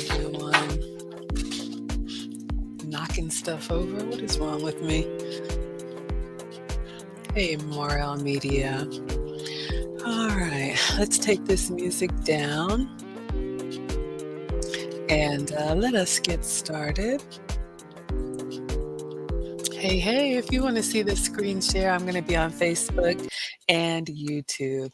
everyone. Knocking stuff over. What is wrong with me? Hey, Morel Media. All right, let's take this music down and let us get started. Hey, if you want to see the screen share, I'm going to be on Facebook and YouTube.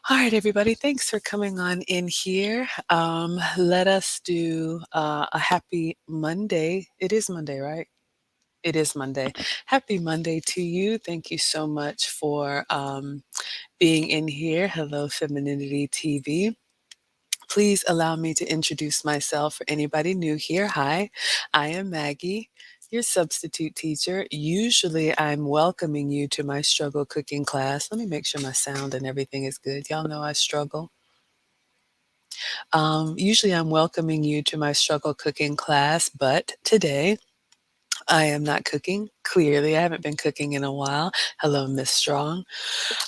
All right, everybody, thanks for coming on in here. Let us do a happy Monday. It is Monday, right? It is Monday. Happy Monday to you. Thank you so much for being in here. Hello, Femininity TV. Please allow me to introduce myself for anybody new here. Hi, I am Maggie, your substitute teacher. Usually I'm welcoming you to my struggle cooking class. Let me make sure my sound and everything is good. Y'all know I struggle. Usually I'm welcoming you to my struggle cooking class, but today I am not cooking. Clearly, I haven't been cooking in a while. Hello, Miss Strong.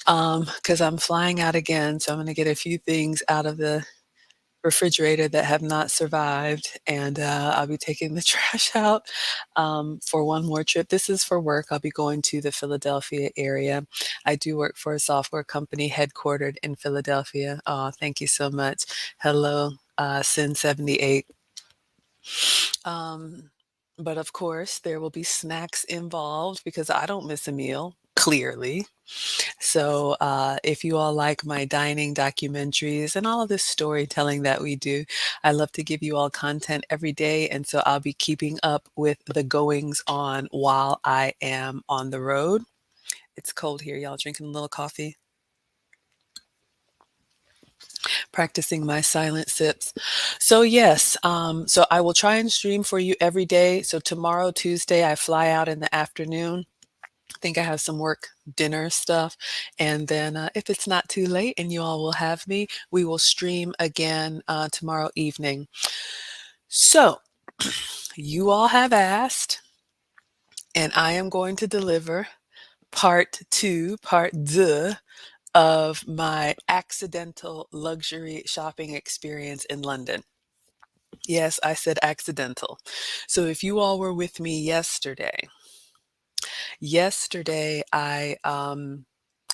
Because I'm flying out again, so I'm going to get a few things out of the refrigerator that have not survived, and I'll be taking the trash out for one more trip. This is for work. I'll be going to the Philadelphia area. I do work for a software company headquartered in Philadelphia. Oh, thank you so much. Hello, Sin78. But of course, there will be snacks involved because I don't miss a meal, clearly. So if you all like my dining documentaries and all of this storytelling that we do, I love to give you all content every day. And so I'll be keeping up with the goings on while I am on the road. It's cold here. Y'all drinking a little coffee? Practicing my silent sips. So yes, so I will try and stream for you every day. So tomorrow, Tuesday, I fly out in the afternoon. I think I have some work dinner stuff. And then if it's not too late and you all will have me, we will stream again tomorrow evening. So you all have asked, and I am going to deliver part deux of my accidental luxury shopping experience in London. Yes, I said accidental. So if you all were with me yesterday I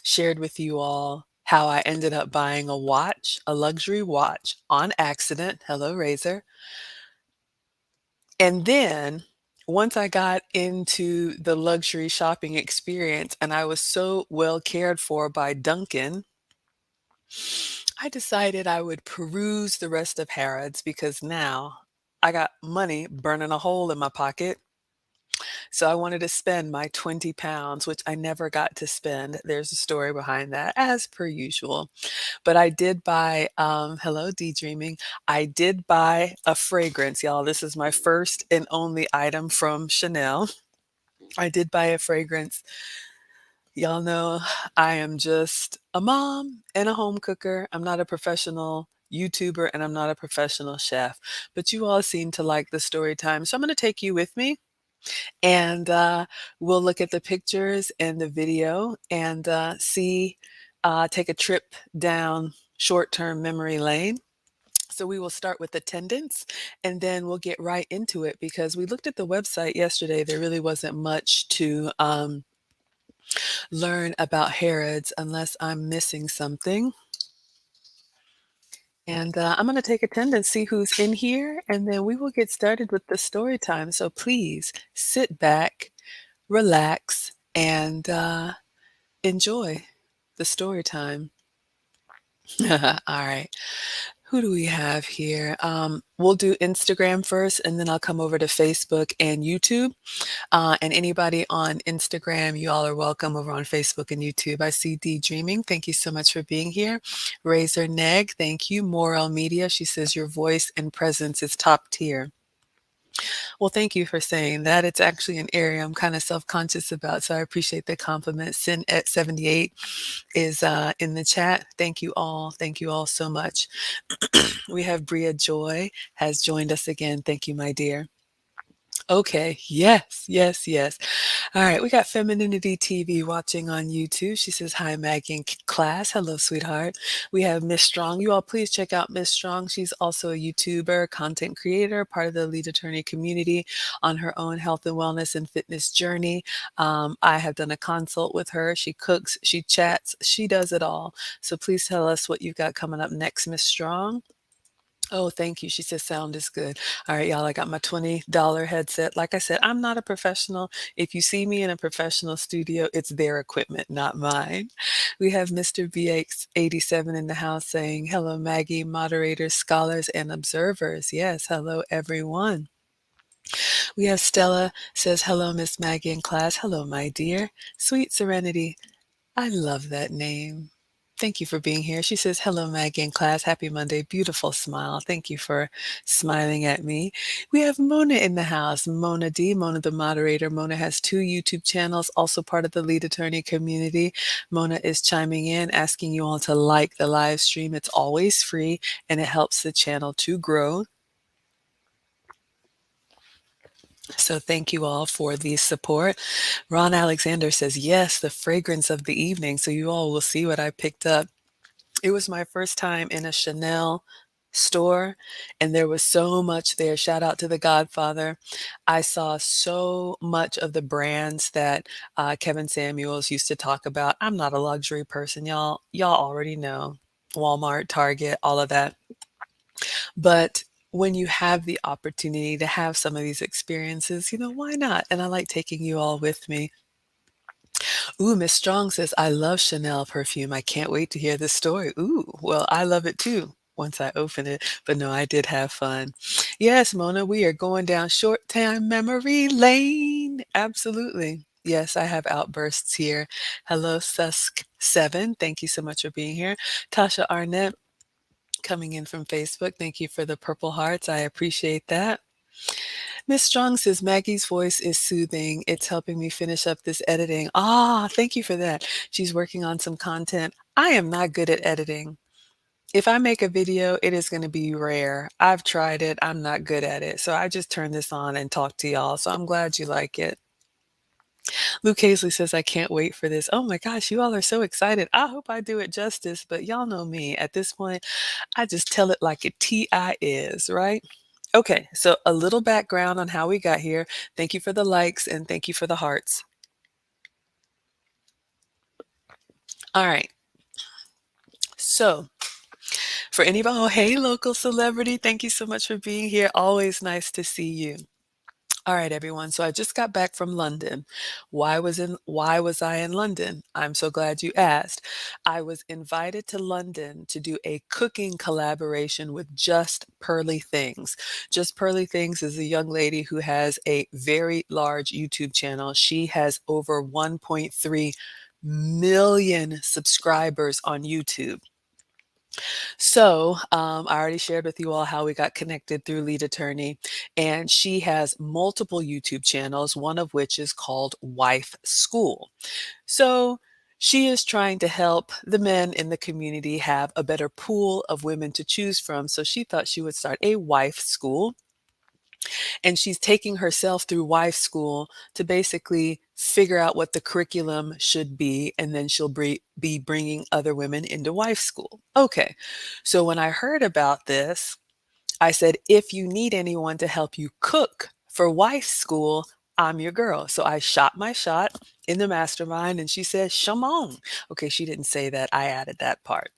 shared with you all how I ended up buying a watch, a luxury watch on accident. Hello, Razor. And then once I got into the luxury shopping experience and I was so well cared for by Duncan, I decided I would peruse the rest of Harrods because now I got money burning a hole in my pocket. So I wanted to spend my 20 pounds, which I never got to spend. There's a story behind that, as per usual. But I did buy, hello, D-Dreaming. I did buy a fragrance, y'all. This is my first and only item from Chanel. I did buy a fragrance. Y'all know I am just a mom and a home cooker. I'm not a professional YouTuber and I'm not a professional chef, but you all seem to like the story time. So I'm going to take you with me and we'll look at the pictures and the video and take a trip down short-term memory lane. So we will start with attendance and then we'll get right into it because we looked at the website yesterday. There really wasn't much to learn about Harrods unless I'm missing something. And I'm going to take attendance, see who's in here, and then we will get started with the story time. So please sit back, relax, and enjoy the story time. All right. Who do we have here? We'll do Instagram first, and then I'll come over to Facebook and YouTube. And anybody on Instagram, you all are welcome over on Facebook and YouTube. I see D Dreaming. Thank you so much for being here. Razor Neg, thank you. Morel Media, she says your voice and presence is top tier. Well, thank you for saying that. It's actually an area I'm kind of self-conscious about, so I appreciate the compliment. Sin at 78 is in the chat. Thank you all. Thank you all so much. We have Bria Joy has joined us again. Thank you, my dear. Okay, yes, yes, yes. All right, we got Femininity TV watching on YouTube. She says, "Hi, Maggie and class. Hello, sweetheart." We have Miss Strong. You all please check out Miss Strong. She's also a YouTuber, content creator, part of the lead attorney community on her own health and wellness and fitness journey. I have done a consult with her. She cooks, she chats, she does it all. So please tell us what you've got coming up next, Miss Strong. Oh, thank you. She says sound is good. All right, y'all, I got my $20 headset. Like I said, I'm not a professional. If you see me in a professional studio, it's their equipment, not mine. We have Mr. BX87 in the house saying, "Hello, Maggie, moderators, scholars, and observers." Yes, hello, everyone. We have Stella says, "Hello, Miss Maggie in class." Hello, my dear. Sweet Serenity. I love that name. Thank you for being here. She says, "Hello, Maggie in class. Happy Monday." Beautiful smile. Thank you for smiling at me. We have Mona in the house. Mona D, Mona the moderator. Mona has 2 YouTube channels, also part of the lead attorney community. Mona is chiming in, asking you all to like the live stream. It's always free and it helps the channel to grow. So thank you all for the support. Ron Alexander says, "Yes, the fragrance of the evening." So you all will see what I picked up. It was my first time in a Chanel store, and there was so much there. Shout out to The Godfather. I saw so much of the brands that Kevin Samuels used to talk about. I'm not a luxury person, y'all. Y'all already know. Walmart, Target, all of that. But when you have the opportunity to have some of these experiences, why not? And I like taking you all with me. Ooh, Miss Strong says, "I love Chanel perfume. I can't wait to hear the story." Ooh, well, I love it too once I open it. But no, I did have fun. Yes, Mona, we are going down short time memory lane. Absolutely. Yes, I have outbursts here. Hello, Susk7. Thank you so much for being here. Tasha Arnett coming in from Facebook. Thank you for the purple hearts. I appreciate that. Miss Strong says, "Maggie's voice is soothing. It's helping me finish up this editing." Ah, thank you for that. She's working on some content. I am not good at editing. If I make a video, it is going to be rare. I've tried it. I'm not good at it. So I just turn this on and talk to y'all. So I'm glad you like it. Luke Hazley says, "I can't wait for this." Oh my gosh, you all are so excited. I hope I do it justice, but y'all know me. At this point, I just tell it like it TI is, right? Okay, so a little background on how we got here. Thank you for the likes and thank you for the hearts. All right. So, for anybody, oh, hey, local celebrity, thank you so much for being here. Always nice to see you. All right, everyone. So I just got back from London. Why was I in London? I'm so glad you asked. I was invited to London to do a cooking collaboration with Just Pearly Things. Just Pearly Things is a young lady who has a very large YouTube channel. She has over 1.3 million subscribers on YouTube. So, I already shared with you all how we got connected through Lead Attorney, and she has multiple YouTube channels, one of which is called Wife School. So, she is trying to help the men in the community have a better pool of women to choose from. So, she thought she would start a wife school, and she's taking herself through wife school to basically figure out what the curriculum should be, and then she'll be bringing other women into wife school. Okay, so when I heard about this, I said, "If you need anyone to help you cook for wife school, I'm your girl." So I shot my shot in the mastermind, and she said, "Shamon." Okay, she didn't say that. I added that part.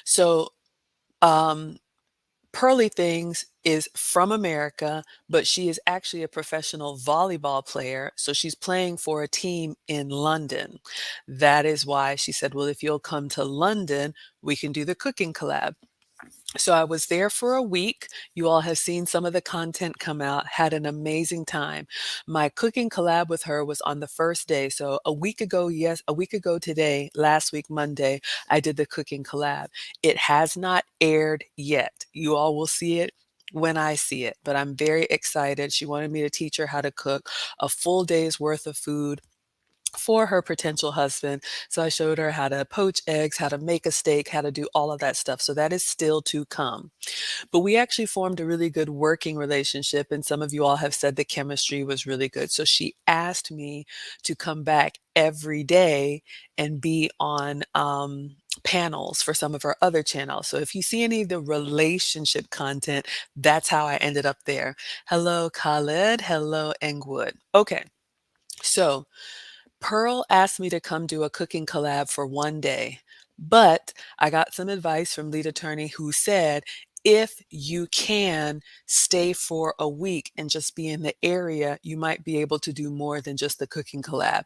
So, um, Pearly Things is from America, but she is actually a professional volleyball player. So she's playing for a team in London. That is why she said, "Well, if you'll come to London, we can do the cooking collab." So I was there for a week. You all have seen some of the content come out, had an amazing time. My cooking collab with her was on the first day. So a week ago, yes, a week ago today, last week, Monday, I did the cooking collab. It has not aired yet. You all will see it when I see it, but I'm very excited. She wanted me to teach her how to cook a full day's worth of food. for her potential husband. So I showed her how to poach eggs, how to make a steak, how to do all of that stuff. So that is still to come. But we actually formed a really good working relationship, and some of you all have said the chemistry was really good. So she asked me to come back every day and be on panels for some of her other channels. So if you see any of the relationship content, that's how I ended up there. Hello, Khaled. Hello, Engwood. Okay. So Pearl asked me to come do a cooking collab for one day, but I got some advice from lead attorney who said, if you can stay for a week and just be in the area, you might be able to do more than just the cooking collab.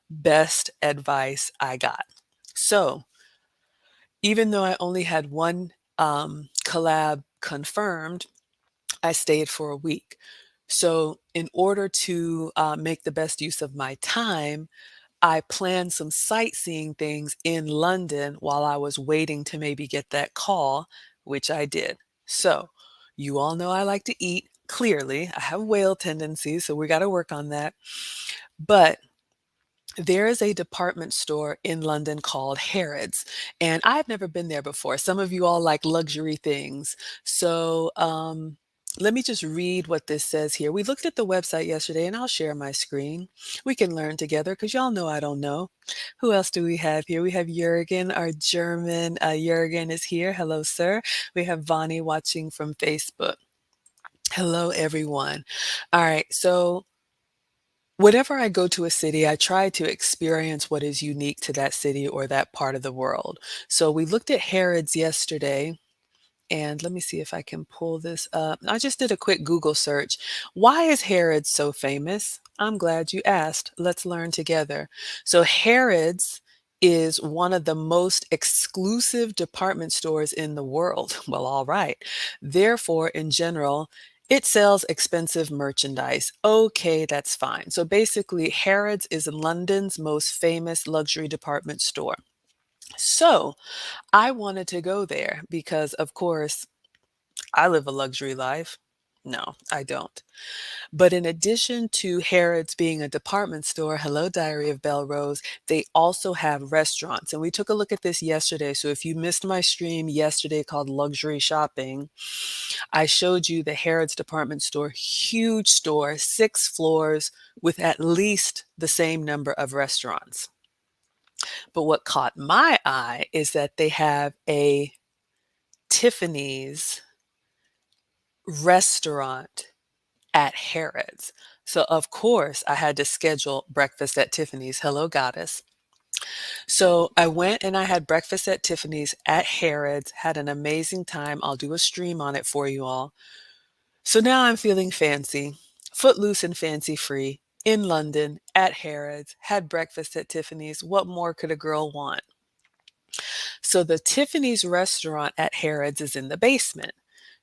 Best advice I got. So even though I only had one collab confirmed, I stayed for a week. So in order to make the best use of my time, I planned some sightseeing things in London while I was waiting to maybe get that call, which I did. So, you all know I like to eat. Clearly, I have whale tendencies, so we got to work on that. But there is a department store in London called Harrods, and I've never been there before. Some of you all like luxury things. So, let me just read what this says here. We looked at the website yesterday, and I'll share my screen. We can learn together because y'all know I don't know. Who else do we have here? We have Jurgen, our German. Jurgen is here. Hello, sir. We have Vonnie watching from Facebook. Hello, everyone. All right. So, whenever I go to a city, I try to experience what is unique to that city or that part of the world. So we looked at Harrods yesterday, and let me see if I can pull this up. I just did a quick Google search. Why is Harrods so famous? I'm glad you asked. Let's learn together. So Harrods is one of the most exclusive department stores in the world. Well, all right. Therefore, in general, it sells expensive merchandise. Okay, that's fine. So basically, Harrods is London's most famous luxury department store. So I wanted to go there because, of course, I live a luxury life. No, I don't. But in addition to Harrods being a department store, hello, Diary of Belle Rose, they also have restaurants. And we took a look at this yesterday. So if you missed my stream yesterday called Luxury Shopping, I showed you the Harrods department store, huge store, 6 floors with at least the same number of restaurants. But what caught my eye is that they have a Tiffany's restaurant at Harrods. So, of course, I had to schedule breakfast at Tiffany's. Hello, goddess. So, I went and I had breakfast at Tiffany's at Harrods, had an amazing time. I'll do a stream on it for you all. So now I'm feeling fancy, footloose and fancy free in London at Harrods, had breakfast at Tiffany's. What more could a girl want? So the Tiffany's restaurant at Harrods is in the basement.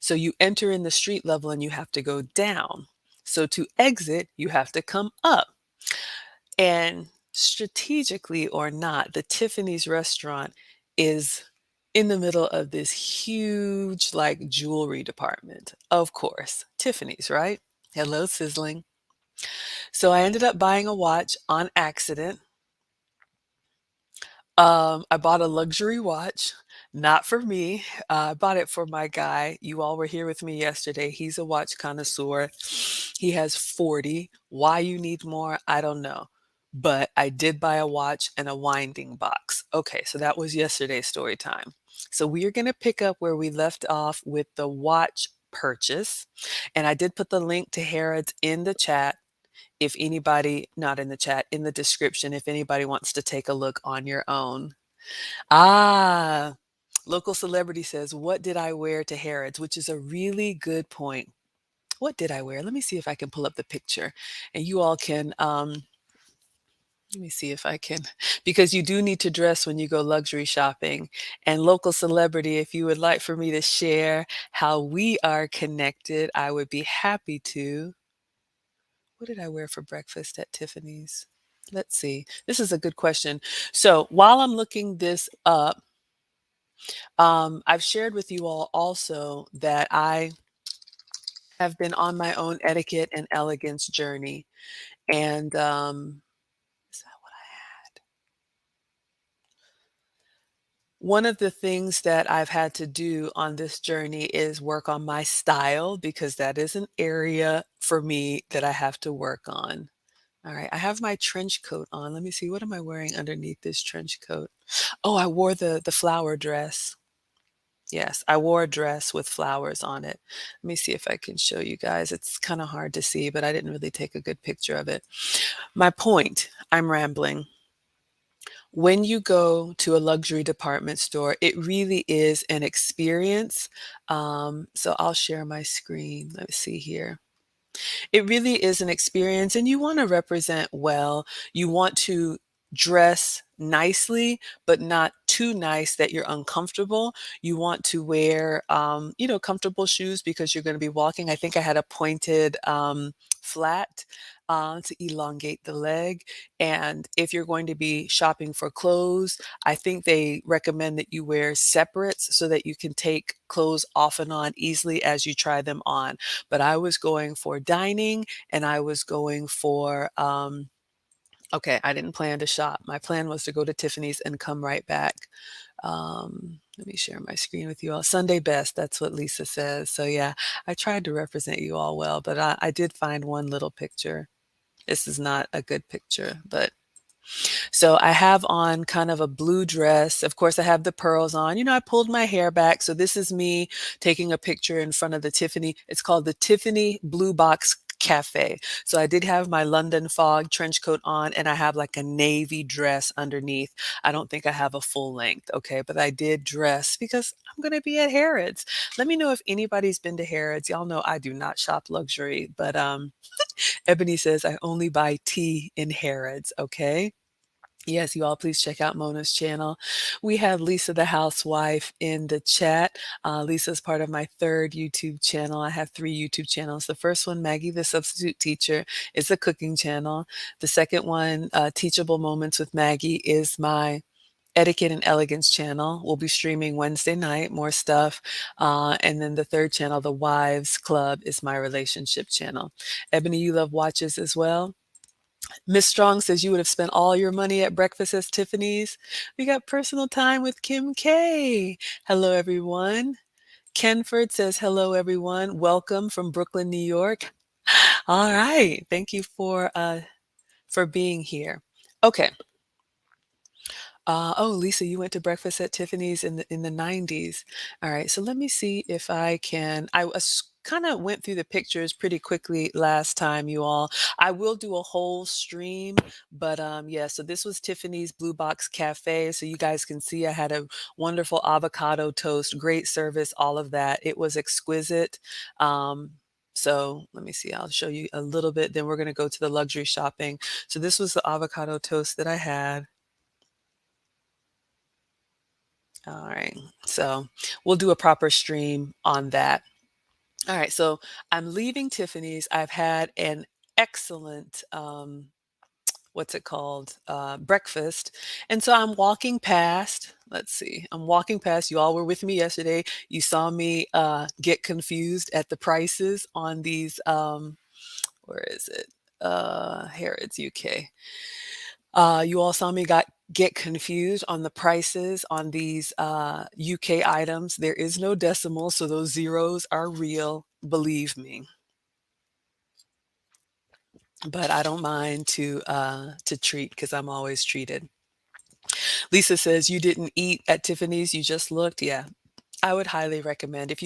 So you enter in the street level and you have to go down. So to exit, you have to come up. And strategically or not, the Tiffany's restaurant is in the middle of this huge, like, jewelry department. Of course, Tiffany's, right? Hello, sizzling. So I ended up buying a watch on accident. I bought a luxury watch, not for me. I bought it for my guy. You all were here with me yesterday. He's a watch connoisseur. He has 40. Why you need more, I don't know. But I did buy a watch and a winding box. Okay, so that was yesterday's story time. So we are going to pick up where we left off with the watch purchase. And I did put the link to Harrods in the chat if anybody, not in the chat, in the description, if anybody wants to take a look on your own. Ah, local celebrity says, what did I wear to Harrods? Which is a really good point. What did I wear? Let me see if I can pull up the picture and you all can, let me see if I can, because you do need to dress when you go luxury shopping. And local celebrity, if you would like for me to share how we are connected, I would be happy to. What did I wear for breakfast at Tiffany's? Let's see. This is a good question. So while I'm looking this up, I've shared with you all also that I have been on my own etiquette and elegance journey. And is that what I One of the things that I've had to do on this journey is work on my style because that is an area for me that I have to work on. All right, I have my trench coat on. Let me see, what am I wearing underneath this trench coat? Oh, I wore the flower dress. Yes, I wore a dress with flowers on it. Let me see if I can show you guys. It's kind of hard to see, but I didn't really take a good picture of it. My point, I'm rambling. When you go to a luxury department store, it really is an experience. So I'll share my screen. Let's see here. It really is an experience, and you want to represent well. You want to dress nicely, but not too nice that you're uncomfortable. You want to wear, comfortable shoes because you're going to be walking. I think I had a pointed flat to elongate the leg. And if you're going to be shopping for clothes, I think they recommend that you wear separates so that you can take clothes off and on easily as you try them on. But I was going for dining and I was going for, okay, I didn't plan to shop. My plan was to go to Tiffany's and come right back. Let me share my screen with you all. Sunday best, that's what Lisa says. So yeah, I tried to represent you all well, but I did find one little picture. This is not a good picture, but so I have on kind of a blue dress. Of course, I have the pearls on. I pulled my hair back. So this is me taking a picture in front of the Tiffany. It's called the Tiffany Blue Box Cafe. So I did have my London Fog trench coat on and I have like a navy dress underneath. I don't think I have a full length, okay, but I did dress because I'm going to be at Harrods. Let me know if anybody's been to Harrods. Y'all know I do not shop luxury, but Ebony says I only buy tea in Harrods, okay? Yes, you all please check out Mona's channel. We have Lisa the Housewife in the chat. Lisa's part of my third YouTube channel. I have three YouTube channels. The first one, Maggie the Substitute Teacher, is a cooking channel. The second one, Teachable Moments with Maggie, is my Etiquette and Elegance channel. We'll be streaming Wednesday night, more stuff. And then the third channel, the Wives Club, is my relationship channel. Ebony, you love watches as well? Miss Strong says you would have spent all your money at breakfast at Tiffany's. We got personal time with Kim K. Hello, everyone. Kenford says, hello, everyone. Welcome from Brooklyn, New York. All right. Thank you for being here. Okay. Oh, Lisa, you went to breakfast at Tiffany's in the 90s. All right, so let me see if I can. I was kind of went through the pictures pretty quickly last time, you all. I will do a whole stream, but yeah. So this was Tiffany's Blue Box Cafe. So you guys can see I had a wonderful avocado toast, great service, all of that. It was exquisite. So let me see. I'll show you a little bit. Then we're going to go to the luxury shopping. So this was the avocado toast that I had. All right. So we'll do a proper stream on that. All right. So I'm leaving Tiffany's. I've had an excellent, what's it called? Breakfast. And so I'm walking past. Let's see. I'm walking past. You all were with me yesterday. You saw me get confused at the prices on these, where is it? Harrods, UK. You all saw me get confused on the prices on these UK items. There is no decimal, so those zeros are real, believe me. But I don't mind to treat because I'm always treated. Lisa says you didn't eat at Tiffany's, you just looked. Yeah, I would highly recommend if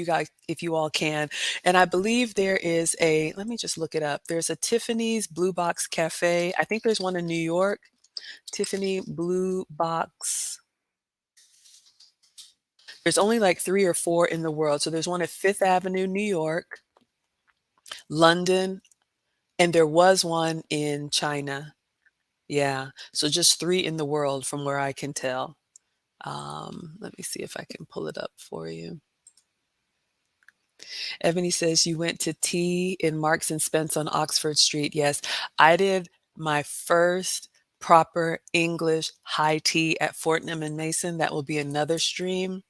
you all can. And I believe there is a, let me just look it up. There's a Tiffany's Blue Box Cafe. I think there's one in New York. Tiffany Blue Box. There's only like 3 or 4 in the world. So there's one at Fifth Avenue, New York, London, and there was one in China. Yeah. So just 3 in the world from where I can tell. Let me see if I can pull it up for you. Ebony says you went to tea in Marks and Spence on Oxford Street. Yes, I did my first proper English high tea at Fortnum and Mason. That will be another stream.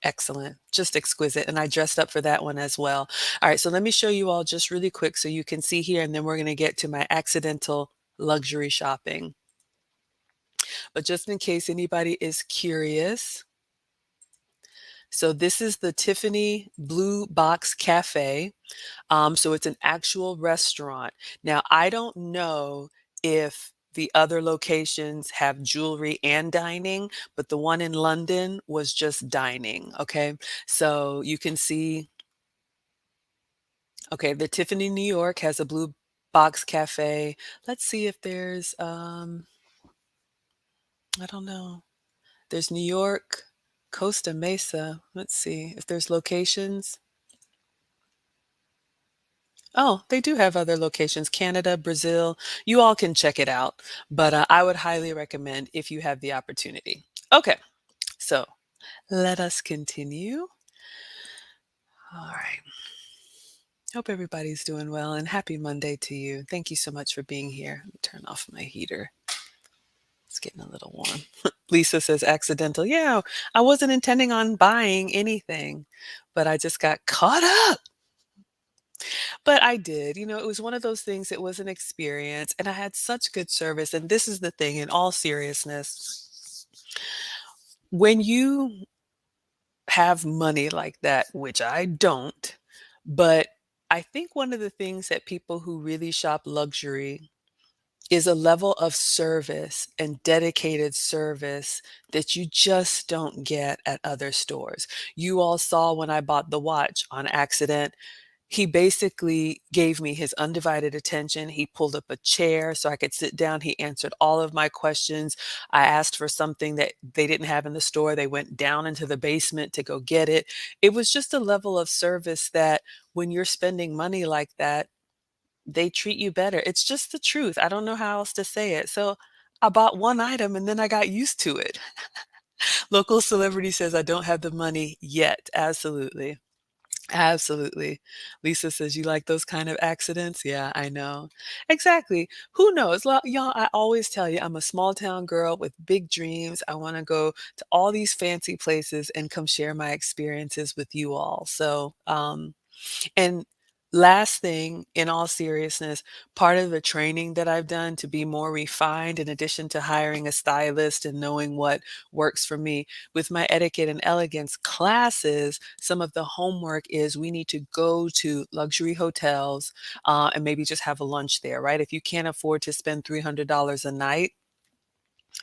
Excellent. Just exquisite. And I dressed up for that one as well. All right. So let me show you all just really quick so you can see here, and then we're going to get to my accidental luxury shopping. But just in case anybody is curious, So this is the Tiffany Blue Box Cafe. So it's an actual restaurant. Now, I don't know if the other locations have jewelry and dining, but the one in London was just dining. Okay. So you can see, okay, the Tiffany New York has a blue box cafe. Let's see if there's, I don't know. There's New York, Costa Mesa. Let's see if there's locations. Oh, they do have other locations, Canada, Brazil. You all can check it out, but I would highly recommend if you have the opportunity. Okay, so let us continue. All right. Hope everybody's doing well and happy Monday to you. Thank you so much for being here. Let me turn off my heater. It's getting a little warm. Lisa says accidental. Yeah, I wasn't intending on buying anything, but I just got caught up. But I did, it was one of those things, it was an experience, and I had such good service, and this is the thing, in all seriousness, when you have money like that, which I don't, but I think one of the things that people who really shop luxury is a level of service and dedicated service that you just don't get at other stores. You all saw when I bought the watch on accident. He basically gave me his undivided attention. He pulled up a chair so I could sit down. He answered all of my questions. I asked for something that they didn't have in the store. They went down into the basement to go get it. It was just a level of service that when you're spending money like that, they treat you better. It's just the truth. I don't know how else to say it. So I bought one item and then I got used to it. Local celebrity says I don't have the money yet. Absolutely. Absolutely. Lisa says, "You like those kind of accidents?" Yeah, I know. Exactly. Who knows? Y'all, I always tell you, I'm a small town girl with big dreams. I want to go to all these fancy places and come share my experiences with you all. So, and last thing, in all seriousness, part of the training that I've done to be more refined, in addition to hiring a stylist and knowing what works for me, with my etiquette and elegance classes, some of the homework is we need to go to luxury hotels and maybe just have a lunch there, right? If you can't afford to spend $300 a night,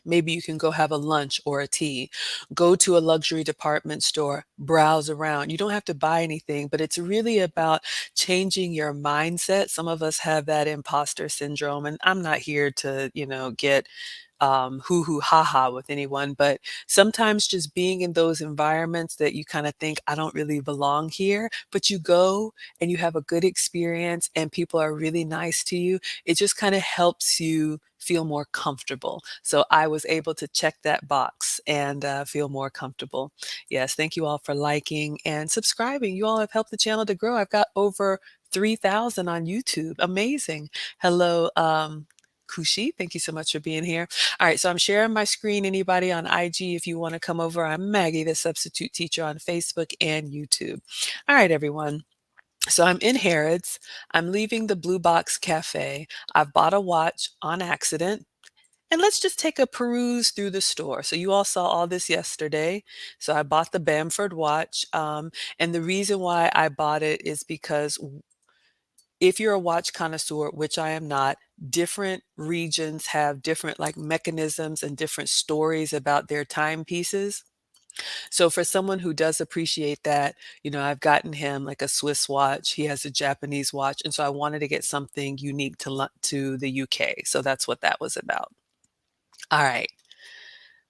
maybe you can go have a lunch or a tea. Go to a luxury department store, browse around. You don't have to buy anything, but it's really about changing your mindset. Some of us have that imposter syndrome, and I'm not here to, get hoo hoo ha ha with anyone, but sometimes just being in those environments that you kind of think, I don't really belong here, but you go and you have a good experience and people are really nice to you, it just kind of helps you feel more comfortable. So I was able to check that box and feel more comfortable. Yes, thank you all for liking and subscribing. You all have helped the channel to grow. I've got over 3,000 on YouTube. Amazing. Hello, Kushi, thank you so much for being here. All right, so I'm sharing my screen. Anybody on IG, if you want to come over, I'm Maggie, the substitute teacher on Facebook and YouTube. All right, everyone. So I'm in Harrods. I'm leaving the Blue Box Cafe. I've bought a watch on accident. And let's just take a peruse through the store. So you all saw all this yesterday. So I bought the Bamford watch. And the reason why I bought it is because if you're a watch connoisseur, which I am not, different regions have different like mechanisms and different stories about their timepieces. So for someone who does appreciate that, I've gotten him like a Swiss watch. He has a Japanese watch, and so I wanted to get something unique to the UK. So that's what that was about. All right.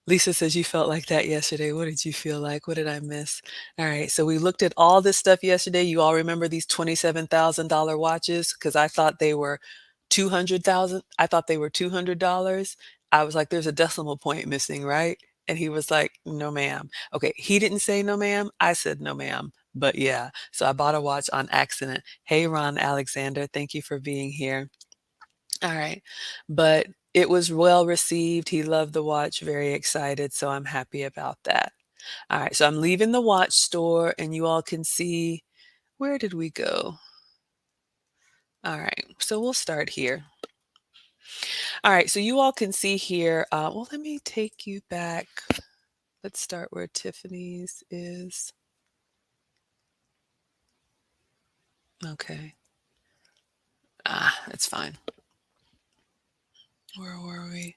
Lisa says you felt like that yesterday. What did you feel like? What did I miss? All right. So we looked at all this stuff yesterday. You all remember these $27,000 watches? Because I thought they were 200,000. I thought they were $200. I was like, there's a decimal point missing, right? And he was like, no, ma'am. Okay. He didn't say no, ma'am. I said no, ma'am. But yeah. So I bought a watch on accident. Hey, Ron Alexander. Thank you for being here. All right. But it was well received. He loved the watch, very excited. So I'm happy about that. All right. So I'm leaving the watch store and you all can see, where did we go? All right. So we'll start here. All right. So you all can see here. Well, let me take you back. Let's start where Tiffany's is. Okay. That's fine. Where were we?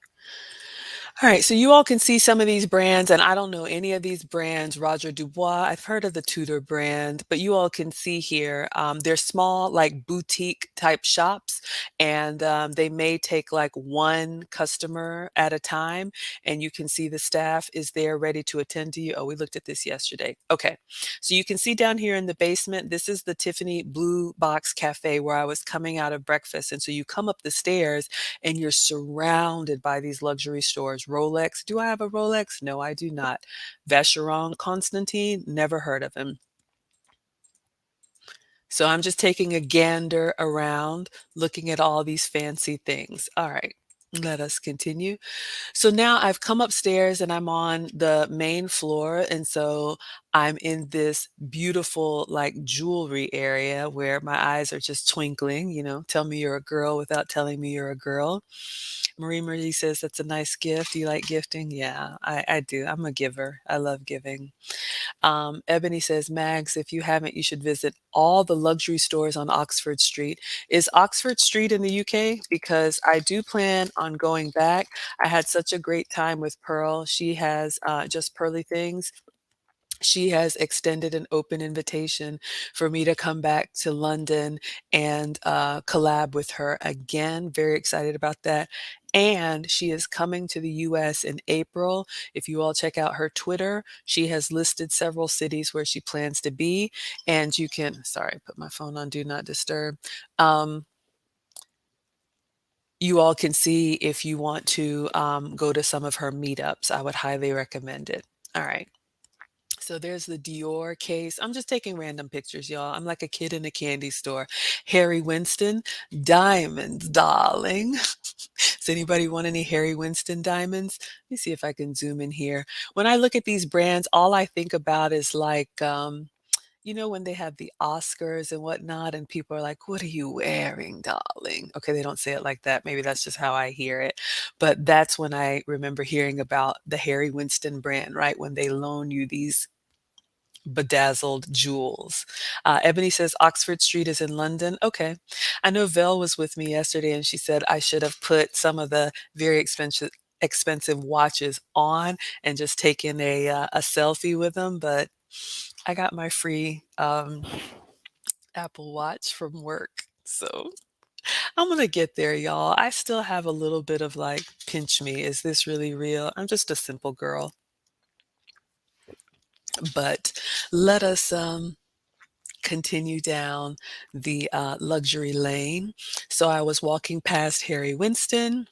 All right, so you all can see some of these brands, and I don't know any of these brands. Roger Dubois, I've heard of the Tudor brand, but you all can see here, they're small, like boutique type shops, and they may take like one customer at a time, and you can see the staff is there ready to attend to you. Oh, we looked at this yesterday. Okay, so you can see down here in the basement, this is the Tiffany Blue Box Cafe where I was coming out of breakfast. And so you come up the stairs and you're surrounded by these luxury stores. Rolex. Do I have a Rolex? No, I do not. Vacheron Constantine, never heard of him. So I'm just taking a gander around, looking at all these fancy things. All right, let us continue. So now I've come upstairs and I'm on the main floor. And so I'm in this beautiful, like, jewelry area where my eyes are just twinkling, tell me you're a girl without telling me you're a girl. Marie says, that's a nice gift. Do you like gifting? Yeah, I do. I'm a giver. I love giving. Ebony says, Mags, if you haven't, you should visit all the luxury stores on Oxford Street. Is Oxford Street in the UK? Because I do plan on going back. I had such a great time with Pearl. She has just pearly things. She has extended an open invitation for me to come back to London and collab with her again. Very excited about that. And she is coming to the US in April. If you all check out her Twitter, she has listed several cities where she plans to be. And you can, sorry, put my phone on Do Not Disturb. You all can see if you want to go to some of her meetups. I would highly recommend it. All right. So there's the Dior case. I'm just taking random pictures, y'all. I'm like a kid in a candy store. Harry Winston, diamonds, darling. Does anybody want any Harry Winston diamonds? Let me see if I can zoom in here. When I look at these brands, all I think about is like, when they have the Oscars and whatnot, and people are like, what are you wearing, darling? Okay, they don't say it like that. Maybe that's just how I hear it. But that's when I remember hearing about the Harry Winston brand, right? When they loan you these bedazzled jewels. Ebony says Oxford Street is in London. Okay. I know Vel was with me yesterday and she said I should have put some of the very expensive watches on and just taken a selfie with them, but I got my free Apple Watch from work. So I'm gonna get there, y'all. I still have a little bit of like, pinch me. Is this really real? I'm just a simple girl. But let us continue down the luxury lane. So I was walking past Harry Winston.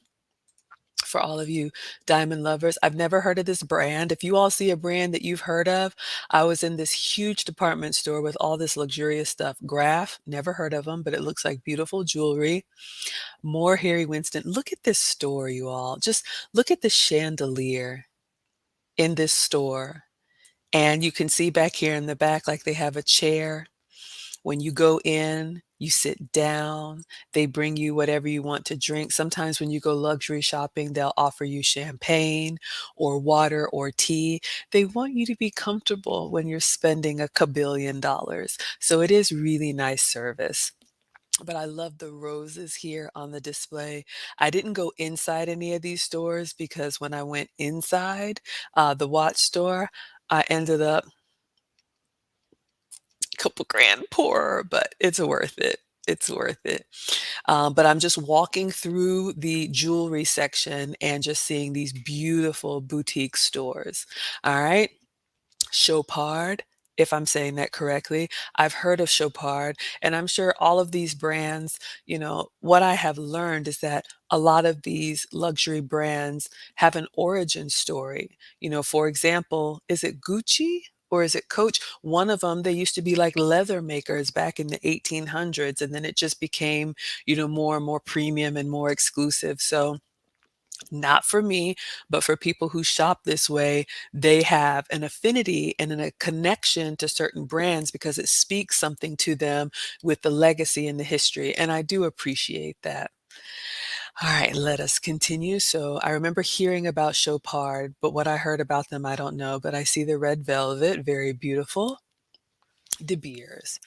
For all of you diamond lovers, I've never heard of this brand. If you all see a brand that you've heard of, I was in this huge department store with all this luxurious stuff. Graf, never heard of them, but it looks like beautiful jewelry. More Harry Winston. Look at this store, you all. Just look at the chandelier in this store. And you can see back here in the back, like they have a chair. When you go in, you sit down, they bring you whatever you want to drink. Sometimes when you go luxury shopping, they'll offer you champagne or water or tea. They want you to be comfortable when you're spending a kabillion dollars. So it is really nice service. But I love the roses here on the display. I didn't go inside any of these stores because when I went inside the watch store, I ended up couple grand poorer, but it's worth it. It's worth it. But I'm just walking through the jewelry section and just seeing these beautiful boutique stores. All right. Chopard, if I'm saying that correctly. I've heard of Chopard, and I'm sure all of these brands, what I have learned is that a lot of these luxury brands have an origin story. For example, is it Gucci? Or is it Coach? One of them, they used to be like leather makers back in the 1800s, and then it just became, more and more premium and more exclusive. So not for me, but for people who shop this way, they have an affinity and a connection to certain brands because it speaks something to them with the legacy and the history. And I do appreciate that. All right, let us continue. So I remember hearing about Chopard, but what I heard about them, I don't know. But I see the red velvet, very beautiful. De Beers.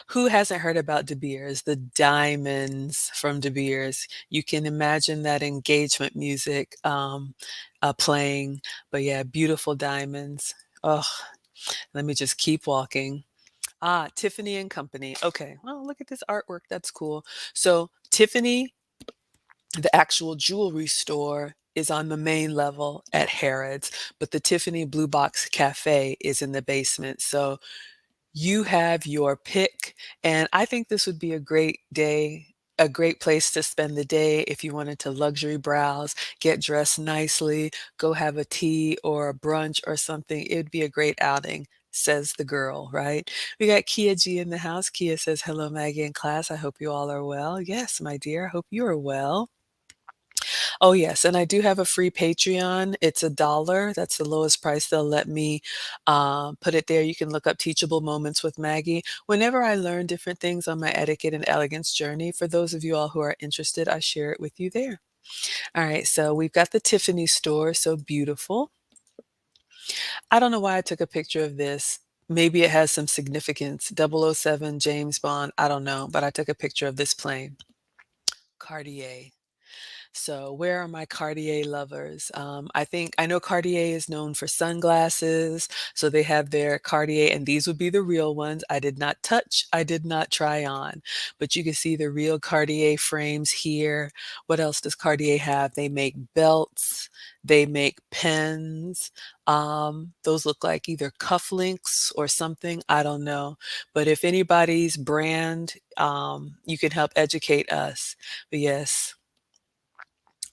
Who hasn't heard about De Beers? The diamonds from De Beers. You can imagine that engagement music playing, but yeah, beautiful diamonds. Oh, let me just keep walking. Ah, Tiffany and Company. Okay. Oh, look at this artwork. That's cool. So Tiffany, the actual jewelry store, is on the main level at Harrods, but the Tiffany Blue Box Cafe is in the basement. So you have your pick, and I think this would be a great day, a great place to spend the day if you wanted to luxury browse, get dressed nicely, go have a tea or a brunch or something. It would be a great outing, says the girl, right? We got Kia G in the house. Kia says, "Hello, Maggie and class. I hope you all are well." Yes, my dear. I hope you are well. Oh, yes, and I do have a free Patreon. It's $1. That's the lowest price they'll let me, put it there. You can look up Teachable Moments with Maggie. Whenever I learn different things on my etiquette and elegance journey, for those of you all who are interested, I share it with you there. All right, so we've got the Tiffany store, so beautiful. I don't know why I took a picture of this. Maybe it has some significance. 007, James Bond, I don't know, but I took a picture of this plane. Cartier. So, where are my Cartier lovers? I know Cartier is known for sunglasses, so they have their Cartier, and these would be the real ones. I did not touch, I did not try on, but you can see the real Cartier frames here. What else does Cartier have? They make belts, they make pens. Those look like either cufflinks or something. I don't know. But if anybody's brand, you can help educate us. But yes,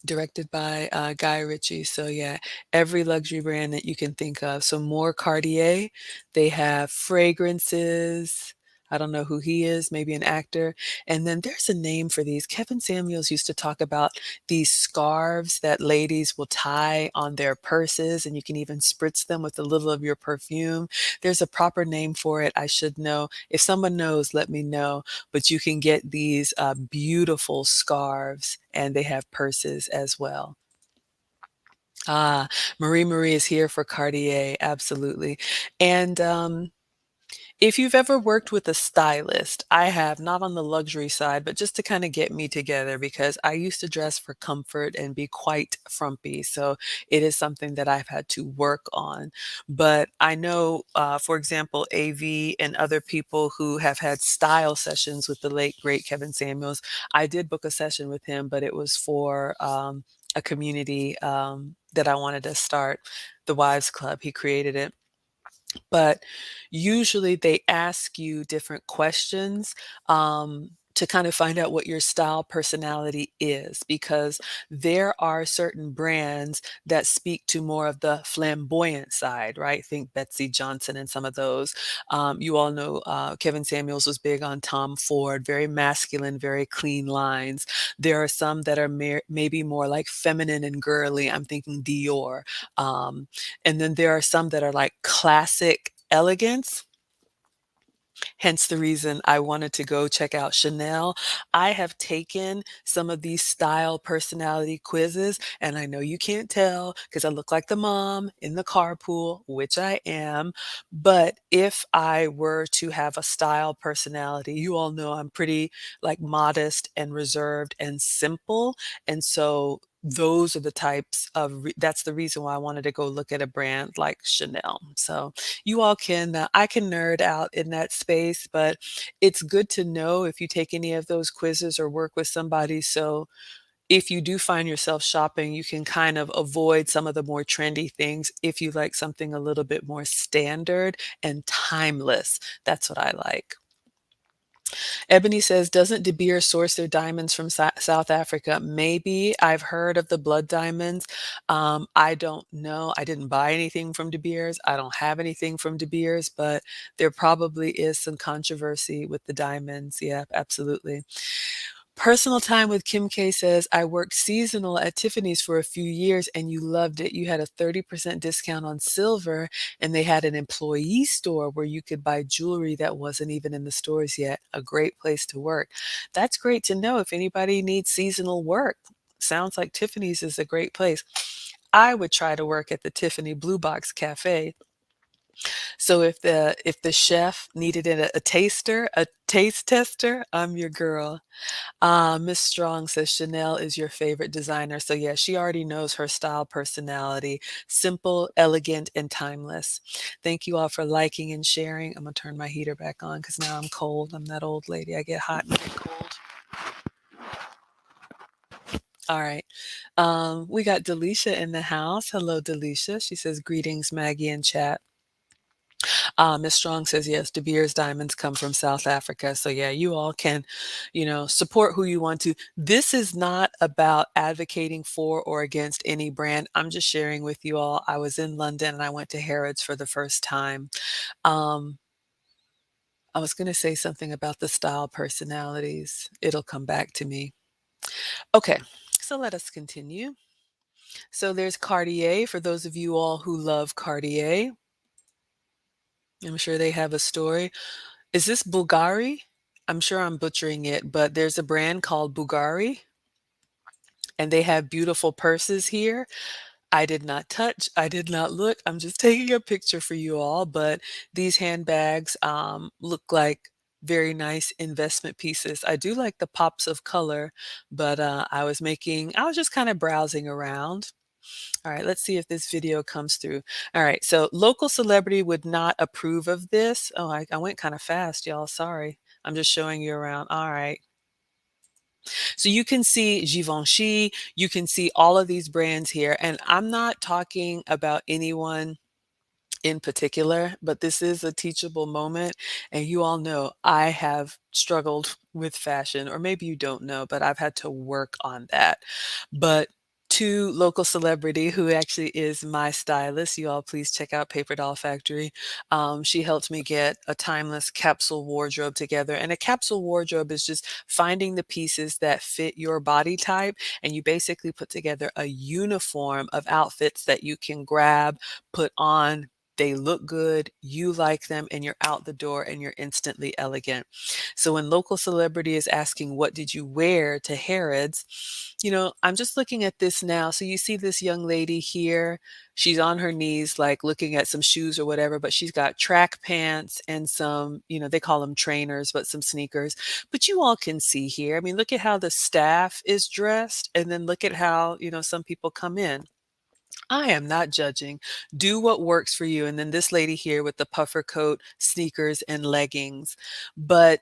directed by, Guy Ritchie, so yeah, every luxury brand that you can think of. So more Cartier, they have fragrances. I don't know who he is, maybe an actor. And then there's a name for these. Kevin Samuels used to talk about these scarves that ladies will tie on their purses, and you can even spritz them with a little of your perfume. There's a proper name for it, I should know. If someone knows, let me know, but you can get these beautiful scarves and they have purses as well. Ah, Marie is here for Cartier, absolutely. And if you've ever worked with a stylist, I have, not on the luxury side, but just to kind of get me together because I used to dress for comfort and be quite frumpy. So it is something that I've had to work on. But I know, for example, AV and other people who have had style sessions with the late, great Kevin Samuels. I did book a session with him, but it was for a community that I wanted to start, the Wives Club. He created it, but usually they ask you different questions to kind of find out what your style personality is, because there are certain brands that speak to more of the flamboyant side, right? Think Betsy Johnson and some of those. You all know Kevin Samuels was big on Tom Ford, very masculine, very clean lines. There are some that are maybe more like feminine and girly. I'm thinking Dior. Um, and then there are some that are like classic elegance, hence the reason I wanted to go check out Chanel. I have taken some of these style personality quizzes, and I know you can't tell because I look like the mom in the carpool, which I am. But if I were to have a style personality, you all know I'm pretty like modest and reserved and simple. And so those are the types of, that's the reason why I wanted to go look at a brand like Chanel. So you all can, I can nerd out in that space, but it's good to know if you take any of those quizzes or work with somebody. So if you do find yourself shopping, you can kind of avoid some of the more trendy things if you like something a little bit more standard and timeless. That's what I like. Ebony says, "Doesn't De Beers source their diamonds from South Africa?" Maybe. I've heard of the blood diamonds. I don't know. I didn't buy anything from De Beers. I don't have anything from De Beers, but there probably is some controversy with the diamonds. Yeah, absolutely. Personal time with Kim K says, "I worked seasonal at Tiffany's for a few years and you loved it. You had a 30% discount on silver and they had an employee store where you could buy jewelry that wasn't even in the stores yet. A great place to work." That's great to know if anybody needs seasonal work. Sounds like Tiffany's is a great place. I would try to work at the Tiffany Blue Box Cafe So if the chef needed a taster, a taste tester, I'm your girl. Miss Strong says Chanel is your favorite designer. So yeah, she already knows her style personality. Simple, elegant, and timeless. Thank you all for liking and sharing. I'm gonna turn my heater back on because now I'm cold. I'm that old lady. I get hot and get cold. All right. We got Delisha in the house. Hello, Delisha. She says, greetings, Maggie and chat. Miss Strong says, yes, De Beers diamonds come from South Africa. So yeah, you all can, support who you want to. This is not about advocating for or against any brand. I'm just sharing with you all. I was in London and I went to Harrods for the first time. Um, I was going to say something about the style personalities. It'll come back to me. Okay, so let us continue. So there's Cartier for those of you all who love Cartier. I'm sure they have a story. Is this Bulgari? I'm sure I'm butchering it, but there's a brand called Bulgari, and they have beautiful purses here. I did not touch, I did not look. I'm just taking a picture for you all, but these handbags look like very nice investment pieces. I do like the pops of color, but I was just kind of browsing around. All right, let's see if this video comes through. All right, so local celebrity would not approve of this. Oh, I went kind of fast, y'all. Sorry. I'm just showing you around. All right. So you can see Givenchy, you can see all of these brands here. And I'm not talking about anyone in particular, but this is a teachable moment. And you all know I have struggled with fashion, or maybe you don't know, but I've had to work on that. But to local celebrity who actually is my stylist, you all please check out Paper Doll Factory. She helped me get a timeless capsule wardrobe together. And a capsule wardrobe is just finding the pieces that fit your body type. And you basically put together a uniform of outfits that you can grab, put on, they look good, you like them, and you're out the door and you're instantly elegant. So when local celebrity is asking, what did you wear to Harrods? I'm just looking at this now. So you see this young lady here. She's on her knees, like looking at some shoes or whatever, but she's got track pants and some, they call them trainers, but some sneakers. But you all can see here. I mean, look at how the staff is dressed, and then look at how, some people come in. I am not judging. Do what works for you. And then this lady here with the puffer coat, sneakers, and leggings. But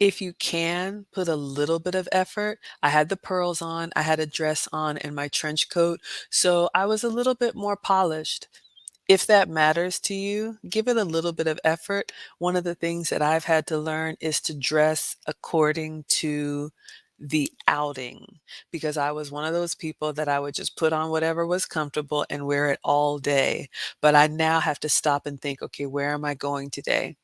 if you can put a little bit of effort, I had the pearls on, I had a dress on, and my trench coat. So I was a little bit more polished. If that matters to you, give it a little bit of effort. One of the things that I've had to learn is to dress according to the outing, because I was one of those people that I would just put on whatever was comfortable and wear it all day. But I now have to stop and think, okay, where am I going today?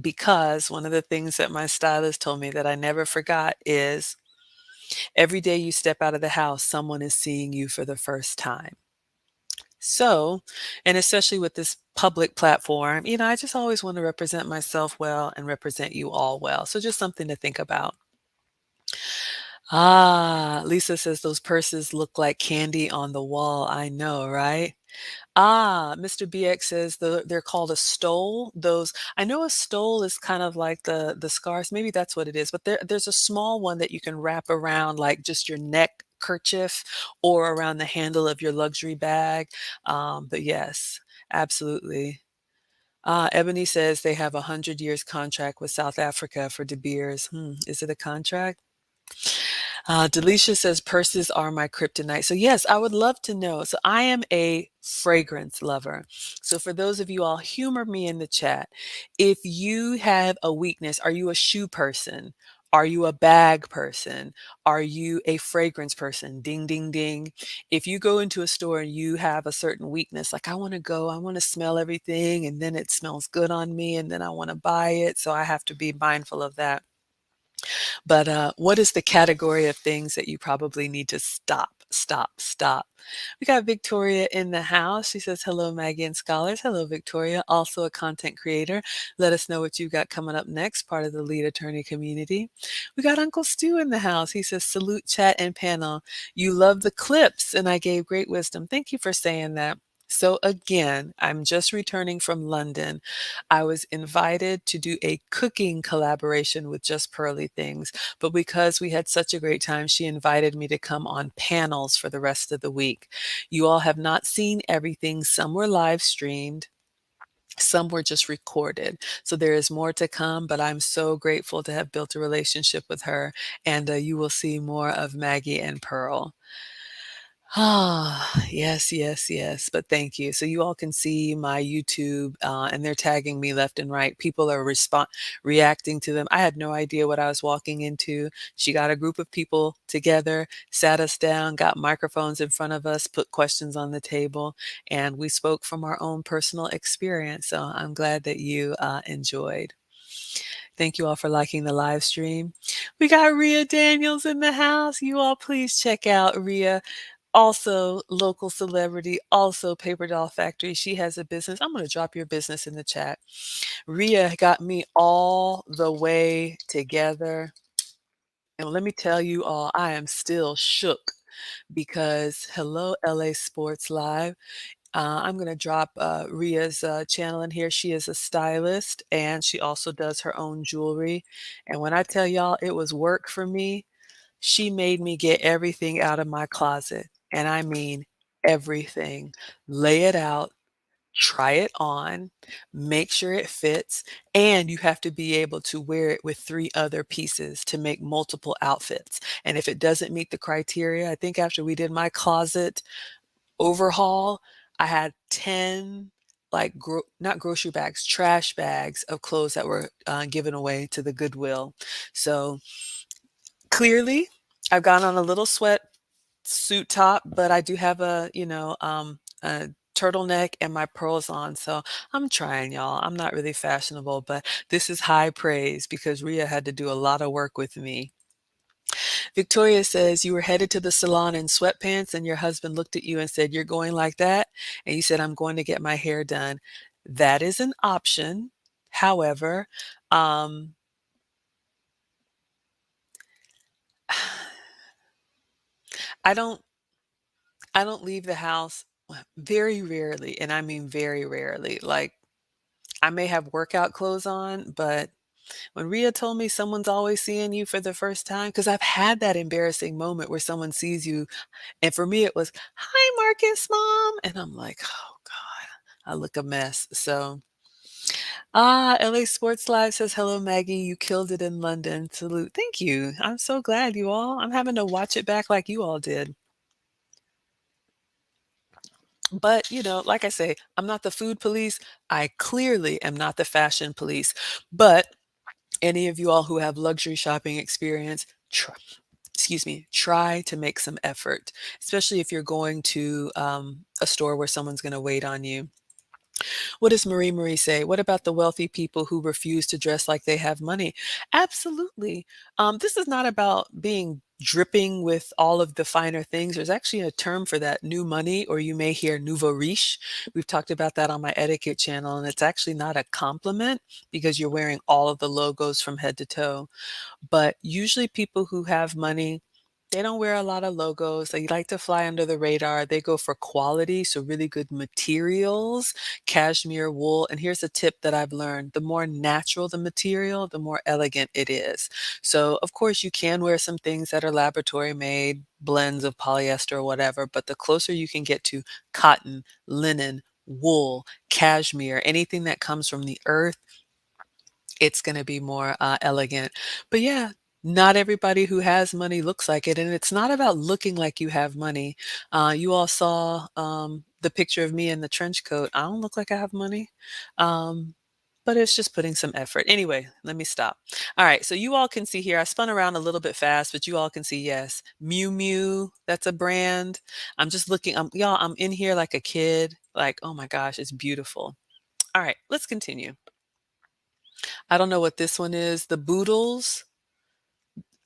Because one of the things that my stylist told me that I never forgot is every day you step out of the house, someone is seeing you for the first time. So, and especially with this public platform, I just always want to represent myself well and represent you all well. So just something to think about. Lisa says those purses look like candy on the wall. I know, right? Mr. BX says they're called a stole. Those, I know a stole is kind of like the scarves. Maybe that's what it is. But there's a small one that you can wrap around like just your neck kerchief or around the handle of your luxury bag. But yes, absolutely. Ebony says they have 100 years contract with South Africa for De Beers. Is it a contract? Delisha says purses are my kryptonite. So yes, I would love to know. So I am a fragrance lover. So for those of you all, humor me in the chat. If you have a weakness, are you a shoe person? Are you a bag person? Are you a fragrance person? Ding, ding, ding. If you go into a store and you have a certain weakness, like I want to smell everything and then it smells good on me and then I want to buy it. So I have to be mindful of that. But what is the category of things that you probably need to stop, stop, stop? We got Victoria in the house. She says, hello, Maggie and Scholars. Hello, Victoria, also a content creator. Let us know what you got coming up next, part of the lead attorney community. We got Uncle Stu in the house. He says, salute, chat, and panel. You love the clips, and I gave great wisdom. Thank you for saying that. So again, I'm just returning from London. I was invited to do a cooking collaboration with Just Pearly Things, but because we had such a great time, she invited me to come on panels for the rest of the week. You all have not seen everything. Some were live streamed. Some were just recorded. So there is more to come, but I'm so grateful to have built a relationship with her. And you will see more of Maggie and Pearl. Ah, yes, yes, yes, but thank you. So you all can see my YouTube, and they're tagging me left and right. People are reacting to them. I had no idea what I was walking into. She got a group of people together, sat us down, got microphones in front of us, put questions on the table, and we spoke from our own personal experience. So I'm glad that you enjoyed. Thank you all for liking the live stream. We got Rhea Daniels in the house. You all please check out Rhea, also local celebrity, also Paper Doll Factory. She has a business. I'm going to drop your business in the chat. Rhea got me all the way together. And let me tell you all, I am still shook because hello, LA Sports Live. I'm going to drop Rhea's channel in here. She is a stylist and she also does her own jewelry. And when I tell y'all it was work for me, she made me get everything out of my closet, and I mean everything. Lay it out, try it on, make sure it fits, and you have to be able to wear it with 3 other pieces to make multiple outfits. And if it doesn't meet the criteria, I think after we did my closet overhaul, I had 10 like not grocery bags, trash bags of clothes that were given away to the Goodwill. So clearly, I've got on a little suit top, but I do have a turtleneck and my pearls on, so I'm trying, y'all. I'm not really fashionable, but this is high praise because Rhea had to do a lot of work with me. Victoria says, "You were headed to the salon in sweatpants and your husband looked at you and said, 'You're going like that?' And you said, 'I'm going to get my hair done.'" That is an option. However, um I don't I don't leave the house very rarely, and I mean very rarely. Like, I may have workout clothes on, but when Rhea told me someone's always seeing you for the first time, because I've had that embarrassing moment where someone sees you, and for me it was, "Hi, Marcus, mom," and I'm like, "Oh God, I look a mess." So, LA Sports Live says, "Hello, Maggie. You killed it in London. Salute." Thank you. I'm so glad you all. I'm having to watch it back like you all did. But, like I say, I'm not the food police. I clearly am not the fashion police. But any of you all who have luxury shopping experience, try to make some effort, especially if you're going to a store where someone's going to wait on you. What does Marie say? What about the wealthy people who refuse to dress like they have money? Absolutely. This is not about being dripping with all of the finer things. There's actually a term for that, new money, or you may hear nouveau riche. We've talked about that on my etiquette channel, and it's actually not a compliment because you're wearing all of the logos from head to toe. But usually people who have money, they don't wear a lot of logos. They like to fly under the radar. They go for quality, so really good materials, cashmere, wool. And here's a tip that I've learned. The more natural the material, the more elegant it is. So of course you can wear some things that are laboratory made, blends of polyester or whatever, but the closer you can get to cotton, linen, wool, cashmere, anything that comes from the earth, it's gonna be more, elegant. But yeah, not everybody who has money looks like it, and it's not about looking like you have money. You all saw, the picture of me in the trench coat. I don't look like I have money, um, but it's just putting some effort. Anyway, let me stop. Alright, so you all can see here, I spun around a little bit fast, but you all can see, yes, Miu Miu, that's a brand. I'm just looking, y'all, I'm in here like a kid, like, oh my gosh, it's beautiful. Alright, let's continue. I don't know what this one is. The Boodles.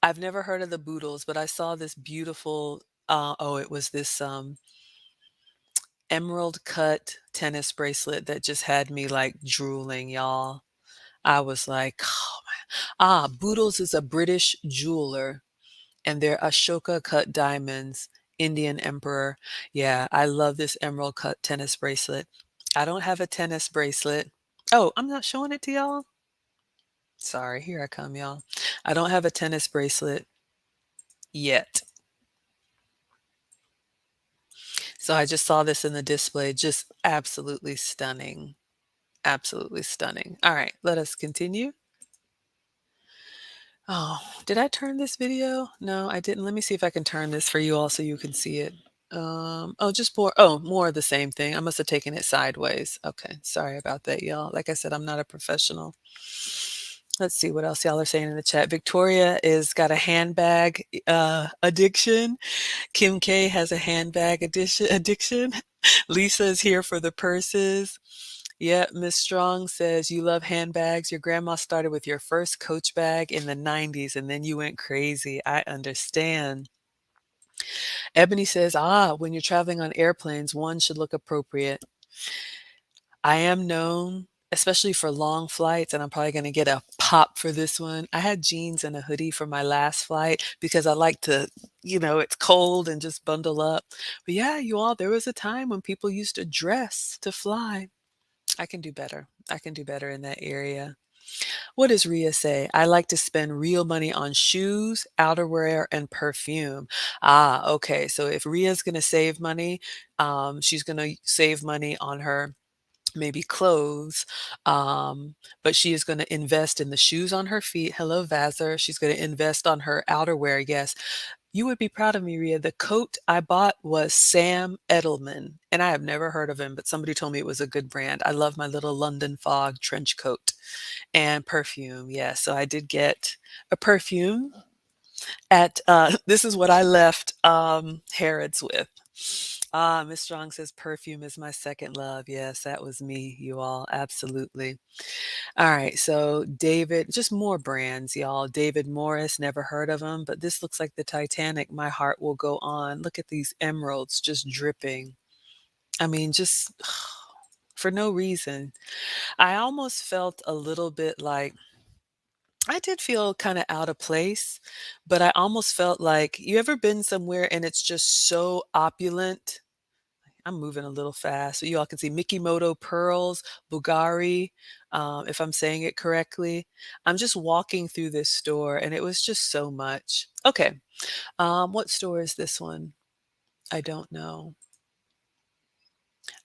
I've never heard of the Boodles, but I saw this beautiful, it was this, emerald cut tennis bracelet that just had me, like, drooling, y'all. I was like, "Oh, my." Boodles is a British jeweler, and they're Ashoka cut diamonds, Indian Emperor. Yeah, I love this emerald cut tennis bracelet. I don't have a tennis bracelet. Oh, I'm not showing it to y'all? Sorry, here I come, y'all. I don't have a tennis bracelet yet. So I just saw this in the display, just absolutely stunning. Absolutely stunning. All right, let us continue. Oh, did I turn this video? No, I didn't. Let me see if I can turn this for you all so you can see it. Oh, just more of the same thing. I must have taken it sideways. Okay, sorry about that, y'all. Like I said, I'm not a professional. Let's see what else y'all are saying in the chat. Victoria is got a handbag addiction. Kim K has a handbag addiction. Lisa is here for the purses. Yeah, Miss Strong says you love handbags. Your grandma started with your first Coach bag in the 90s and then you went crazy. I understand. Ebony says, when you're traveling on airplanes, one should look appropriate. I am known, especially for long flights, and I'm probably going to get a pop for this one. I had jeans and a hoodie for my last flight because I like to, it's cold and just bundle up. But yeah, you all, there was a time when people used to dress to fly. I can do better. I can do better in that area. What does Ria say? I like to spend real money on shoes, outerwear, and perfume. Okay. So if Ria's going to save money, she's going to save money on her maybe clothes, but she is going to invest in the shoes on her feet. Hello, Vassar. She's going to invest on her outerwear. Yes. You would be proud of me, Ria. The coat I bought was Sam Edelman, and I have never heard of him, but somebody told me it was a good brand. I love my little London Fog trench coat and perfume. Yeah, so I did get a perfume at, this is what I left Harrods with. Miss Strong says perfume is my second love. Yes, that was me, you all. Absolutely. All right, so David, just more brands, y'all. David Morris, never heard of him, but this looks like the Titanic. My heart will go on. Look at these emeralds just dripping. I mean, just for no reason. I almost felt a little bit like I did feel kind of out of place, but I almost felt like you ever been somewhere and it's just so opulent. I'm moving a little fast so you all can see Mikimoto pearls, Bulgari, if I'm saying it correctly. I'm just walking through this store and it was just so much. Okay, what store is this one? I don't know.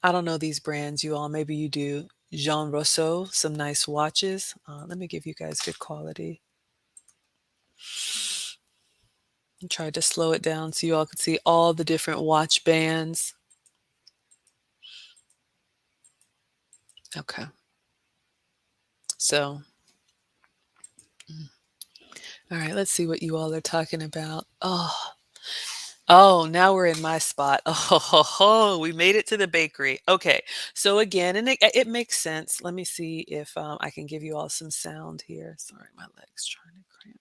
I don't know these brands, you all. Maybe you do. Jean Rousseau, some nice watches. Let me give you guys good quality. I tried to slow it down so you all could see all the different watch bands. Okay. So, all right, let's see what you all are talking about. Oh, now we're in my spot. Oh, we made it to the bakery. Okay. So again, and it makes sense. Let me see if I can give you all some sound here. Sorry, my leg's trying to cramp.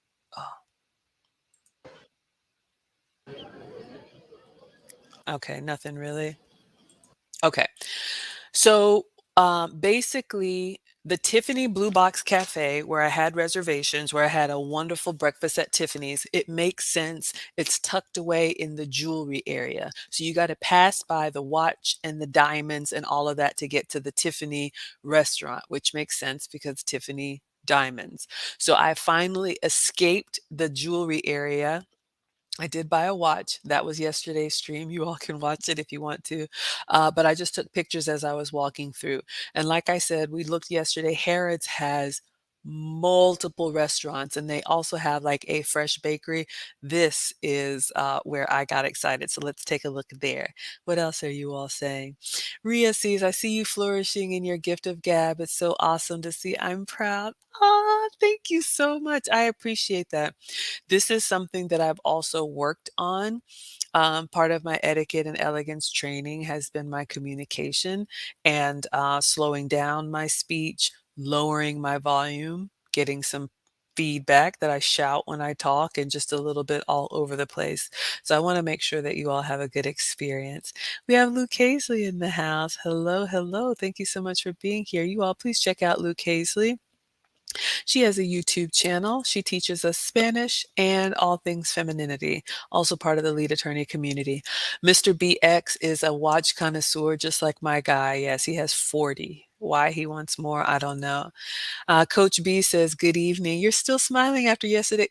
Oh, okay. Nothing really. Okay. So, basically, the Tiffany Blue Box Cafe, where I had reservations, where I had a wonderful breakfast at Tiffany's, it makes sense. It's tucked away in the jewelry area. So you got to pass by the watch and the diamonds and all of that to get to the Tiffany restaurant, which makes sense because Tiffany diamonds. So I finally escaped the jewelry area. I did buy a watch. That was yesterday's stream. You all can watch it if you want to. But I just took pictures as I was walking through. And like I said, we looked yesterday. Harrods has multiple restaurants and they also have like a fresh bakery. This is where I got excited. So let's take a look there. What else are you all saying? Ria sees, I see you flourishing in your gift of gab. It's so awesome to see. I'm proud. Thank you so much. I appreciate that. This is something that I've also worked on. Part of my etiquette and elegance training has been my communication and slowing down my speech, lowering my volume, getting some feedback that I shout when I talk and just a little bit all over the place. So I want to make sure that you all have a good experience. We have Luke Hazley in the house. Hello, hello. Thank you so much for being here. You all please check out Luke Hazley. She has a YouTube channel. She teaches us Spanish and all things femininity, also part of the lead attorney community. Mr. BX is a watch connoisseur, just like my guy. Yes, he has 40. Why he wants more, I don't know. Coach B says, good evening. You're still smiling after yesterday.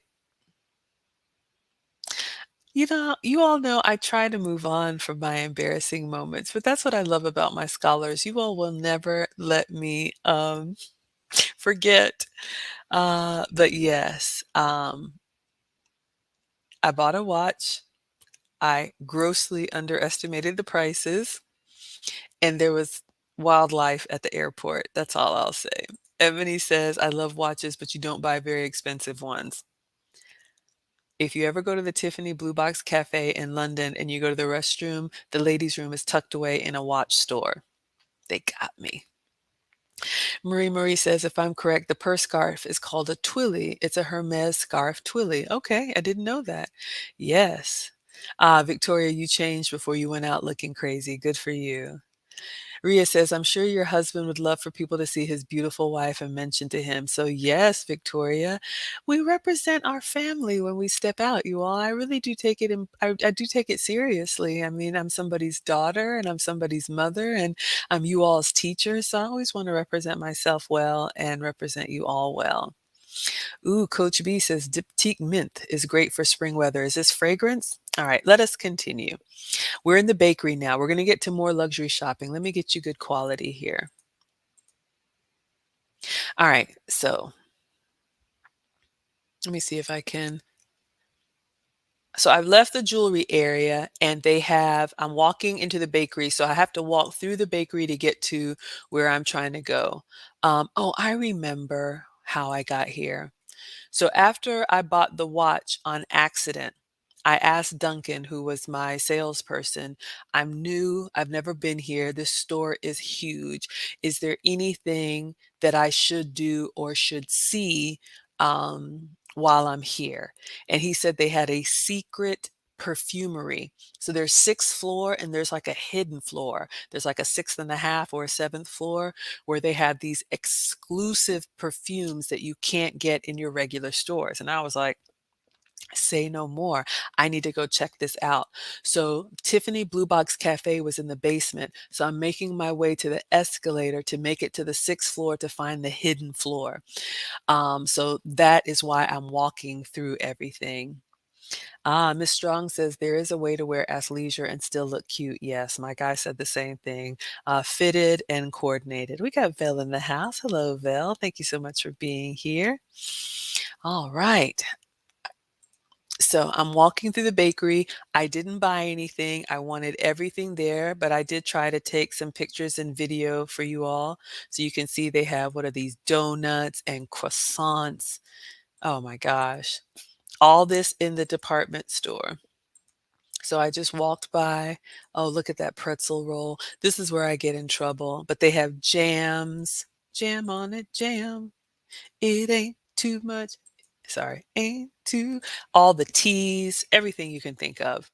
You know, you all know I try to move on from my embarrassing moments, but that's what I love about my scholars. You all will never let me forget. But yes, I bought a watch. I grossly underestimated the prices, and there was wildlife at the airport. That's all I'll say. Ebony says, I love watches, but you don't buy very expensive ones. If you ever go to the Tiffany Blue Box Cafe in London and you go to the restroom, the ladies' room is tucked away in a watch store. They got me. Marie says, if I'm correct, the purse scarf is called a twilly. It's a Hermes scarf twilly. Okay, I didn't know that. Yes. Victoria, you changed before you went out looking crazy. Good for you. Ria says, I'm sure your husband would love for people to see his beautiful wife and mention to him. So, yes, Victoria, we represent our family when we step out, you all. I really do take it, I do take it seriously. I mean, I'm somebody's daughter and I'm somebody's mother and I'm you all's teacher. So, I always want to represent myself well and represent you all well. Ooh, Coach B says, Diptyque Mint is great for spring weather. Is this fragrance? All right, let us continue. We're in the bakery now. We're going to get to more luxury shopping. Let me get you good quality here. All right. So let me see if I can. So I've left the jewelry area and I'm walking into the bakery. So I have to walk through the bakery to get to where I'm trying to go. Oh, I remember how I got here. So after I bought the watch on accident, I asked Duncan, who was my salesperson, I'm new, I've never been here. This store is huge. Is there anything that I should do or should see while I'm here? And he said they had a secret perfumery. So there's sixth floor and there's like a hidden floor. There's like a sixth and a half or a seventh floor where they have these exclusive perfumes that you can't get in your regular stores. And I was like, say no more. I need to go check this out. So Tiffany Blue Box Cafe was in the basement. So I'm making my way to the escalator to make it to the sixth floor to find the hidden floor. So that is why I'm walking through everything. Miss Strong says there is a way to wear athleisure and still look cute. Yes, my guy said the same thing. Fitted and coordinated. We got Vel in the house. Hello, Vel. Thank you so much for being here. All right. So I'm walking through the bakery. I didn't buy anything. I wanted everything there, but I did try to take some pictures and video for you all. So you can see they have what are these donuts and croissants. Oh my gosh. All this in the department store. So I just walked by. Oh, look at that pretzel roll. This is where I get in trouble. But they have jams. Jam on it, jam. It ain't too much. Sorry, ain't too. All the teas, everything you can think of.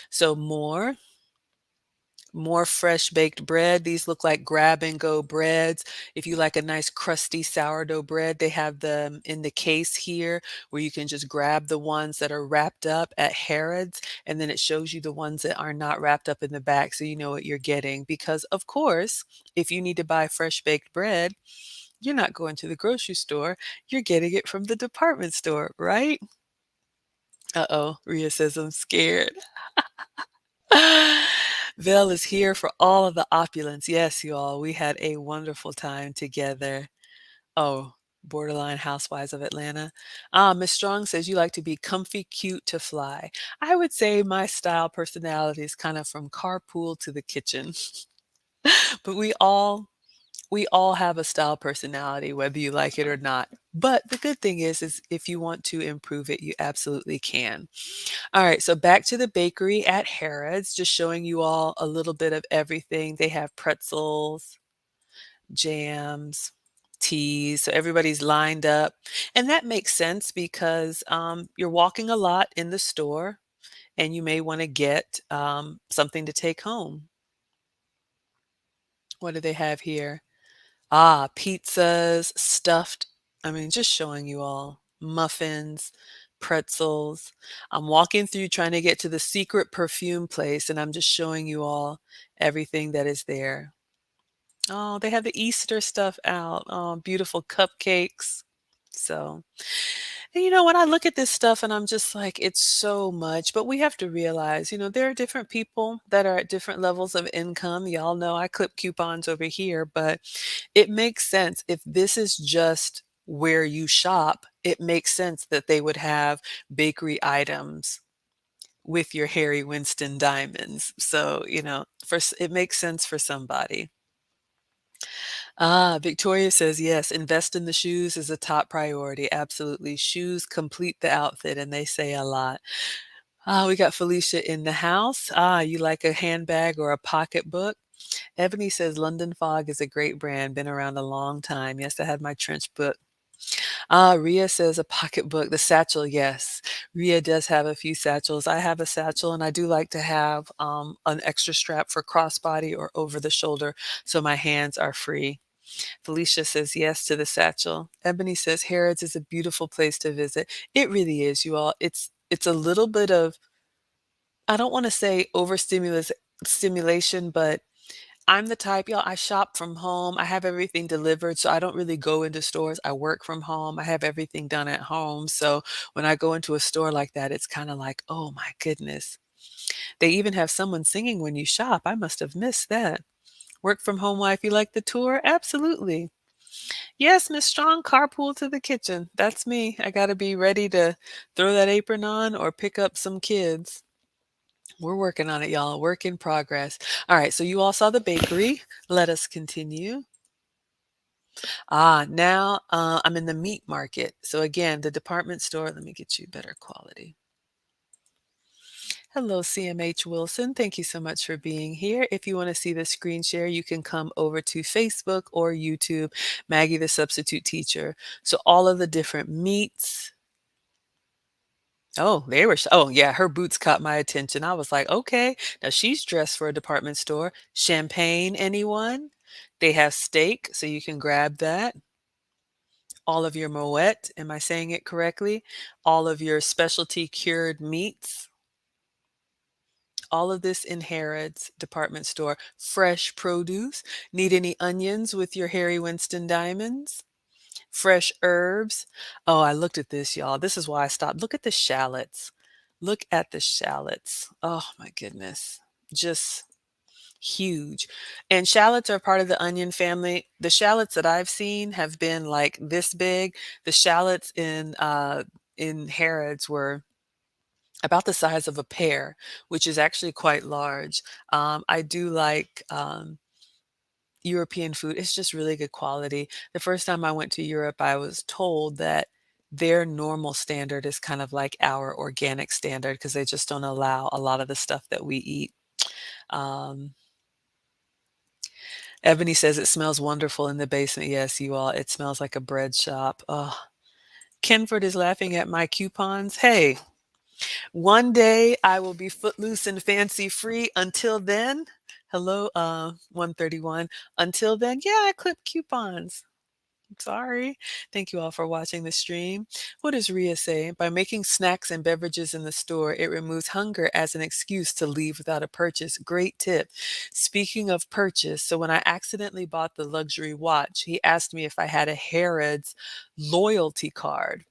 So more fresh baked bread. These look like grab and go breads. If you like a nice crusty sourdough bread, they have them in the case here where you can just grab the ones that are wrapped up at Harrods, and then it shows you the ones that are not wrapped up in the back so you know what you're getting. Because, of course, if you need to buy fresh baked bread, you're not going to the grocery store, you're getting it from the department store, right? Uh-oh, Rhea says I'm scared. Vel is here for all of the opulence. Yes, you all, we had a wonderful time together. Oh, borderline housewives of Atlanta. Miss Strong says you like to be comfy, cute to fly. I would say my style personality is kind of from carpool to the kitchen. But we all have a style personality, whether you like it or not. But the good thing is if you want to improve it, you absolutely can. All right, so back to the bakery at Harrods, just showing you all a little bit of everything. They have pretzels, jams, teas, so everybody's lined up. And that makes sense because you're walking a lot in the store and you may want to get something to take home. What do they have here? Pizzas, stuffed. I mean, just showing you all muffins, pretzels. I'm walking through trying to get to the secret perfume place, and I'm just showing you all everything that is there. Oh, they have the Easter stuff out. Oh, beautiful cupcakes. So, and when I look at this stuff and I'm just like, it's so much, but we have to realize, there are different people that are at different levels of income. Y'all know I clip coupons over here, but it makes sense. If this is just where you shop, it makes sense that they would have bakery items with your Harry Winston diamonds. So, it makes sense for somebody. Victoria says, yes, invest in the shoes is a top priority. Absolutely. Shoes complete the outfit, and they say a lot. We got Felicia in the house. You like a handbag or a pocketbook? Ebony says, London Fog is a great brand, been around a long time. Yes, I had my trench book. Ria says, a pocketbook, the satchel. Yes, Ria does have a few satchels. I have a satchel, and I do like to have an extra strap for crossbody or over the shoulder so my hands are free. Felicia says yes to the satchel. Ebony says Harrods is a beautiful place to visit. It really is, you all. It's a little bit of, I don't want to say overstimulus stimulation, but I'm the type, y'all, I shop from home. I have everything delivered, so I don't really go into stores. I work from home. I have everything done at home. So when I go into a store like that, it's kind of like, oh my goodness. They even have someone singing when you shop. I must have missed that. Work from home wife, you like the tour? Absolutely. Yes, Miss Strong, carpool to the kitchen. That's me. I gotta be ready to throw that apron on or pick up some kids. We're working on it, y'all. Work in progress. All right, so you all saw the bakery. Let us continue. Now I'm in the meat market. So again, the department store. Let me get you better quality. Hello, CMH Wilson. Thank you so much for being here. If you want to see the screen share, you can come over to Facebook or YouTube, Maggie the Substitute Teacher. So all of the different meats. Oh, oh yeah, her boots caught my attention. I was like, okay, now she's dressed for a department store. Champagne, anyone? They have steak, so you can grab that. All of your Moet, am I saying it correctly? All of your specialty cured meats. All of this in Harrod's department store. Fresh produce. Need any onions with your Harry Winston diamonds? Fresh herbs. Oh, I looked at this, y'all. This is why I stopped. Look at the shallots. Look at the shallots. Oh my goodness. Just huge. And shallots are part of the onion family. The shallots that I've seen have been like this big. The shallots in Harrods were about the size of a pear, which is actually quite large. I do like European food. It's just really good quality. The first time I went to Europe, I was told that their normal standard is kind of like our organic standard because they just don't allow a lot of the stuff that we eat. Um, Ebony says it smells wonderful in the basement. Yes, you all, it smells like a bread shop. Oh, Kenford is laughing at my coupons. Hey, one day I will be footloose and fancy free. Until then, hello, 131. Until then, yeah, I clip coupons. Sorry. Thank you all for watching the stream. What does Ria say? By making snacks and beverages in the store, it removes hunger as an excuse to leave without a purchase. Great tip. Speaking of purchase, so when I accidentally bought the luxury watch, he asked me if I had a Harrods loyalty card.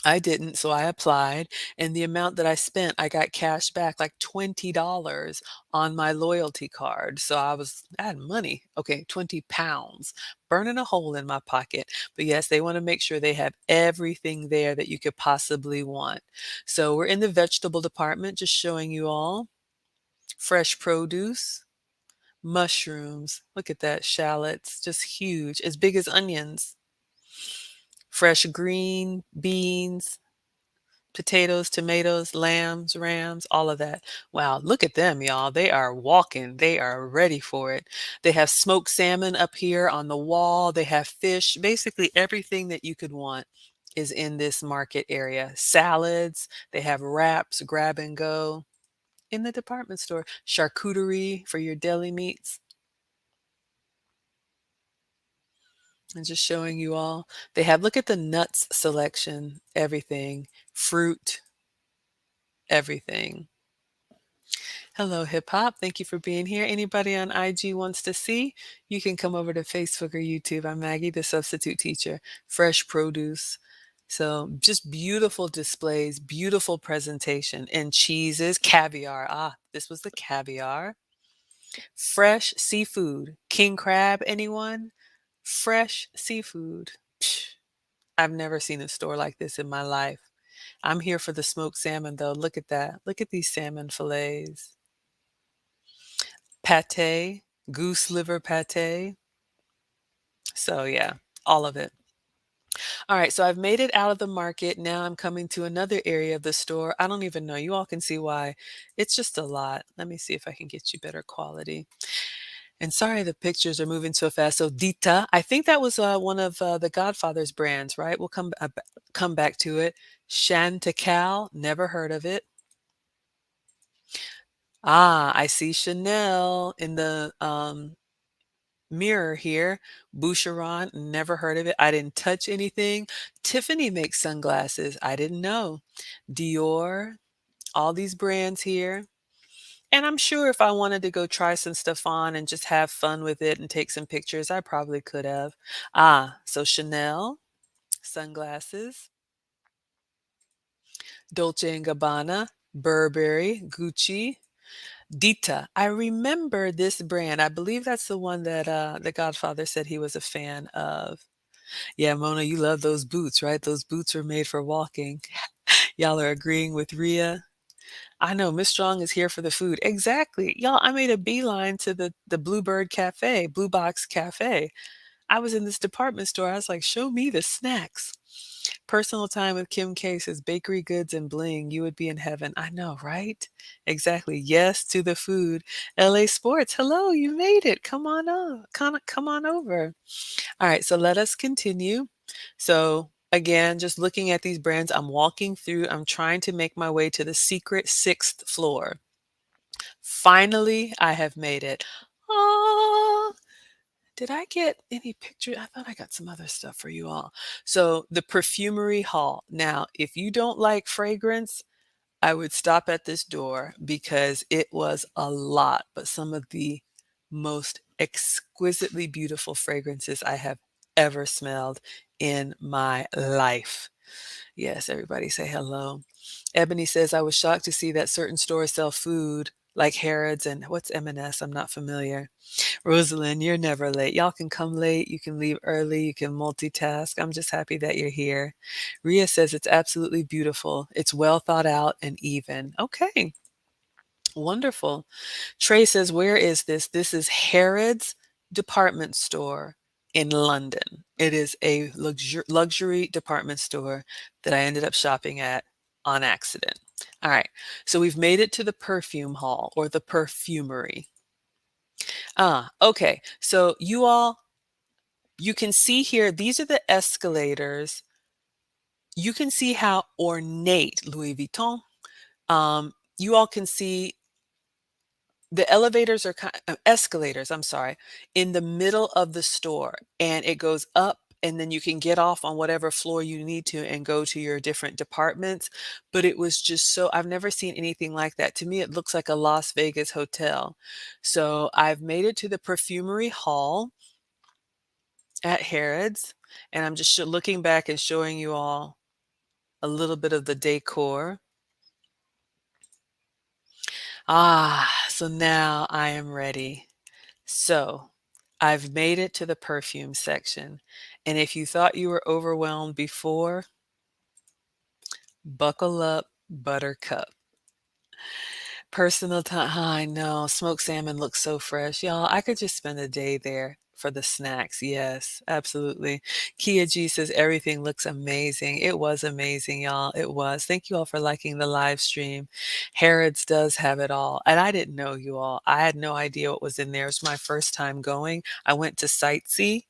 I didn't, so I applied, and the amount that I spent, I got cash back like $20 on my loyalty card. So I had money. Okay, 20 pounds, burning a hole in my pocket. But yes, they want to make sure they have everything there that you could possibly want. So we're in the vegetable department, just showing you all fresh produce, mushrooms. Look at that, shallots, just huge, as big as onions. Fresh green beans, potatoes, tomatoes, lambs, rams, all of that. Wow, look at them, y'all. They are walking. They are ready for it. They have smoked salmon up here on the wall. They have fish. Basically, everything that you could want is in this market area. Salads, they have wraps, grab and go in the department store. Charcuterie for your deli meats. And just showing you all. They have, look at the nuts selection, everything, fruit, everything. Hello, hip hop. Thank you for being here. Anybody on IG wants to see, you can come over to Facebook or YouTube. I'm Maggie, the substitute teacher. Fresh produce. So just beautiful displays, beautiful presentation, and cheeses, caviar. Ah, this was the caviar. Fresh seafood. King crab, anyone? Fresh seafood. Psh, I've never seen a store like this in my life. I'm here for the smoked salmon, though. Look at that. Look at these salmon fillets. Pate, goose liver pate. So, yeah, all of it. All right, so I've made it out of the market. Now I'm coming to another area of the store. I don't even know. You all can see why. It's just a lot. Let me see if I can get you better quality. And sorry, the pictures are moving so fast. So Dita, I think that was one of the Godfather's brands, right? We'll come back to it. Chantecal, never heard of it. Ah, I see Chanel in the mirror here. Boucheron, never heard of it. I didn't touch anything. Tiffany makes sunglasses. I didn't know. Dior, all these brands here. And I'm sure if I wanted to go try some stuff on and just have fun with it and take some pictures, I probably could have. Ah, so Chanel, sunglasses, Dolce& and Gabbana, Burberry, Gucci, Dita. I remember this brand. I believe that's the one that the Godfather said he was a fan of. Yeah, Mona, you love those boots, right? Those boots are made for walking. Y'all are agreeing with Rhea. I know Miss Strong is here for the food. Exactly. Y'all, I made a beeline to the Bluebird Cafe, Blue Box Cafe. I was in this department store. I was like, show me the snacks. Personal time with Kim K says bakery goods and bling. You would be in heaven. I know, right? Exactly. Yes to the food. LA Sports. Hello, you made it. Come on up. Come on over. All right, so let us continue. So again, just looking at these brands, I'm walking through, I'm trying to make my way to the secret sixth floor. Finally, I have made it. Ah, did I get any pictures? I thought I got some other stuff for you all. So the perfumery hall. Now, if you don't like fragrance, I would stop at this door because it was a lot, but some of the most exquisitely beautiful fragrances I have ever smelled in my life. Yes, everybody say hello. Ebony says, I was shocked to see that certain stores sell food like Harrods and what's M&S? I'm not familiar. Rosalind, you're never late. Y'all can come late. You can leave early. You can multitask. I'm just happy that you're here. Ria says it's absolutely beautiful. It's well thought out and even. Okay, wonderful. Trey says, where is this? This is Harrods department store in London. It is a luxury department store that I ended up shopping at on accident. All right, so we've made it to the perfume hall or the perfumery. Ah, okay. So you all, you can see here, these are the escalators. You can see how ornate Louis Vuitton. You all can see the elevators are escalators, I'm sorry, in the middle of the store, and it goes up and then you can get off on whatever floor you need to and go to your different departments. But it was just so, I've never seen anything like that. To me, it looks like a Las Vegas hotel. So I've made it to the perfumery hall at Harrods, and I'm just looking back and showing you all a little bit of the decor. Ah, so now I am ready. So I've made it to the perfume section. And if you thought you were overwhelmed before, buckle up, buttercup. Personal time. I know. Smoked salmon looks so fresh. Y'all, I could just spend a day there for the snacks. Yes, absolutely. Kia G says everything looks amazing. It was amazing, y'all. It was. Thank you all for liking the live stream. Harrods does have it all. And I didn't know you all. I had no idea what was in there. It was my first time going. I went to sightsee,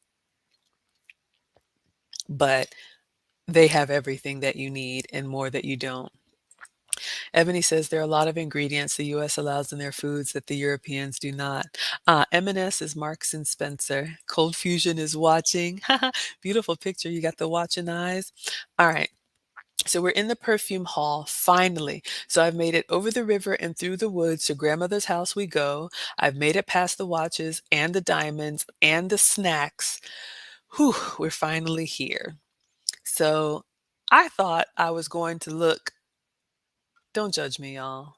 but they have everything that you need and more that you don't. Ebony says there are a lot of ingredients the US allows in their foods that the Europeans do not. M&S is Marks and Spencer. Cold Fusion is watching. Beautiful picture. You got the watching eyes. All right. So we're in the perfume hall, finally. So I've made it over the river and through the woods to grandmother's house we go. I've made it past the watches and the diamonds and the snacks. Whew, we're finally here. So I thought I was going to look, don't judge me, y'all.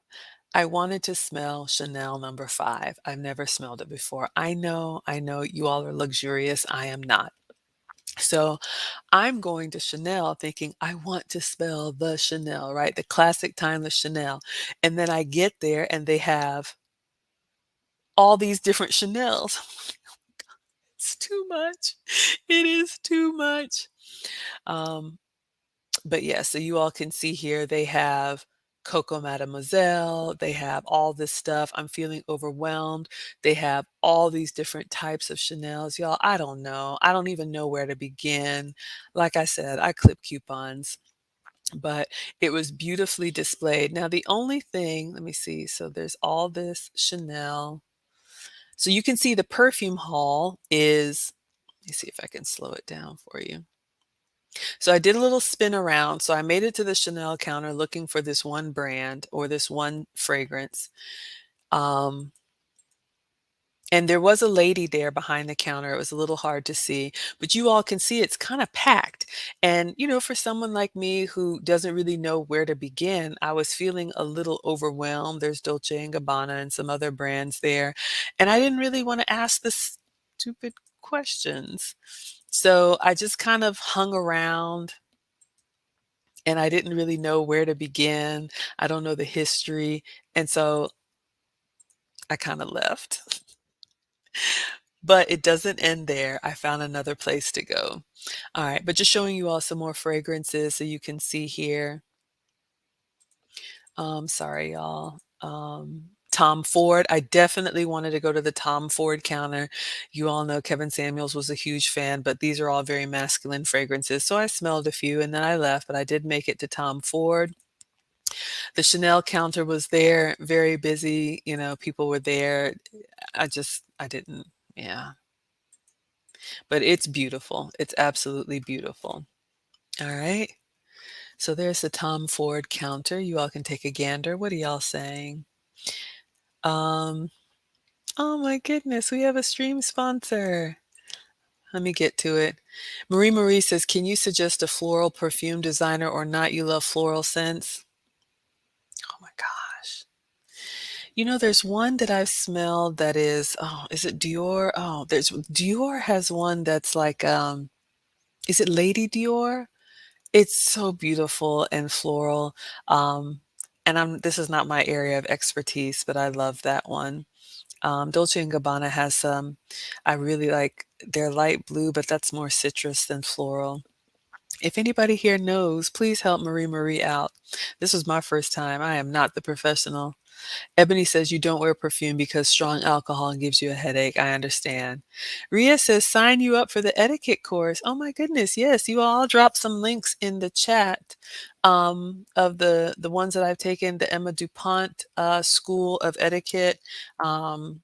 I wanted to smell Chanel number 5. I've never smelled it before. I know you all are luxurious. I am not. So I'm going to Chanel thinking I want to smell the Chanel, right? The classic timeless Chanel. And then I get there and they have all these different Chanels. It's too much. It is too much. Um, but yeah, so you all can see here they have Coco Mademoiselle, they have all this stuff. I'm feeling overwhelmed. They have all these different types of Chanels. Y'all, I don't know. I don't even know where to begin. Like I said, I clip coupons, but it was beautifully displayed. Now, the only thing, let me see. So there's all this Chanel. So you can see the perfume haul is, let me see if I can slow it down for you. So I did a little spin around. So I made it to the Chanel counter looking for this one brand or this one fragrance. Um, and there was a lady there behind the counter. It was a little hard to see, but you all can see it's kind of packed. And, you know, for someone like me who doesn't really know where to begin, I was feeling a little overwhelmed. There's Dolce& and Gabbana and some other brands there. And I didn't really want to ask the stupid questions. So I just kind of hung around and I didn't really know where to begin. I don't know the history. And so I kind of left. But it doesn't end there. I found another place to go. All right, but just showing you all some more fragrances so you can see here. Sorry, y'all. Tom Ford. I definitely wanted to go to the Tom Ford counter. You all know Kevin Samuels was a huge fan, but these are all very masculine fragrances. So I smelled a few and then I left, but I did make it to Tom Ford. The Chanel counter was there, very busy, you know, people were there. I didn't, yeah. But it's beautiful. It's absolutely beautiful. All right. So there's the Tom Ford counter. You all can take a gander. What are y'all saying? Um, oh my goodness, we have a stream sponsor. Let me get to it. Marie says, can you suggest a floral perfume designer or not? You love floral scents? Oh my gosh. You know, there's one that I've smelled that is it Dior? Oh, there's Dior has one that's like, is it Lady Dior? It's so beautiful and floral. Um, and this is not my area of expertise, but I love that one. Dolce& and Gabbana has some, I really like, they're light blue, but that's more citrus than floral. If anybody here knows, please help Marie out. This was my first time. I am not the professional. Ebony says you don't wear perfume because strong alcohol gives you a headache. I understand. Ria says sign you up for the etiquette course. Oh my goodness, yes. You all drop some links in the chat of the ones that I've taken. The Emma DuPont School of Etiquette, and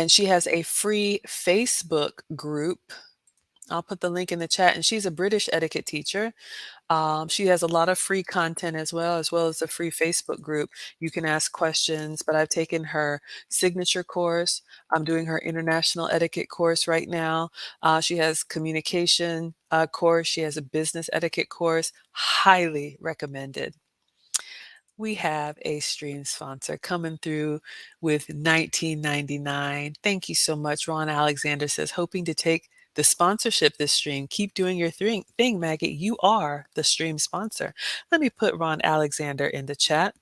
she has a free Facebook group. I'll put the link in the chat, and she's a British etiquette teacher. She has a lot of free content as well as a free Facebook group. You can ask questions, but I've taken her signature course. I'm doing her international etiquette course right now. She has communication course. She has a business etiquette course. Highly recommended. We have a stream sponsor coming through with 19.99. Thank you so much. Ron Alexander says, hoping to take the sponsorship this stream. Keep doing your thing, Maggie. You are the stream sponsor. Let me put Ron Alexander in the chat.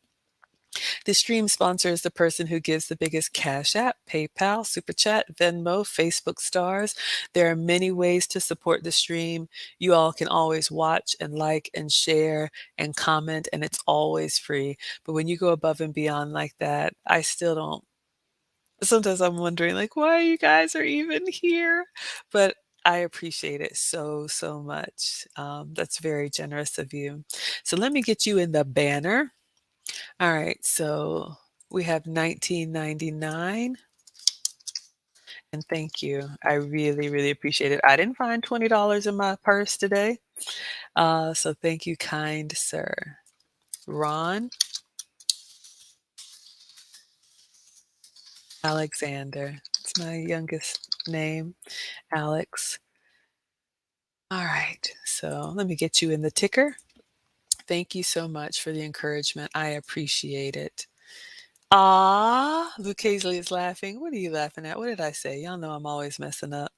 The stream sponsor is the person who gives the biggest Cash App, PayPal, Super Chat, Venmo, Facebook stars. There are many ways to support the stream. You all can always watch and like and share and comment, and it's always free. But when you go above and beyond like that, I still don't. Sometimes I'm wondering, like, why you guys are even here? But I appreciate it so much. That's very generous of you. So let me get you in the banner. All right, so we have 19.99, and thank you. I really, really appreciate it. I didn't find $20 in my purse today, so thank you, kind sir. Ron Alexander. It's my youngest name, Alex. All right, so let me get you in the ticker. Thank you so much for the encouragement. I appreciate it. Ah, Luke Hazley is laughing. What are you laughing at? What did I say? Y'all know I'm always messing up.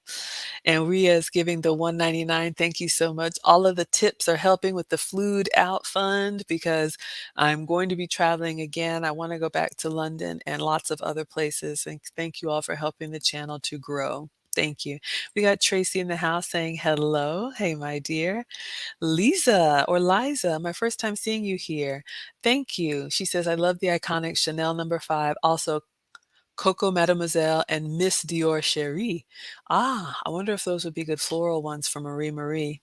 And Ria is giving the 199. Thank you so much. All of the tips are helping with the Flued Out Fund because I'm going to be traveling again. I want to go back to London and lots of other places. And thank you all for helping the channel to grow. Thank you. We got Tracy in the house saying hello. Hey, my dear. Lisa or Liza, my first time seeing you here. Thank you. She says, I love the iconic Chanel #5, also Coco Mademoiselle and Miss Dior Cherie. Ah, I wonder if those would be good floral ones for Marie Marie.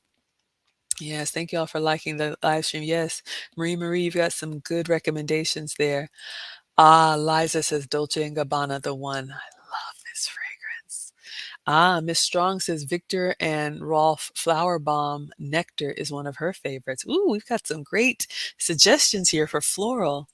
Yes, thank you all for liking the live stream. Yes, Marie Marie, you've got some good recommendations there. Ah, Liza says Dolce& and Gabbana, the one. I love this fragrance. Ah, Miss Strong says Victor and Rolf Flower Bomb Nectar is one of her favorites. Ooh, we've got some great suggestions here for floral.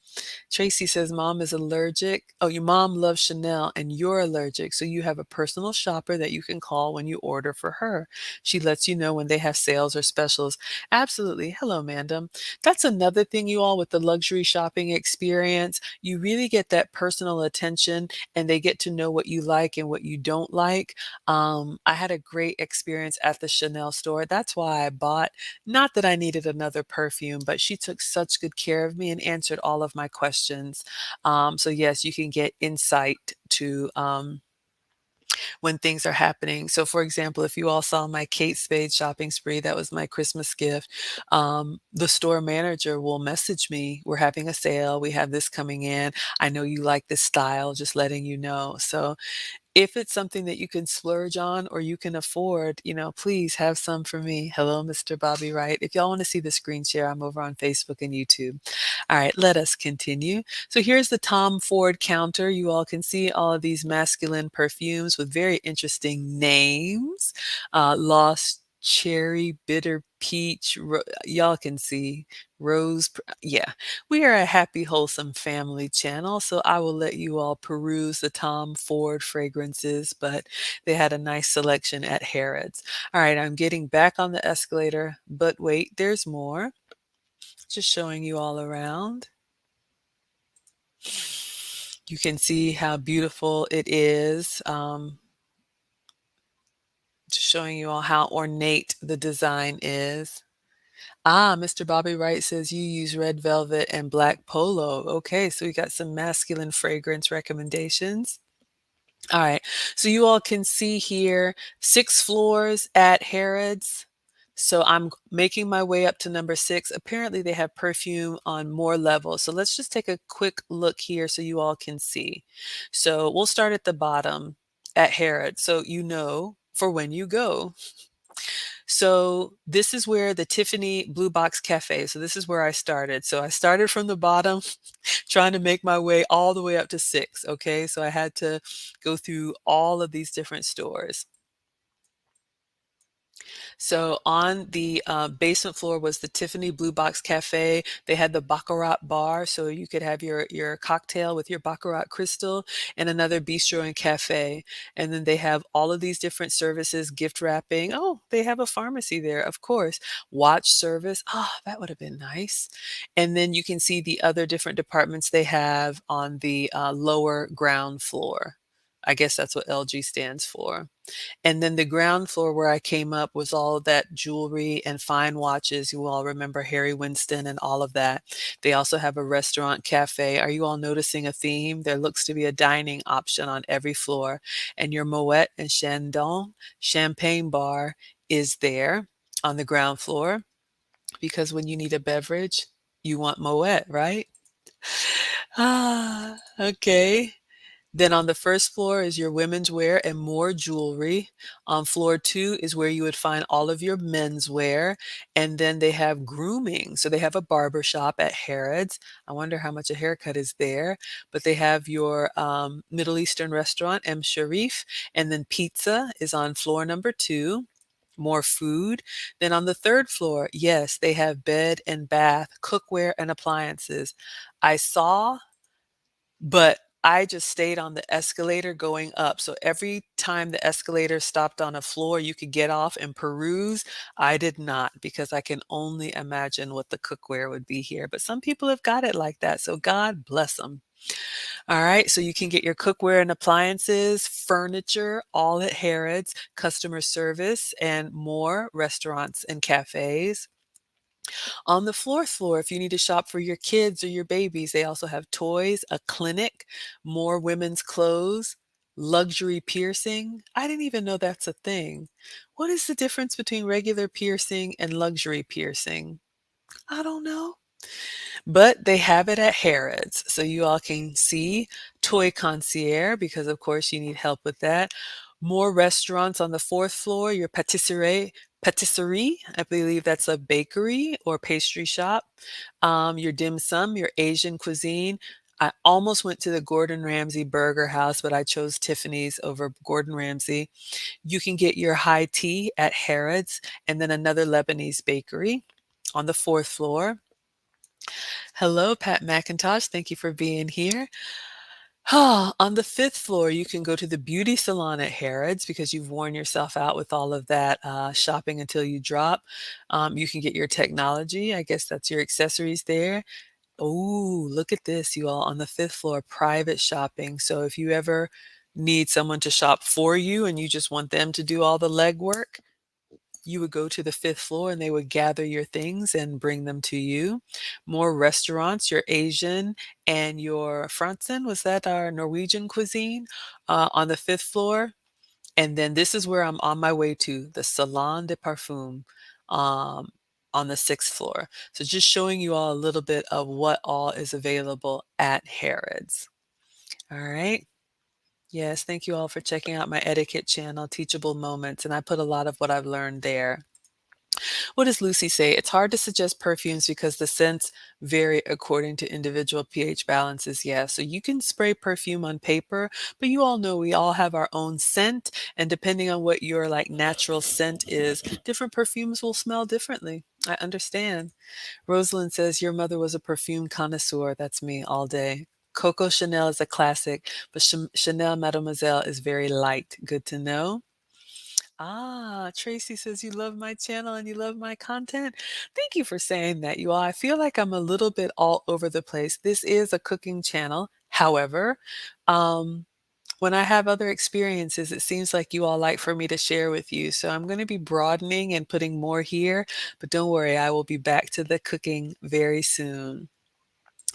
Tracy says mom is allergic. Oh, your mom loves Chanel and you're allergic. So you have a personal shopper that you can call when you order for her. She lets you know when they have sales or specials. Absolutely. Hello, Mandam. That's another thing, you all, with the luxury shopping experience. You really get that personal attention and they get to know what you like and what you don't like. I had a great experience at the Chanel store. That's why I bought, not that I needed another perfume, but she took such good care of me and answered all of my questions. So yes, you can get insight to when things are happening. So for example, if you all saw my Kate Spade shopping spree, that was my Christmas gift. The store manager will message me, we're having a sale, we have this coming in. I know you like this style, just letting you know. So if it's something that you can splurge on or you can afford, please have some for me. Hello, Mr. Bobby Wright. If y'all want to see the screen share, I'm over on Facebook and YouTube. All right, let us continue. So here's the Tom Ford counter. You all can see all of these masculine perfumes with very interesting names. Lost Cherry, Bitter Peach. Y'all can see Rose. Yeah, we are a happy, wholesome family channel, so I will let you all peruse the Tom Ford fragrances, but they had a nice selection at Harrods. All right, I'm getting back on the escalator, but wait, there's more. Just showing you all around. You can see how beautiful it is. Just showing you all how ornate the design is. Ah, Mr. Bobby Wright says you use red velvet and black polo. Okay, so we got some masculine fragrance recommendations. All right, so you all can see here 6 floors at Harrods. So I'm making my way up to number 6. Apparently they have perfume on more levels. So let's just take a quick look here so you all can see. So we'll start at the bottom at Harrods, so you know for when you go. So this is where the Tiffany Blue Box Cafe. So this is where I started. So I started from the bottom, trying to make my way all the way up to 6. Okay. So I had to go through all of these different stores. So on the basement floor was the Tiffany Blue Box Cafe. They had the Baccarat bar, so you could have your cocktail with your Baccarat crystal, and another bistro and cafe. And then they have all of these different services, gift wrapping. Oh, they have a pharmacy there, of course. Watch service. Oh, that would have been nice. And then you can see the other different departments they have on the lower ground floor. I guess that's what LG stands for. And then the ground floor where I came up was all of that jewelry and fine watches. You all remember Harry Winston and all of that. They also have a restaurant cafe. Are you all noticing a theme? There looks to be a dining option on every floor. And your Moet and Chandon champagne bar is there on the ground floor because when you need a beverage, you want Moet, right? Ah, okay. Then on the first floor is your women's wear and more jewelry. On floor 2 is where you would find all of your menswear, and then they have grooming. So they have a barber shop at Harrods. I wonder how much a haircut is there, but they have your Middle Eastern restaurant, M. Sharif, and then pizza is on floor number 2. More food. Then on the third floor, yes, they have bed and bath, cookware, and appliances. I saw, but I just stayed on the escalator going up. So every time the escalator stopped on a floor you could get off and peruse, I did not because I can only imagine what the cookware would be here. But some people have got it like that. So God bless them. All right. So you can get your cookware and appliances, furniture, all at Harrods, customer service, and more restaurants and cafes. On the fourth floor, if you need to shop for your kids or your babies, they also have toys, a clinic, more women's clothes, luxury piercing. I didn't even know that's a thing. What is the difference between regular piercing and luxury piercing? I don't know. But they have it at Harrods, so you all can see Toy Concierge because, of course, you need help with that. More restaurants on the fourth floor, your patisserie, I believe that's a bakery or pastry shop. Your dim sum, your Asian cuisine. I almost went to the Gordon Ramsay Burger House, but I chose Tiffany's over Gordon Ramsay. You can get your high tea at Harrods and then another Lebanese bakery on the fourth floor. Hello, Pat McIntosh. Thank you for being here. On the fifth floor, you can go to the beauty salon at Harrods because you've worn yourself out with all of that shopping until you drop. You can get your technology. I guess that's your accessories there. Oh, look at this, you all. On the fifth floor, private shopping. So if you ever need someone to shop for you and you just want them to do all the legwork, you would go to the fifth floor and they would gather your things and bring them to you. More restaurants, your Asian and your Fransen, was that our Norwegian cuisine, on the fifth floor. And then this is where I'm on my way to, the Salon de Parfum, um, on the sixth floor. So just showing you all a little bit of what all is available at Harrods. All right. Yes, thank you all for checking out my etiquette channel, Teachable Moments, and I put a lot of what I've learned there. What does Lucy say? It's hard to suggest perfumes because the scents vary according to individual pH balances. Yeah, so you can spray perfume on paper, but you all know we all have our own scent, and depending on what your like natural scent is, different perfumes will smell differently. I understand. Rosalind says your mother was a perfume connoisseur. That's me all day. Coco Chanel is a classic, but Chanel Mademoiselle is very light. Good to know. Ah, Tracy says you love my channel and you love my content. Thank you for saying that, you all. I feel like I'm a little bit all over the place. This is a cooking channel. However, um, when I have other experiences, it seems like you all like for me to share with you. So I'm going to be broadening and putting more here, but don't worry, I will be back to the cooking very soon.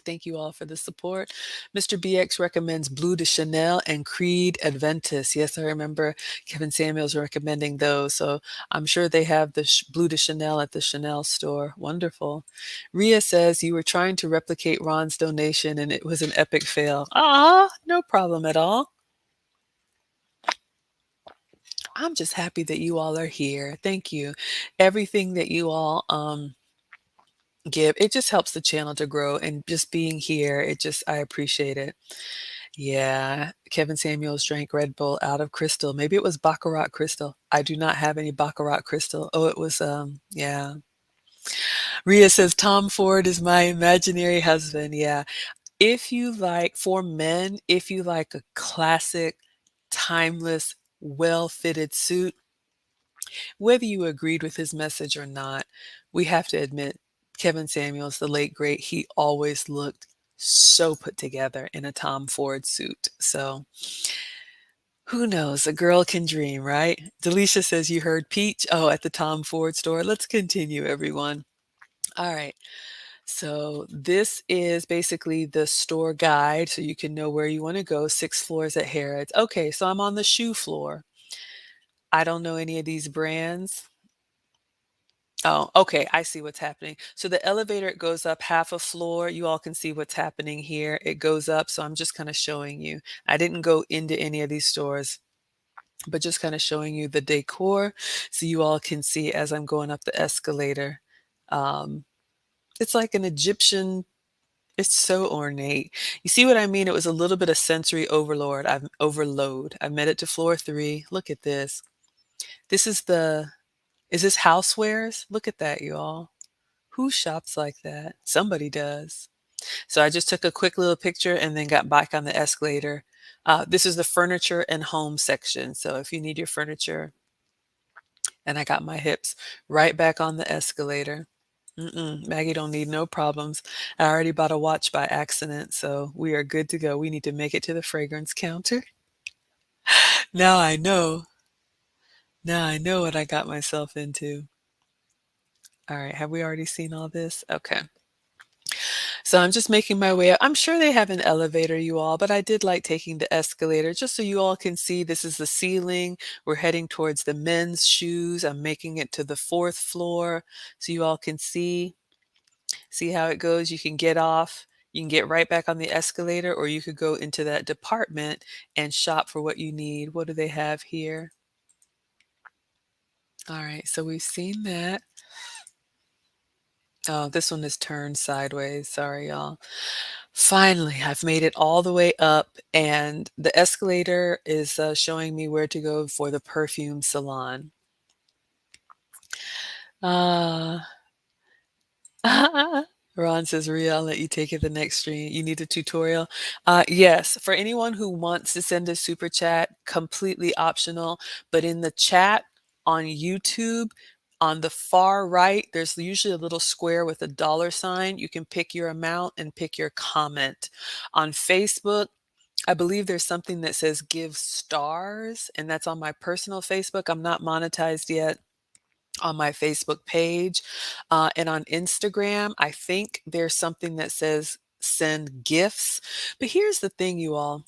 Thank you all for the support. Mr. BX recommends Blue de Chanel and Creed Adventus. Yes, I remember Kevin Samuels recommending those. So I'm sure they have the Blue de Chanel at the Chanel store. Wonderful. Ria says you were trying to replicate Ron's donation and it was an epic fail. Ah, no problem at all. I'm just happy that you all are here. Thank you. Everything that you all give, it just helps the channel to grow and just being here, I appreciate it. Yeah, Kevin Samuels drank Red Bull out of crystal. Maybe it was Baccarat crystal. I do not have any Baccarat crystal. Oh, it was, yeah. Ria says Tom Ford is my imaginary husband. Yeah. If you like, for men, if you like a classic, timeless, well-fitted suit, whether you agreed with his message or not, we have to admit, Kevin Samuels, the late great, he always looked so put together in a Tom Ford suit. So who knows? A girl can dream, right? Delisha says you heard Peach. Oh, at the Tom Ford store. Let's continue, everyone. All right. So this is basically the store guide so you can know where you want to go. 6 floors at Harrods. Okay, so I'm on the shoe floor. I don't know any of these brands. Oh, okay, I see what's happening. So the elevator, it goes up half a floor. You all can see what's happening here. It goes up, so I'm just kinda showing you. I didn't go into any of these stores, but just kinda showing you the decor so you all can see as I'm going up the escalator. Um, it's like an Egyptian. It's so ornate. You see what I mean? It was a little bit of sensory overload. I've made it to floor 3. Look at this. This is the is this housewares? Look at that, y'all. Who shops like that? Somebody does. So I just took a quick little picture and then got back on the escalator. This is the furniture and home section. So if you need your furniture, and I got my hips right back on the escalator. Maggie don't need no problems. I already bought a watch by accident, so we are good to go. We need to make it to the fragrance counter. Now I know. Now I know what I got myself into. All right, have we already seen all this? Okay. So I'm just making my way up. I'm sure they have an elevator, you all, but I did like taking the escalator just so you all can see this is the ceiling. We're heading towards the men's shoes. I'm making it to the 4th floor so you all can see how it goes. You can get off. You can get right back on the escalator, or you could go into that department and shop for what you need. What do they have here? All right, so we've seen that. Oh, this one is turned sideways. Sorry, y'all. Finally, I've made it all the way up, and the escalator is showing me where to go for the perfume salon. Ah. Ron says, Ria, I'll let you take it the next stream. You need a tutorial? Yes, for anyone who wants to send a super chat, completely optional. But in the chat on YouTube, on the far right, there's usually a little square with a dollar sign. You can pick your amount and pick your comment. On Facebook, I believe there's something that says give stars, and that's on my personal Facebook. I'm not monetized yet on my Facebook page. And on Instagram, I think there's something that says send gifts. But here's the thing, you all.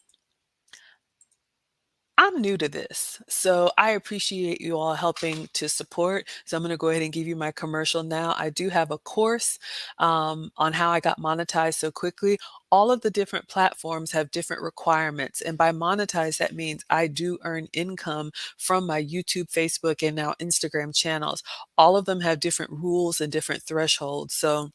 I'm new to this, so I appreciate you all helping to support. So I'm going to go ahead and give you my commercial now. I do have a course on how I got monetized so quickly. All of the different platforms have different requirements. And by monetize, that means I do earn income from my YouTube, Facebook, and now Instagram channels. All of them have different rules and different thresholds. So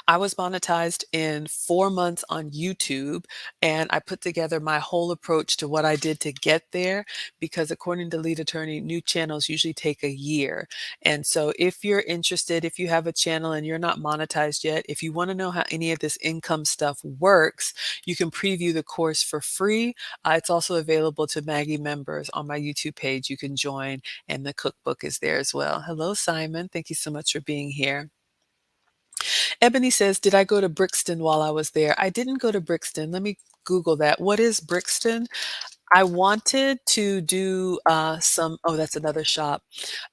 I was monetized in 4 months on YouTube, and I put together my whole approach to what I did to get there because according to Lead Attorney, new channels usually take a year. And so if you're interested, if you have a channel and you're not monetized yet, if you want to know how any of this income stuff works, you can preview the course for free. It's also available to Maggie members on my YouTube page. You can join, and the cookbook is there as well. Hello, Simon. Thank you so much for being here. Ebony says, "Did I go to Brixton while I was there?" I didn't go to Brixton. Let me Google that. What is Brixton? I wanted to do some, oh, that's another shop.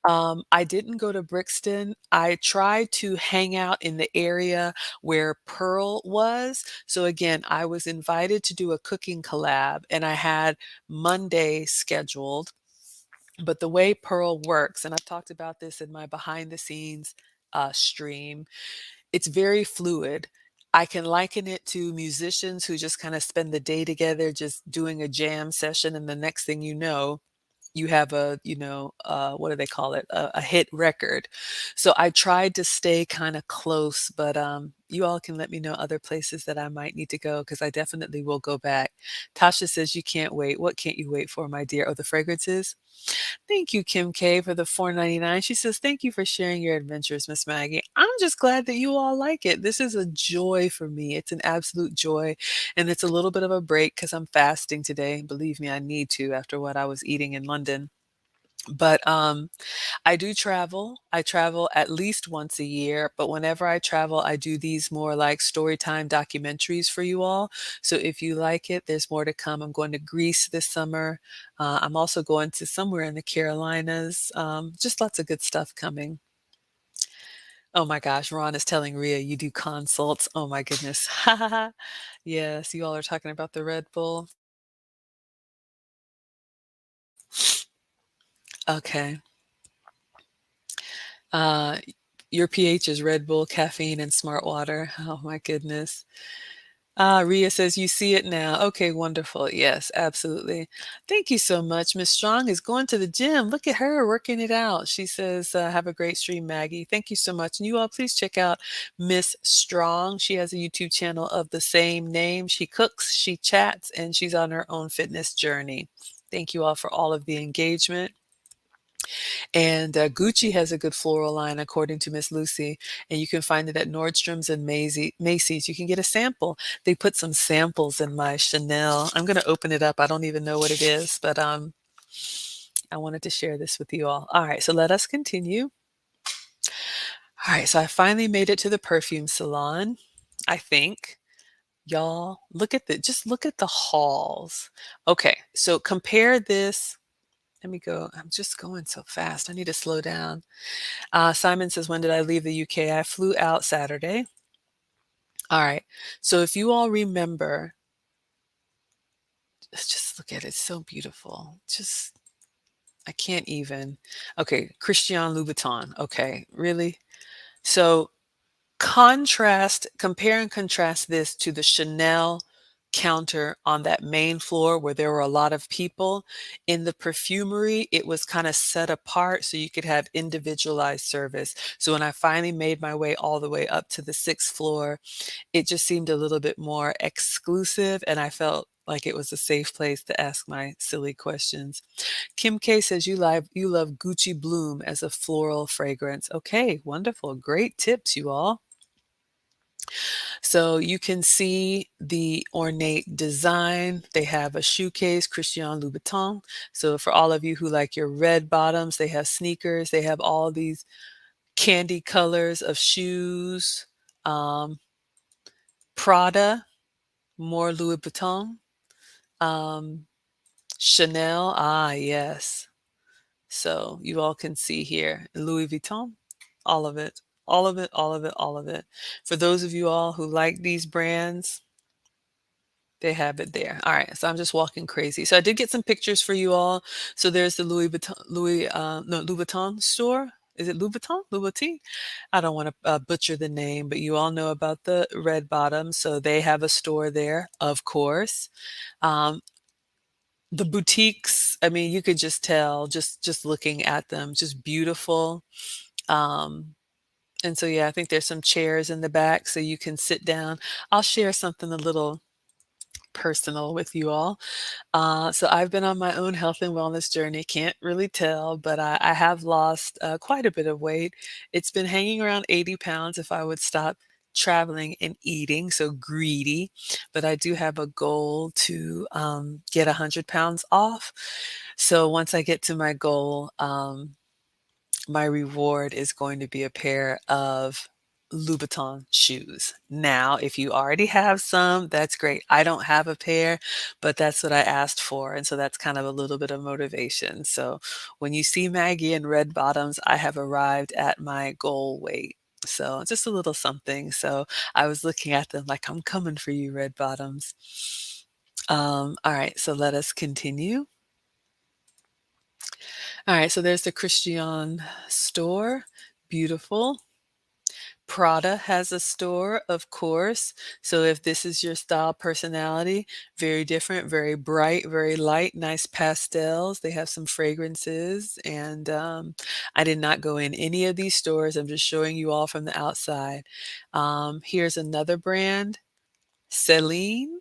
I didn't go to Brixton. I tried to hang out in the area where Pearl was. So again, I was invited to do a cooking collab and I had Monday scheduled. But the way Pearl works, and I've talked about this in my behind the scenes stream, it's very fluid. I can liken it to musicians who just kind of spend the day together just doing a jam session, and the next thing you know, you have what do they call it? A hit record. So I tried to stay kind of close, but you all can let me know other places that I might need to go because I definitely will go back. Tasha says you can't wait. What can't you wait for, my dear? Oh, the fragrances? Thank you, Kim K, for the 4.99. She says, "Thank you for sharing your adventures, Miss Maggie. I'm just glad that you all like it. This is a joy for me. It's an absolute joy. And it's a little bit of a break because I'm fasting today. Believe me, I need to after what I was eating in London. But I do travel. I travel at least once a year, but whenever I travel, I do these more like story time documentaries for you all. So if you like it, there's more to come. I'm going to Greece this summer. I'm also going to somewhere in the Carolinas. Just lots of good stuff coming. Oh my gosh, Ron is telling Rhea you do consults. Oh my goodness. Yes, you all are talking about the Red Bull. Okay. Uh, your pH is Red Bull, caffeine, and smart water. Oh my goodness. Ria says, "You see it now." Okay, wonderful. Yes, absolutely. Thank you so much. Miss Strong is going to the gym. Look at her working it out. She says, "Have a great stream, Maggie." Thank you so much. And you all, please check out Miss Strong. She has a YouTube channel of the same name. She cooks, she chats, and she's on her own fitness journey. Thank you all for all of the engagement. And Gucci has a good floral line, according to Miss Lucy, and you can find it at Nordstrom's and Macy's. You can get a sample. They put some samples in my Chanel. I'm going to open it up. I don't even know what it is, but I wanted to share this with you all. All right, so let us continue. All right, so I finally made it to the perfume salon, I think. Y'all, just look at the hauls. Okay, so compare this. Let me go. I'm just going so fast. I need to slow down. Simon says, when did I leave the UK? I flew out Saturday. All right. So if you all remember, let's just look at it. It's so beautiful. Just, I can't even. Okay. Christian Louboutin. Okay. Really? So compare and contrast this to the Chanel counter on that main floor where there were a lot of people. In the perfumery, it was kind of set apart so you could have individualized service. So when I finally made my way all the way up to the 6th floor, it just seemed a little bit more exclusive, and I felt like it was a safe place to ask my silly questions. Kim K says you love Gucci Bloom as a floral fragrance. Okay, wonderful. Great tips, you all. So you can see the ornate design. They have a shoe case, Christian Louboutin. So for all of you who like your red bottoms, they have sneakers. They have all these candy colors of shoes. Um, Prada, more Louis Vuitton. Um, Chanel, yes. So you all can see here, Louis Vuitton, all of it, all of it, all of it, all of it. For those of you all who like these brands, they have it there. All right, so I'm just walking crazy. So I did get some pictures for you all. So there's the Louis Vuitton store. Is it Louis Vuitton? Louis Vuitton? I don't want to butcher the name, but you all know about the red bottoms. So they have a store there, of course. Um, the boutiques, I mean, you could just tell just looking at them, just beautiful. Um, and so, yeah, I think there's some chairs in the back so you can sit down. I'll share something a little personal with you all. So I've been on my own health and wellness journey. Can't really tell, but I have lost quite a bit of weight. It's been hanging around 80 pounds if I would stop traveling and eating, so greedy. But I do have a goal to get 100 pounds off. So once I get to my goal, my reward is going to be a pair of Louboutin shoes. Now, if you already have some, that's great. I don't have a pair, but that's what I asked for. And so that's kind of a little bit of motivation. So when you see Maggie in red bottoms, I have arrived at my goal weight. So just a little something. So I was looking at them like, I'm coming for you, red bottoms. All right, so let us continue. All right, so there's the Christian store. Beautiful. Prada has a store, of course. So if this is your style personality, very different, very bright, very light, nice pastels. They have some fragrances. And I did not go in any of these stores. I'm just showing you all from the outside. Here's another brand, Celine.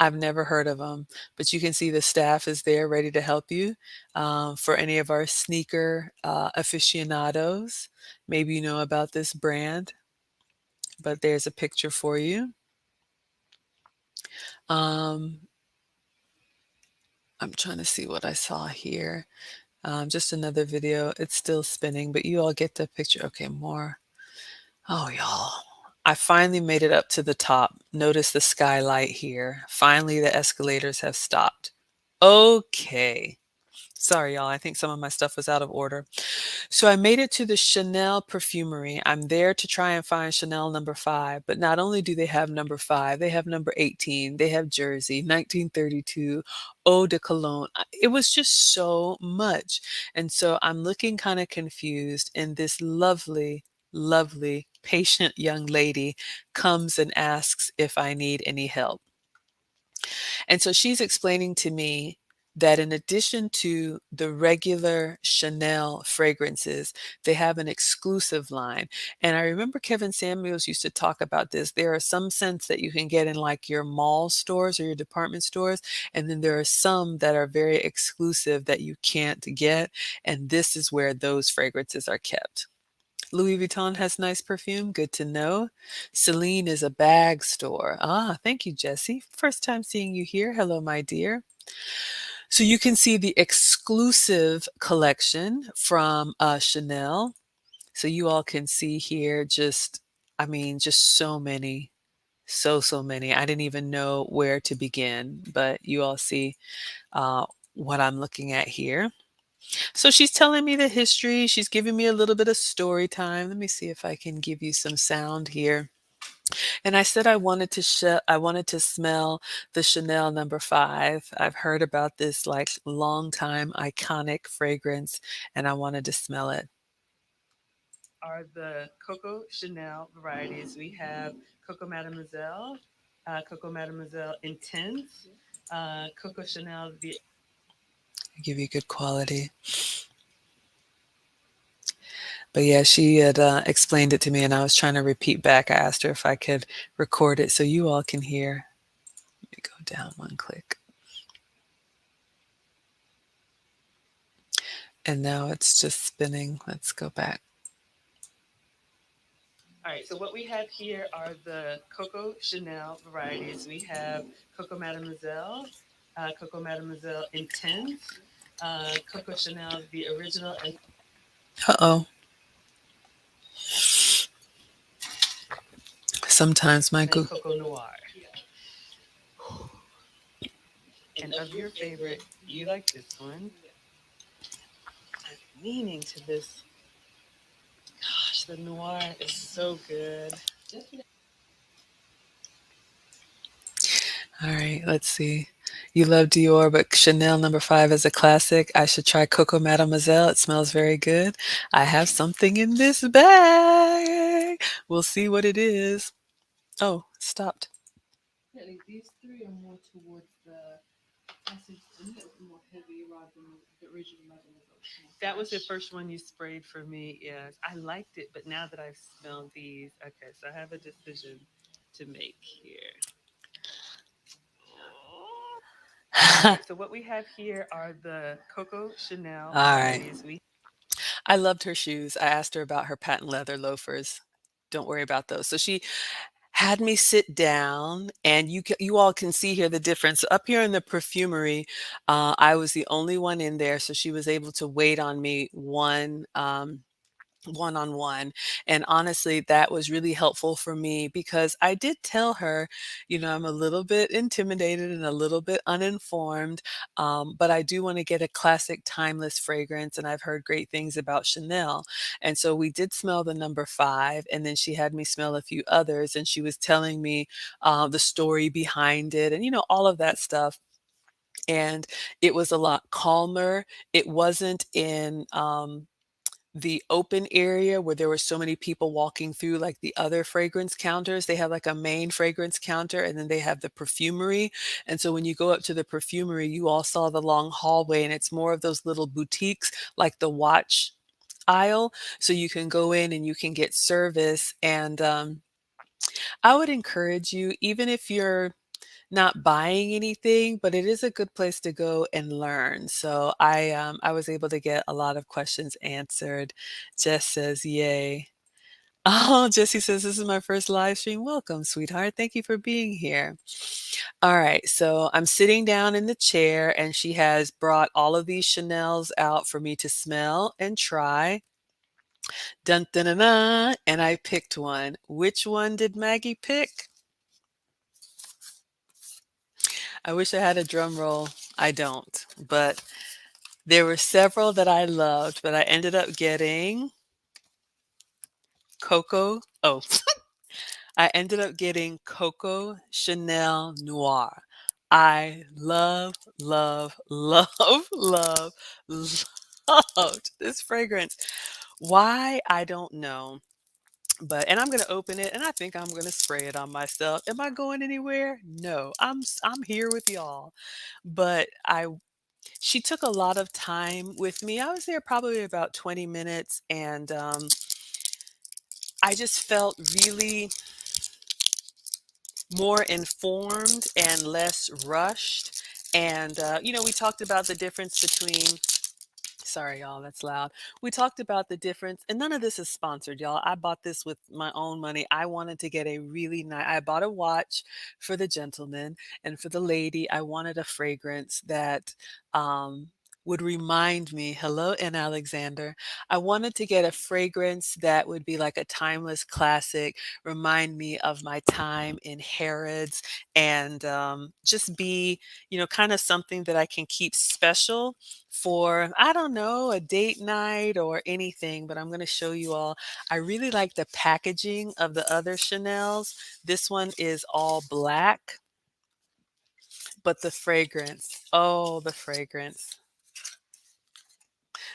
I've never heard of them, but you can see the staff is there ready to help you. For any of our sneaker aficionados, maybe you know about this brand, but there's a picture for you. Um, I'm trying to see what I saw here. Just another video. It's still spinning, but you all get the picture. Okay, more. Oh, y'all. I finally made it up to the top. Notice the skylight here. Finally, the escalators have stopped. Okay. Sorry, y'all. I think some of my stuff was out of order. So I made it to the Chanel perfumery. I'm there to try and find Chanel number 5, but not only do they have number 5, they have number 18, they have Jersey, 1932, Eau de Cologne. It was just so much. And so I'm looking kind of confused, and this lovely, lovely, patient young lady comes and asks if I need any help. And so she's explaining to me that in addition to the regular Chanel fragrances, they have an exclusive line. And I remember Kevin Samuels used to talk about this. There are some scents that you can get in like your mall stores or your department stores, and then there are some that are very exclusive that you can't get. And this is where those fragrances are kept. Louis Vuitton has nice perfume. Good to know. Celine is a bag store. Ah, thank you, Jessie. First time seeing you here. Hello, my dear. So you can see the exclusive collection from Chanel. So you all can see here just, I mean, just so many, so many. I didn't even know where to begin, but you all see uh, what I'm looking at here. So she's telling me the history. She's giving me a little bit of story time. Let me see if I can give you some sound here. And I said I wanted to smell the Chanel number 5. I've heard about this like long time iconic fragrance, and I wanted to smell it. Are the Coco Chanel varieties. We have Coco Mademoiselle, Coco Mademoiselle Intense, Coco Chanel. Give you good quality. But yeah, she had explained it to me, and I was trying to repeat back. I asked her if I could record it so you all can hear. Let me go down one click. And now it's just spinning. Let's go back. All right, so what we have here are the Coco Chanel varieties. We have Coco Mademoiselle, Coco Mademoiselle Intense, Coco Chanel, the original. Uh-oh. Sometimes my Coco Noir. And of your favorite, you like this one. I'm leaning to this. Gosh, the Noir is so good. All right, let's see. You love Dior, but Chanel number 5 is a classic. I should try Coco Mademoiselle. It smells very good. I have something in this bag. We'll see what it is. Oh, stopped. That was the first one you sprayed for me. Yes, I liked it, but now that I've smelled these, okay, so I have a decision to make here. So what we have here are the Coco Chanel varieties. I loved her shoes. I asked her about her patent leather loafers. Don't worry about those. So she had me sit down, and you all can see here the difference. Up here in the perfumery, I was the only one in there, so she was able to wait on me one-on-one. And honestly, that was really helpful for me because I did tell her, I'm a little bit intimidated and a little bit uninformed, but I do want to get a classic timeless fragrance. And I've heard great things about Chanel. And so we did smell the number 5, and then she had me smell a few others, and she was telling me the story behind it and, all of that stuff. And it was a lot calmer. It wasn't in, the open area where there were so many people walking through, like the other fragrance counters. They have like a main fragrance counter, and then they have the perfumery. And so when you go up to the perfumery, you all saw the long hallway, and it's more of those little boutiques like the watch aisle. So you can go in and you can get service. And I would encourage you, even if you're not buying anything, but it is a good place to go and learn. So I was able to get a lot of questions answered. Jess says, "Yay." Oh, Jessie says, "This is my first live stream. Welcome, sweetheart. Thank you for being here." All right, so I'm sitting down in the chair, and she has brought all of these Chanels out for me to smell and try. Dun dun dun, dun, and I picked one. Which one did Maggie pick? I wish I had a drum roll. I don't, but There were several that I loved, but I ended up getting Coco. Oh, I ended up getting Coco Chanel Noir. I love, love, love, love, loved this fragrance. Why? I don't know. But and I'm gonna open it and I think I'm gonna spray it on myself. Am I going anywhere? No. I'm here with y'all. But I she took a lot of time with me. I was there probably about 20 minutes and I just felt really more informed and less rushed. And we talked about the difference between sorry, y'all, that's loud. We talked about the difference, and none of this is sponsored, y'all. I bought this with my own money. I wanted to get a really nice, I bought a watch for the gentleman, and for the lady, I wanted a fragrance that would remind me, hello, and Alexander. I wanted to get a fragrance that would be like a timeless classic, remind me of my time in Harrods, and just be, kind of something that I can keep special for, I don't know, a date night or anything, but I'm going to show you all. I really like the packaging of the other Chanels. This one is all black, but the fragrance, oh, the fragrance.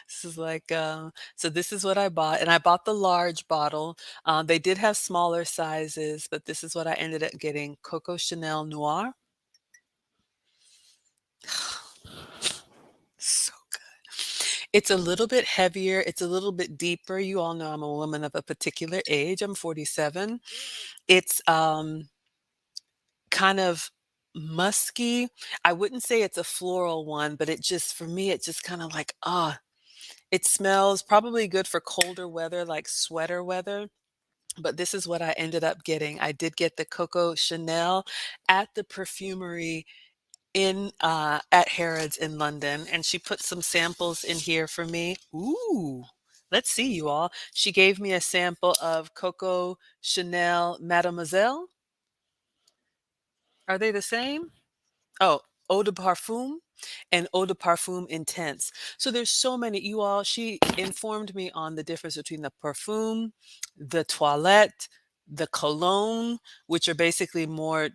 This is like, so this is what I bought, and I bought the large bottle. They did have smaller sizes, but this is what I ended up getting, Coco Chanel Noir. So it's a little bit heavier, it's a little bit deeper. You all know I'm a woman of a particular age. I'm 47. It's kind of musky. I wouldn't say it's a floral one, but it just for me it just kind of like it smells probably good for colder weather like sweater weather. But this is what I ended up getting. I did get the Coco Chanel at the perfumery in at Harrods in London, and she put some samples in here for me. Ooh, let's see, you all. She gave me a sample of Coco Chanel Mademoiselle. Are they the same? Oh, Eau de Parfum and Eau de Parfum Intense. So there's so many. You all, she informed me on the difference between the perfume, the toilette, the cologne, which are basically more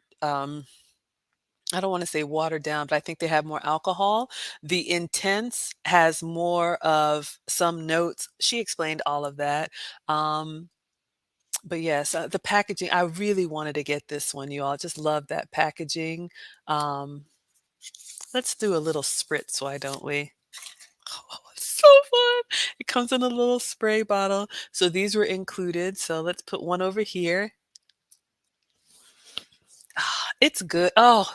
I don't want to say watered down, but I think they have more alcohol. The intense has more of some notes. She explained all of that. Um, but yes, the packaging, I really wanted to get this one, you all. Just love that packaging. Um, let's do a little spritz, why don't we? Oh, it's so fun. It comes in a little spray bottle. So these were included. So let's put one over here. Ah, it's good. Oh,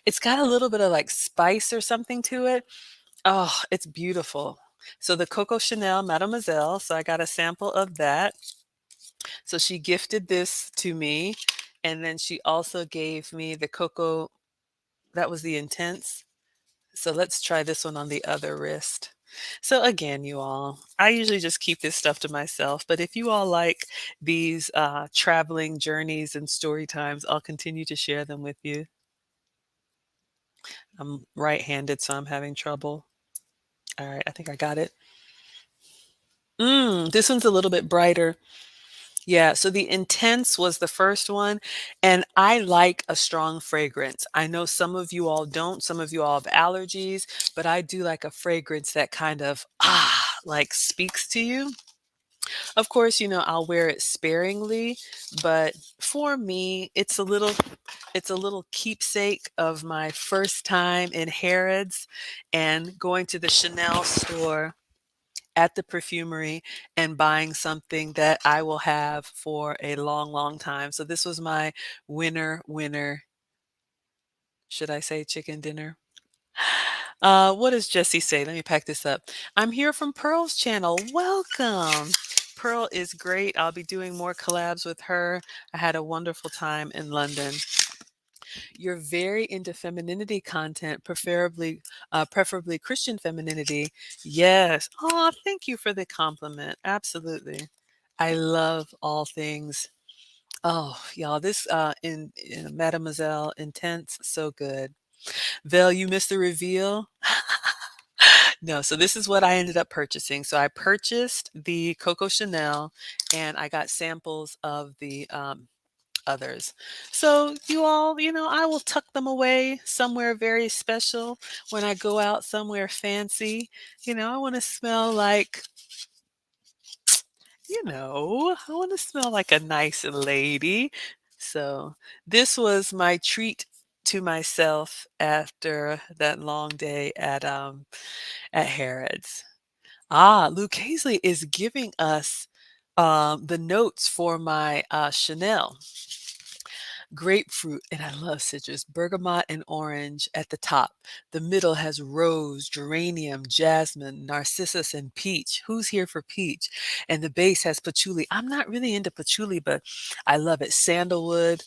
it's got a little bit of like spice or something to it. Oh, it's beautiful. So the Coco Chanel Mademoiselle, so I got a sample of that. So she gifted this to me, and then she also gave me the Coco, that was the Intense. So let's try this one on the other wrist. So again, you all, I usually just keep this stuff to myself, but if you all like these traveling journeys and story times, I'll continue to share them with you. I'm right-handed, so I'm having trouble. All right, I think I got it. This one's a little bit brighter. Yeah, so the Intense was the first one, and I like a strong fragrance. I know some of you all don't, some of you all have allergies, but I do like a fragrance that kind of, like speaks to you. Of course, I'll wear it sparingly, but for me, it's a little keepsake of my first time in Harrods and going to the Chanel store at the perfumery and buying something that I will have for a long, long time. So this was my winner, should I say chicken dinner? What does Jesse say? Let me pack this up. I'm here from Pearl's channel. Welcome. Pearl is great. I'll be doing more collabs with her. I had a wonderful time in London. You're very into femininity content, preferably Christian femininity. Yes. Oh, thank you for the compliment. Absolutely. I love all things. Oh, y'all, this in Mademoiselle Intense, so good. Vel, you missed the reveal. No, so this is what I ended up purchasing. So I purchased the Coco Chanel and I got samples of the others. So you all, I will tuck them away somewhere very special when I go out somewhere fancy. I want to smell like, I want to smell like a nice lady. So this was my treat to myself after that long day at Harrods. Ah, Luke Hazley is giving us the notes for my Chanel. Grapefruit, and I love citrus, bergamot and orange at the top. The middle has rose, geranium, jasmine, narcissus, and peach. Who's here for peach? And the base has patchouli. I'm not really into patchouli, but I love it. Sandalwood,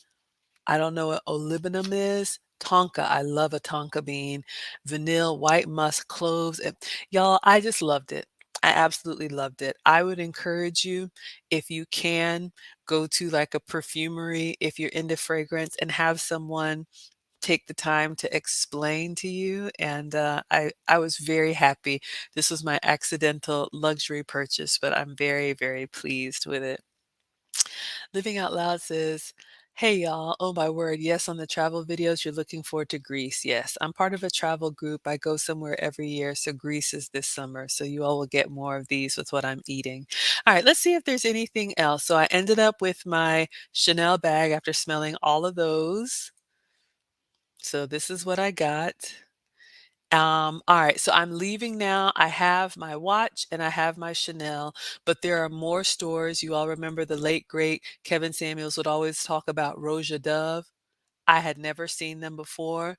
I don't know what olibanum is. Tonka, I love a tonka bean. Vanilla, white musk, cloves. And y'all, I just loved it. I absolutely loved it. I would encourage you, if you can, go to like a perfumery if you're into fragrance and have someone take the time to explain to you. And I was very happy. This was my accidental luxury purchase, but I'm very, very pleased with it. Living Out Loud says, "Hey y'all, oh my word, yes, on the travel videos, you're looking forward to Greece. Yes, I'm part of a travel group. I go somewhere every year, so Greece is this summer. So you all will get more of these with what I'm eating. All right, let's see if there's anything else. So I ended up with my Chanel bag after smelling all of those. So this is what I got. All right, so I'm leaving now. I have my watch and I have my Chanel, but there are more stores. You all remember the late great Kevin Samuels would always talk about Roja Dove. I had never seen them before.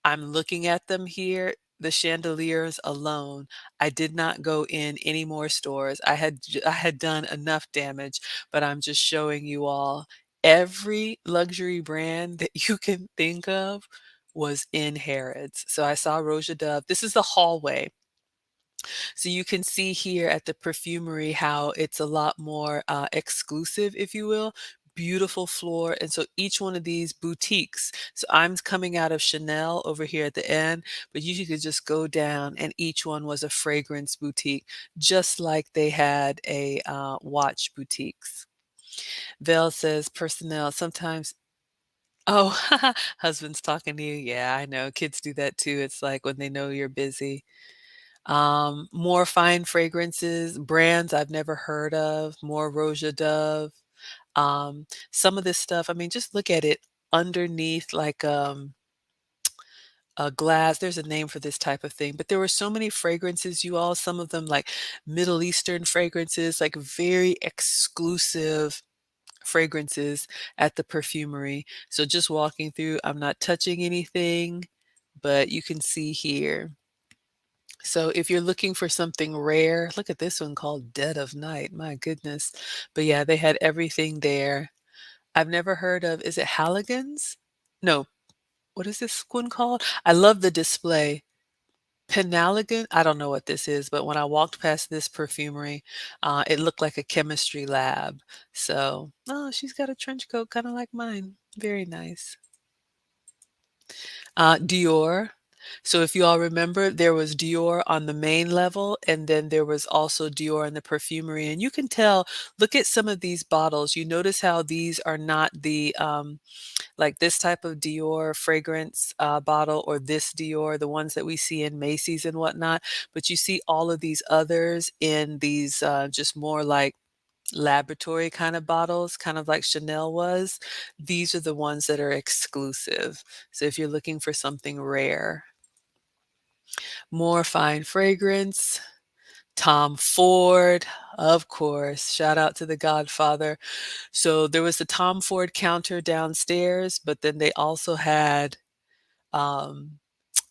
I'm looking at them here, the chandeliers alone. I did not go in any more stores. I had done enough damage, but I'm just showing you all every luxury brand that you can think of was in Harrods. So I saw Roja Dove. This is the hallway. So you can see here at the perfumery how it's a lot more exclusive, if you will. Beautiful floor. And so each one of these boutiques. So I'm coming out of Chanel over here at the end, but you could just go down and each one was a fragrance boutique, just like they had a watch boutiques. Vel says personnel sometimes. Oh, husband's talking to you. Yeah, I know. Kids do that too. It's like when they know you're busy. More fine fragrances, brands I've never heard of, more Roja Dove. Some of this stuff, I mean, just look at it underneath like a glass. There's a name for this type of thing, but there were so many fragrances, you all, some of them like Middle Eastern fragrances, like very exclusive fragrances at the perfumery. So just walking through, I'm not touching anything, but you can see here. So if you're looking for something rare, look at this one called Dead of Night. My goodness. But yeah, they had everything there. I've never heard of, is it Halligan's? No, what is this one called? I love the display. Penalagon? I don't know what this is, but when I walked past this perfumery, it looked like a chemistry lab. So, oh, she's got a trench coat kind of like mine. Very nice. Dior. So if you all remember, there was Dior on the main level, and then there was also Dior in the perfumery. And you can tell, look at some of these bottles. You notice how these are not the, like this type of Dior fragrance bottle or this Dior, the ones that we see in Macy's and whatnot. But you see all of these others in these just more like laboratory kind of bottles, kind of like Chanel was. These are the ones that are exclusive. So if you're looking for something rare, more fine fragrance, Tom Ford, of course. Shout out to the Godfather. So there was the Tom Ford counter downstairs, but then they also had, um,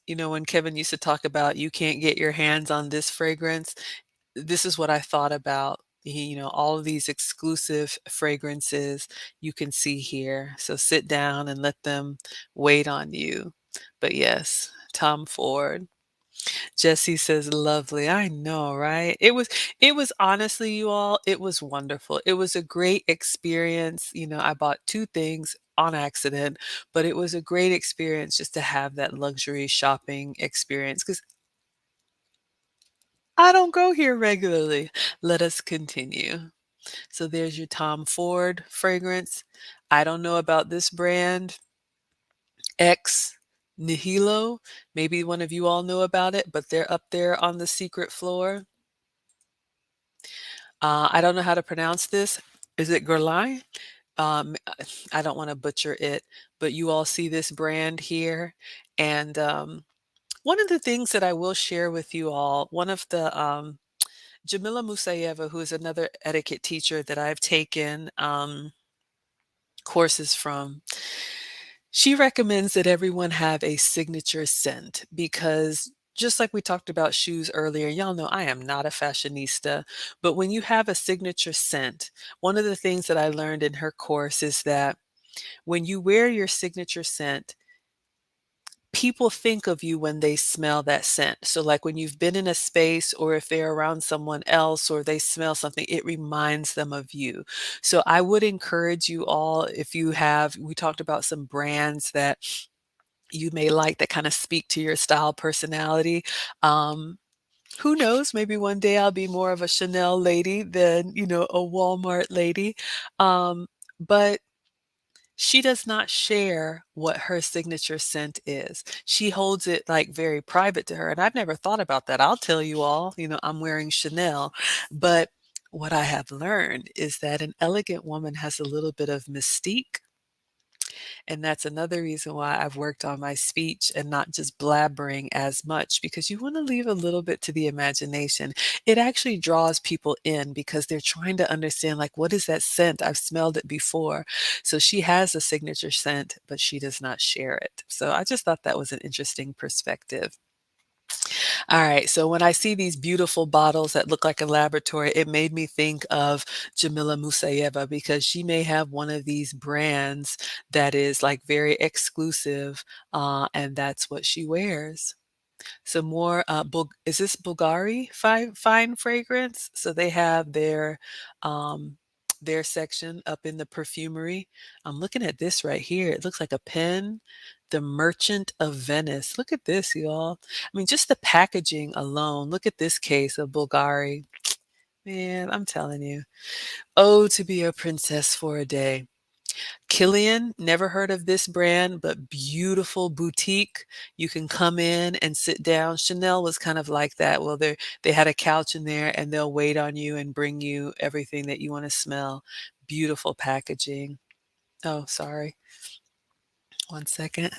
when Kevin used to talk about you can't get your hands on this fragrance, this is what I thought about. All of these exclusive fragrances you can see here. So sit down and let them wait on you. But yes, Tom Ford. Jesse says, "Lovely." I know, right? It was honestly, you all, it was wonderful. It was a great experience. I bought 2 things on accident, but it was a great experience just to have that luxury shopping experience. Because I don't go here regularly. Let us continue. So there's your Tom Ford fragrance. I don't know about this brand, Ex Nihilo. Maybe one of you all know about it, but they're up there on the secret floor. I don't know how to pronounce this. Is it Guerlain? Um, I don't want to butcher it, but you all see this brand here. And one of the things that I will share with you all, one of the Jamila Musayeva, who is another etiquette teacher that I've taken courses from, she recommends that everyone have a signature scent because just like we talked about shoes earlier, y'all know I am not a fashionista, but when you have a signature scent, one of the things that I learned in her course is that when you wear your signature scent, people think of you when they smell that scent. So, like when you've been in a space or if they're around someone else or they smell something, it reminds them of you. So, I would encourage you all, if you have, we talked about some brands that you may like that kind of speak to your style personality. Who knows? Maybe one day I'll be more of a Chanel lady than, a Walmart lady. But she does not share what her signature scent is. She holds it like very private to her. And I've never thought about that. I'll tell you all, I'm wearing Chanel. But what I have learned is that an elegant woman has a little bit of mystique, and that's another reason why I've worked on my speech and not just blabbering as much, because you want to leave a little bit to the imagination. It actually draws people in because they're trying to understand, like, what is that scent? I've smelled it before. So she has a signature scent, but she does not share it. So I just thought that was an interesting perspective. All right. So when I see these beautiful bottles that look like a laboratory, it made me think of Jamila Musayeva because she may have one of these brands that is like very exclusive, and that's what she wears. Some more, is this Bulgari fine fragrance? So they have um, their section up in the perfumery. I'm looking at this right here. It looks like a pen. The Merchant of Venice. Look at this, y'all. I mean, just the packaging alone. Look at this case of Bulgari. Man, I'm telling you. Oh, to be a princess for a day. Killian, never heard of this brand, but beautiful boutique. You can come in and sit down. Chanel was kind of like that. Well, they had a couch in there and they'll wait on you and bring you everything that you want to smell. Beautiful packaging. Oh, sorry. One second.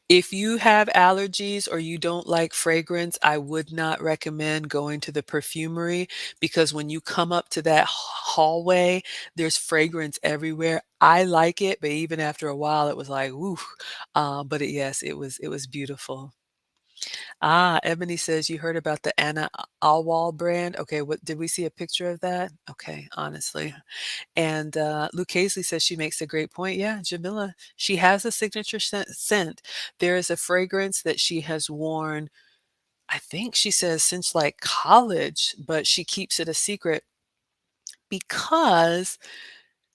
If you have allergies or you don't like fragrance, I would not recommend going to the perfumery because when you come up to that hallway, there's fragrance everywhere. I like it, but even after a while, it was like, ooh. But yes, it was beautiful. Ebony says you heard about the Anna Alwal brand. Okay, what did we see a picture of that? Okay, honestly. And Lucchese says she makes a great point. Yeah, Jamila, she has a signature scent. There is a fragrance that she has worn, I think she says since like college, but she keeps it a secret because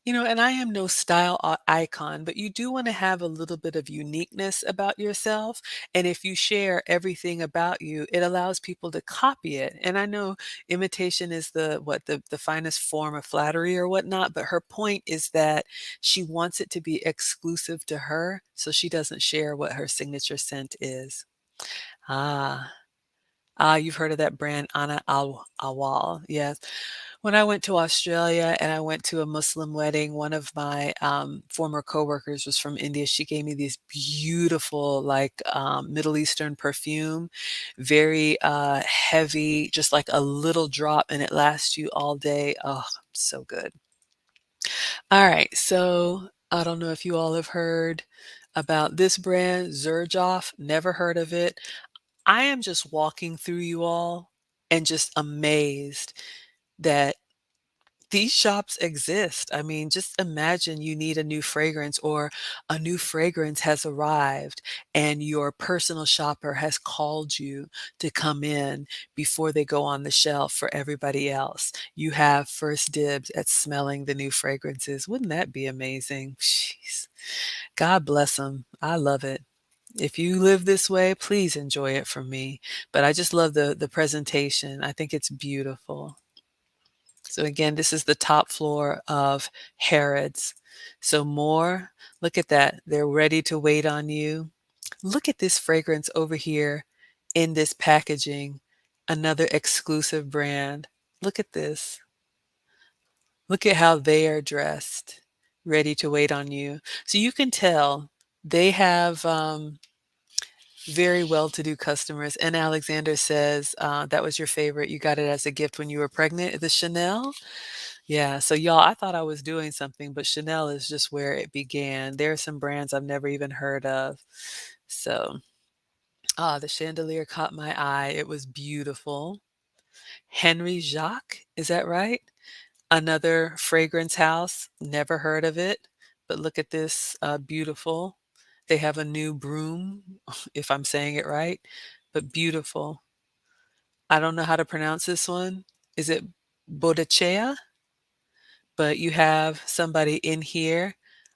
and I am no style icon, but you do want to have a little bit of uniqueness about yourself. And if you share everything about you, it allows people to copy it. And I know imitation is the finest form of flattery or whatnot, but her point is that she wants it to be exclusive to her, so she doesn't share what her signature scent is. Ah. You've heard of that brand, Anna Awal. Yes. When I went to Australia and I went to a Muslim wedding, one of my former coworkers was from India. She gave me these beautiful, like Middle Eastern perfume, very heavy, just like a little drop, and it lasts you all day. Oh, so good. All right. So I don't know if you all have heard about this brand, Zerjoff. Never heard of it. I am just walking through you all and just amazed that these shops exist. I mean, just imagine you need a new fragrance or a new fragrance has arrived and your personal shopper has called you to come in before they go on the shelf for everybody else. You have first dibs at smelling the new fragrances. Wouldn't that be amazing? Jeez. God bless them. I love it. If you live this way, please enjoy it from me. But I just love the presentation. I think it's beautiful. So again, this is the top floor of Harrods. So more, look at that. They're ready to wait on you. Look at this fragrance over here in this packaging. Another exclusive brand. Look at this. Look at how they are dressed, ready to wait on you. So you can tell they have very well-to-do customers. And Alexander says that was your favorite. You got it as a gift when you were pregnant. The Chanel. Yeah. So y'all, I thought I was doing something, but Chanel is just where it began. There are some brands I've never even heard of. So, the chandelier caught my eye. It was beautiful. Henry Jacques, is that right? Another fragrance house, never heard of it, but look at this, beautiful. They have a new broom, if I'm saying it right, but beautiful. I don't know how to pronounce this one. Is it Bodicea? But you have somebody in here.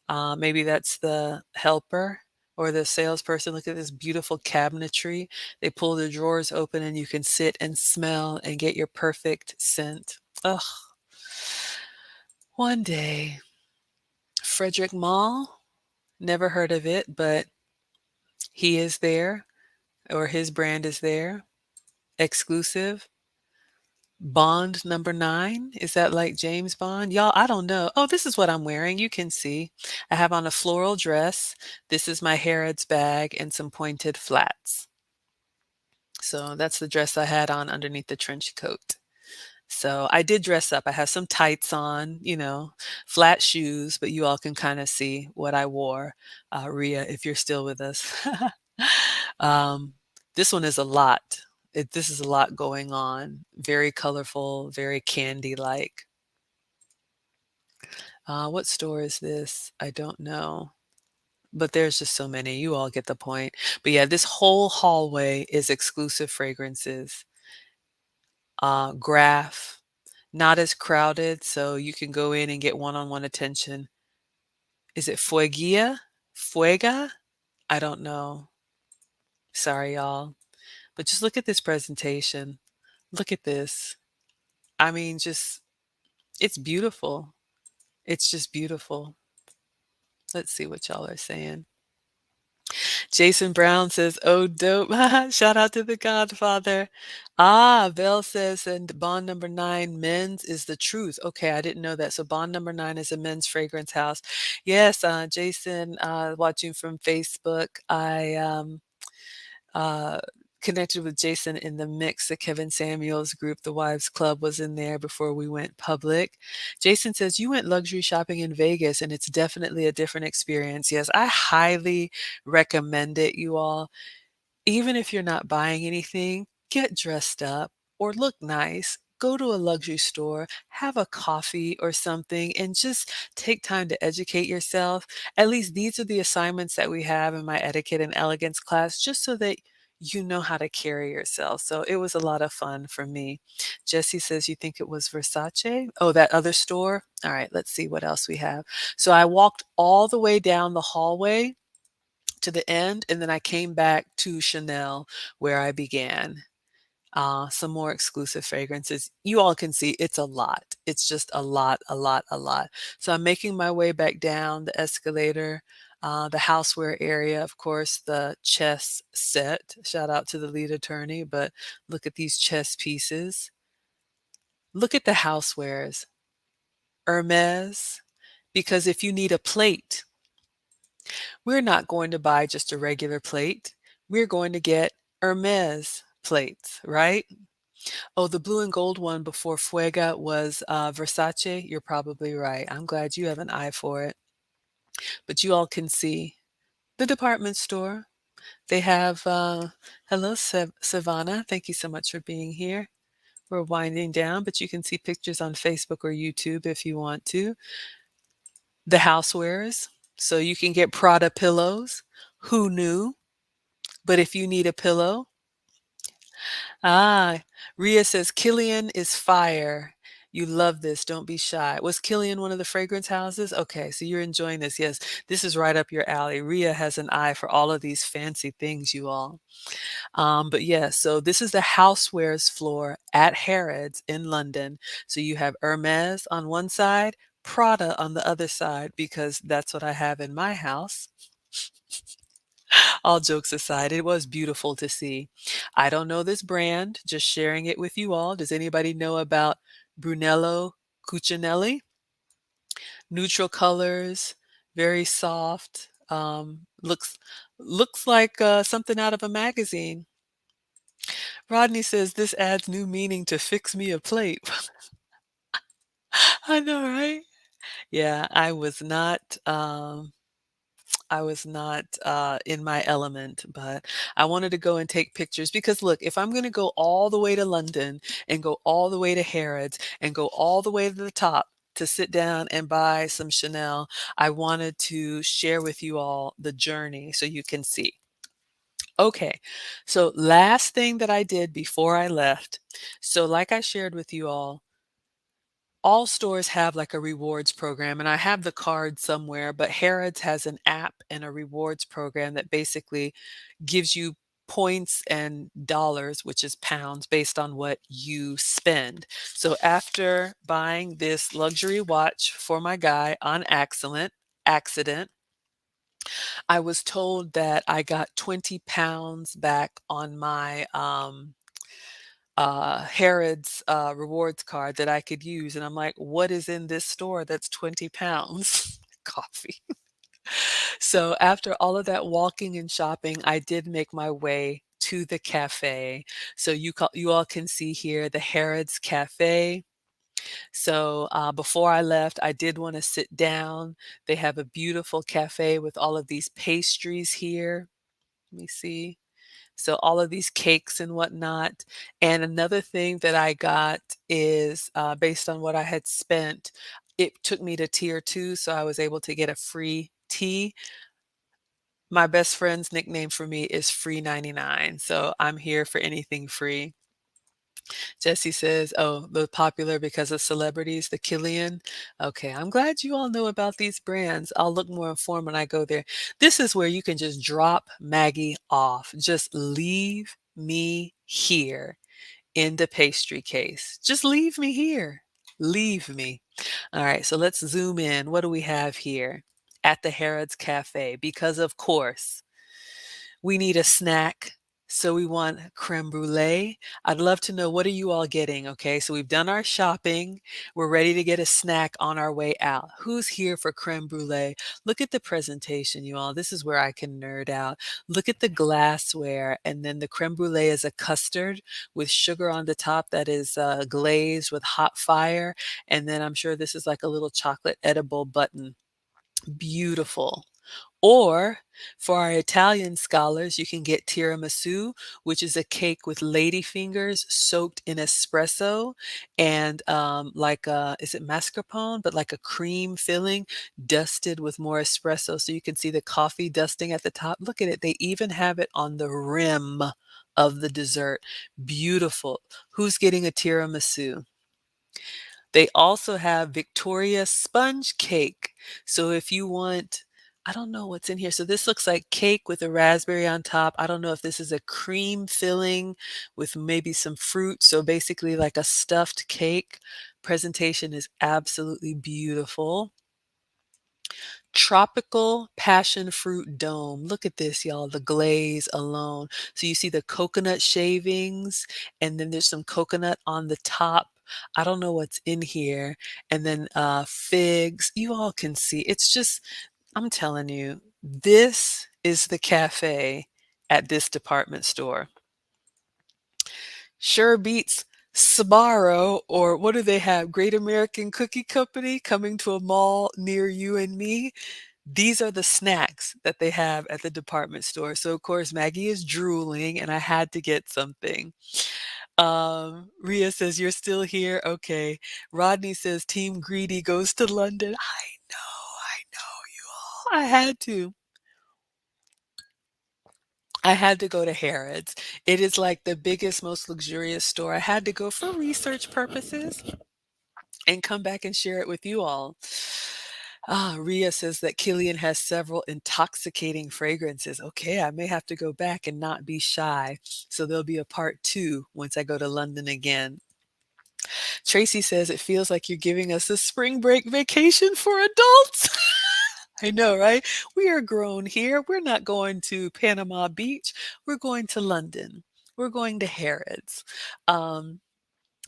Maybe that's the helper or the salesperson. Look at this beautiful cabinetry. They pull the drawers open and you can sit and smell and get your perfect scent. Ugh. One day, Frederick Mall, never heard of it, but he is there or his brand is there. Exclusive. Bond number 9. Is that like James Bond? Y'all, I don't know. Oh, this is what I'm wearing. You can see. I have on a floral dress. This is my Harrods bag and some pointed flats. So that's the dress I had on underneath the trench coat. So I did dress up. I have some tights on, flat shoes, but you all can kind of see what I wore. Rhea, if you're still with us. um, this one is a lot. This is a lot going on. Very colorful, very candy-like. What store is this? I don't know. But there's just so many. You all get the point. But yeah, this whole hallway is exclusive fragrances. Graph, not as crowded, so you can go in and get one-on-one attention. Is it Fuegia? Fuega? I don't know. Sorry, y'all. But just look at this presentation. Look at this. I mean, just, it's beautiful. It's just beautiful. Let's see what y'all are saying. Jason Brown says, "Oh, dope." Shout out to the Godfather. Bell says, and Bond number 9, men's is the truth. Okay, I didn't know that. So Bond number 9 is a men's fragrance house. Yes, Jason, watching from Facebook. I uh, connected with Jason in the mix. The Kevin Samuels group, the Wives Club, was in there before we went public. Jason says, you went luxury shopping in Vegas and it's definitely a different experience. Yes, I highly recommend it, you all. Even if you're not buying anything, get dressed up or look nice. Go to a luxury store, have a coffee or something, and just take time to educate yourself. At least these are the assignments that we have in my etiquette and elegance class, just so that you know how to carry yourself. So it was a lot of fun for me. Jesse says, you think it was Versace? Oh, that other store? All right, let's see what else we have. So I walked all the way down the hallway to the end, and then I came back to Chanel where I began. Some more exclusive fragrances. You all can see it's a lot. It's just a lot, a lot, a lot. So I'm making my way back down the escalator, the houseware area, of course, the chess set. Shout out to the lead attorney, but look at these chess pieces. Look at the housewares. Hermes, because if you need a plate, we're not going to buy just a regular plate. We're going to get Hermes plates, right? Oh, the blue and gold one before Fuega was Versace. You're probably right. I'm glad you have an eye for it. But you all can see the department store. They have, hello, Savannah. Thank you so much for being here. We're winding down, but you can see pictures on Facebook or YouTube if you want to. The housewares. So you can get Prada pillows. Who knew? But if you need a pillow, Ria says, Killian is fire. You love this. Don't be shy. Was Killian one of the fragrance houses? Okay, so you're enjoying this. Yes, this is right up your alley. Rhea has an eye for all of these fancy things, you all. But yeah, so this is the housewares floor at Harrods in London. So you have Hermes on one side, Prada on the other side, because that's what I have in my house. All jokes aside, it was beautiful to see. I don't know this brand, just sharing it with you all. Does anybody know about Brunello Cucinelli? Neutral colors, very soft. Looks like something out of a magazine. Rodney says this adds new meaning to fix me a plate. I know, right? Yeah, I was not in my element, but I wanted to go and take pictures because look, if I'm going to go all the way to London and go all the way to Harrods and go all the way to the top to sit down and buy some Chanel, I wanted to share with you all the journey so you can see. Okay, so last thing that I did before I left. So like I shared with you all stores have like a rewards program, and I have the card somewhere, but Harrods has an app and a rewards program that basically gives you points and dollars, which is pounds, based on what you spend. So after buying this luxury watch for my guy on accident, I was told that I got 20 pounds back on my Harrods rewards card that I could use. And I'm like, what is in this store that's 20 pounds? Coffee. So after all of that walking and shopping, I did make my way to the cafe. So you all can see here the Harrods Cafe. So before I left, I did want to sit down. They have a beautiful cafe with all of these pastries here. Let me see. So all of these cakes and whatnot. And another thing that I got is based on what I had spent, it took me to tier 2, so I was able to get a free tea. My best friend's nickname for me is Free 99, so I'm here for anything free. Jesse says, "Oh, the popular because of celebrities, the Killian." Okay, I'm glad you all know about these brands. I'll look more informed when I go there. This is where you can just drop Maggie off. Just leave me here in the pastry case. Just leave me here. Leave me. All right, so let's zoom in. What do we have here at the Harrods Cafe? Because of course, we need a snack. So we want creme brulee. I'd love to know, what are you all getting? Okay, so we've done our shopping. We're ready to get a snack on our way out. Who's here for creme brulee? Look at the presentation, you all. This is where I can nerd out. Look at the glassware, and then the creme brulee is a custard with sugar on the top that is glazed with hot fire. And then I'm sure this is like a little chocolate edible button. Beautiful. Or for our Italian scholars, you can get tiramisu, which is a cake with lady fingers soaked in espresso and is it mascarpone? But like a cream filling dusted with more espresso. So you can see the coffee dusting at the top. Look at it. They even have it on the rim of the dessert. Beautiful. Who's getting a tiramisu? They also have Victoria sponge cake. So if you want, I don't know what's in here. So this looks like cake with a raspberry on top. I don't know if this is a cream filling with maybe some fruit. So basically like a stuffed cake. Presentation is absolutely beautiful. Tropical passion fruit dome. Look at this, y'all, the glaze alone. So you see the coconut shavings, and then there's some coconut on the top. I don't know what's in here. And then figs. You all can see. It's just, I'm telling you, this is the cafe at this department store. Sure beats Sbarro, or what do they have? Great American Cookie Company coming to a mall near you and me. These are the snacks that they have at the department store. So of course Maggie is drooling and I had to get something. Ria says, "You're still here." Okay. Rodney says, "Team Greedy goes to London." I know you all. I had to. I had to go to Harrods. It is like the biggest, most luxurious store. I had to go for research purposes. and come back and share it with you all. Ah, Ria says that Killian has several intoxicating fragrances. Okay, I may have to go back and not be shy. So there'll be a part two once I go to London again. Tracy says it feels like you're giving us a spring break vacation for adults. I know, right? We are grown here. We're not going to Panama Beach. We're going to London. We're going to Harrods. Um,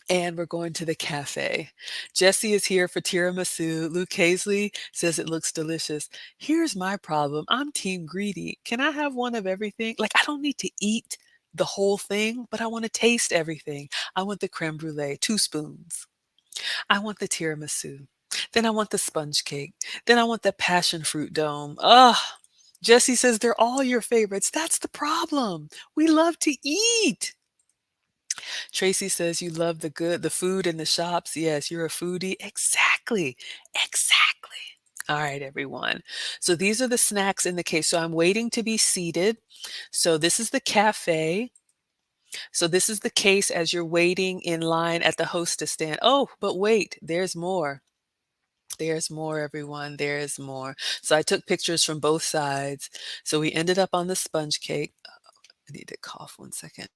and we're going to the cafe. Jesse is here for tiramisu. Luke Hazley says it looks delicious. Here's my problem. I'm team greedy. Can I have one of everything? Like, I don't need to eat the whole thing, but I want to taste everything. I want the creme brulee, 2 spoons. I want the tiramisu. Then I want the sponge cake. Then I want the passion fruit dome. Ugh. Jesse says they're all your favorites. That's the problem. We love to eat. Tracy says you love the food in the shops. Yes, you're a foodie. Exactly. Exactly. All right, everyone. So these are the snacks in the case. So I'm waiting to be seated. So this is the cafe. So this is the case as you're waiting in line at the hostess stand. Oh, but wait, there's more. There's more, everyone. There's more. So I took pictures from both sides. So we ended up on the sponge cake. I need to cough 1 second.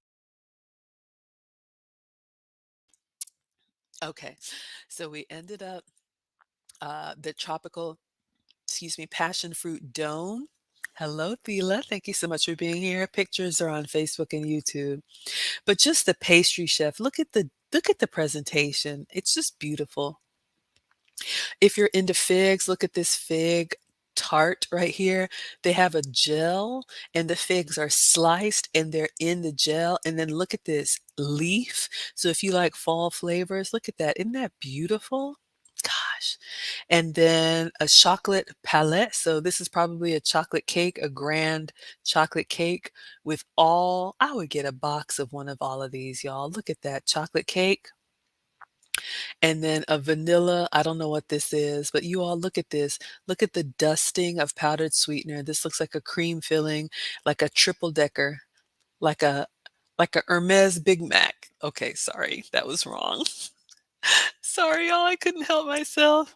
Okay. So we ended up the tropical, excuse me, passion fruit dome. Hello, Thela. Thank you so much for being here. Pictures are on Facebook and YouTube. But just the pastry chef, look at the presentation. It's just beautiful. If you're into figs, look at this fig tart right here. They have a gel and the figs are sliced and they're in the gel. And then look at this leaf. So if you like fall flavors, look at that. Isn't that beautiful? Gosh. And then a chocolate palette. So this is probably a chocolate cake, a grand chocolate cake with all, I would get a box of one of all of these, y'all. Look at that chocolate cake. And then a vanilla, I don't know what this is, but you all look at this. Look at the dusting of powdered sweetener. This looks like a cream filling, like a triple decker, like a Hermes Big Mac. Okay, sorry, that was wrong. Sorry, y'all, I couldn't help myself.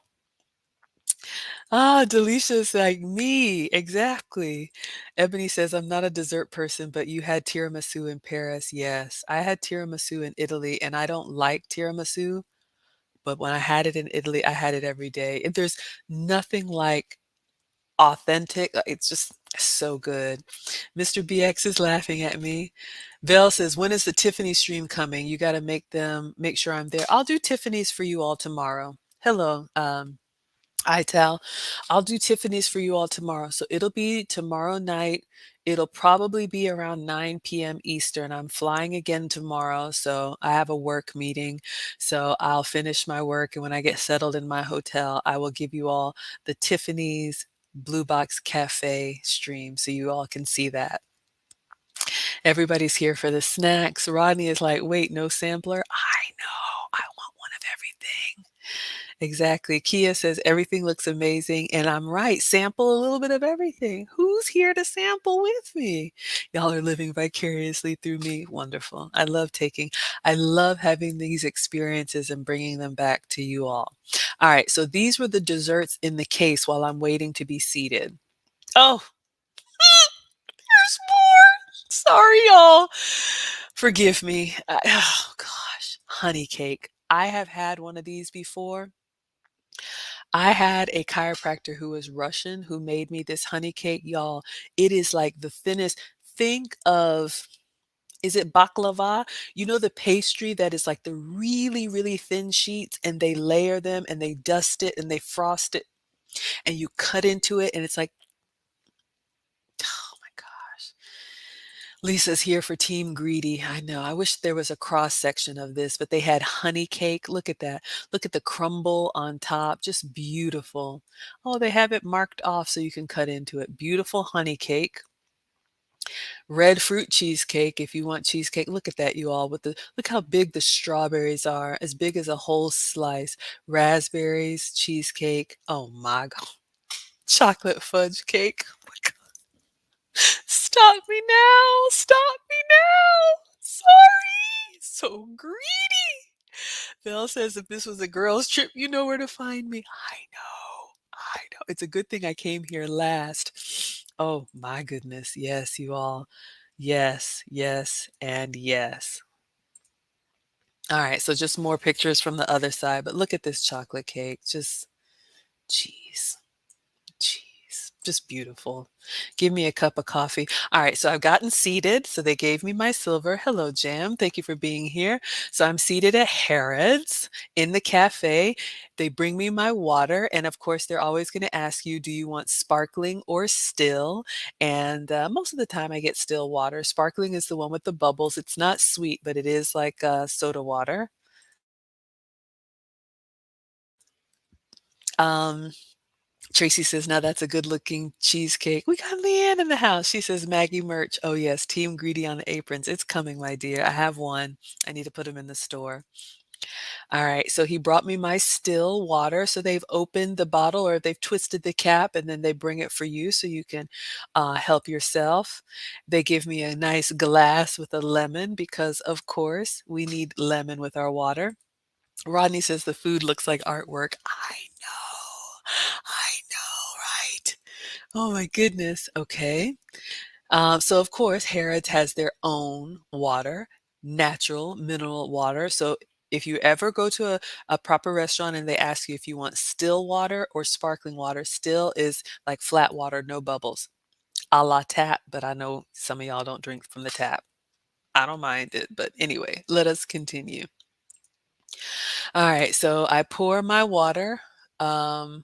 Ah, delicious like me. Exactly. Ebony says, I'm not a dessert person, but you had tiramisu in Paris. Yes, I had tiramisu in Italy, and I don't like tiramisu. But when I had it in Italy, I had it every day. And there's nothing like authentic. It's just so good. Mr. BX is laughing at me. Val says, when is the Tiffany stream coming? You got to make sure I'm there. I'll do Tiffany's for you all tomorrow. Hello. Ital. I'll do Tiffany's for you all tomorrow. So it'll be tomorrow night. It'll probably be around 9 p.m. Eastern. I'm flying again tomorrow. So I have a work meeting. So I'll finish my work. And when I get settled in my hotel, I will give you all the Tiffany's Blue Box Cafe stream so you all can see that. Everybody's here for the snacks. Rodney is like, wait, no sampler? I know. I want one of everything. Exactly. Kia says everything looks amazing. And I'm right. Sample a little bit of everything. Who's here to sample with me? Y'all are living vicariously through me. Wonderful. I love having these experiences and bringing them back to you all. All right. So these were the desserts in the case while I'm waiting to be seated. Oh, there's more. Sorry, y'all. Forgive me. Oh, gosh. Honey cake. I have had one of these before. I had a chiropractor who was Russian who made me this honey cake, y'all. It is like the thinnest. Think of, is it baklava? You know the pastry that is like the really, really thin sheets and they layer them and they dust it and they frost it and you cut into it and it's like, oh my gosh. Lisa's here for Team Greedy. I know. I wish there was a cross section of this, but they had honey cake. Look at that. Look at the crumble on top. Just beautiful. Oh, they have it marked off so you can cut into it. Beautiful honey cake. Red fruit cheesecake if you want cheesecake. Look at that, you all. Look how big the strawberries are. As big as a whole slice. Raspberries, cheesecake. Oh my God. Chocolate fudge cake. Oh my God. Stop me now. Stop me now. Sorry. So greedy. Bill says if this was a girls' trip, you know where to find me. I know. It's a good thing I came here last. Oh my goodness. Yes, you all. Yes, yes, and yes. All right, so just more pictures from the other side, but look at this chocolate cake. Just cheese. Jeez, just beautiful. Give me a cup of coffee. All right, so I've gotten seated. So they gave me my silver. Hello, Jam. Thank you for being here. So I'm seated at Harrods in the cafe. They bring me my water. And of course, they're always going to ask you, do you want sparkling or still? And most of the time, I get still water. Sparkling is the one with the bubbles. It's not sweet, but it is like soda water. Um, Tracy says, "Now that's a good-looking cheesecake." We got Leanne in the house. She says, "Maggie merch." Oh, yes, Team Greedy on the aprons. It's coming, my dear. I have one. I need to put them in the store. All right, so he brought me my still water. So they've opened the bottle or they've twisted the cap and then they bring it for you so you can help yourself. They give me a nice glass with a lemon because, of course, we need lemon with our water. Rodney says the food looks like artwork. I know. I know, right? Oh my goodness. Okay. So of course, Harrods has their own water, natural mineral water. So if you ever go to a proper restaurant and they ask you if you want still water or sparkling water, still is like flat water, no bubbles, a la tap. But I know some of y'all don't drink from the tap. I don't mind it. But anyway, let us continue. All right. So I pour my water. Um,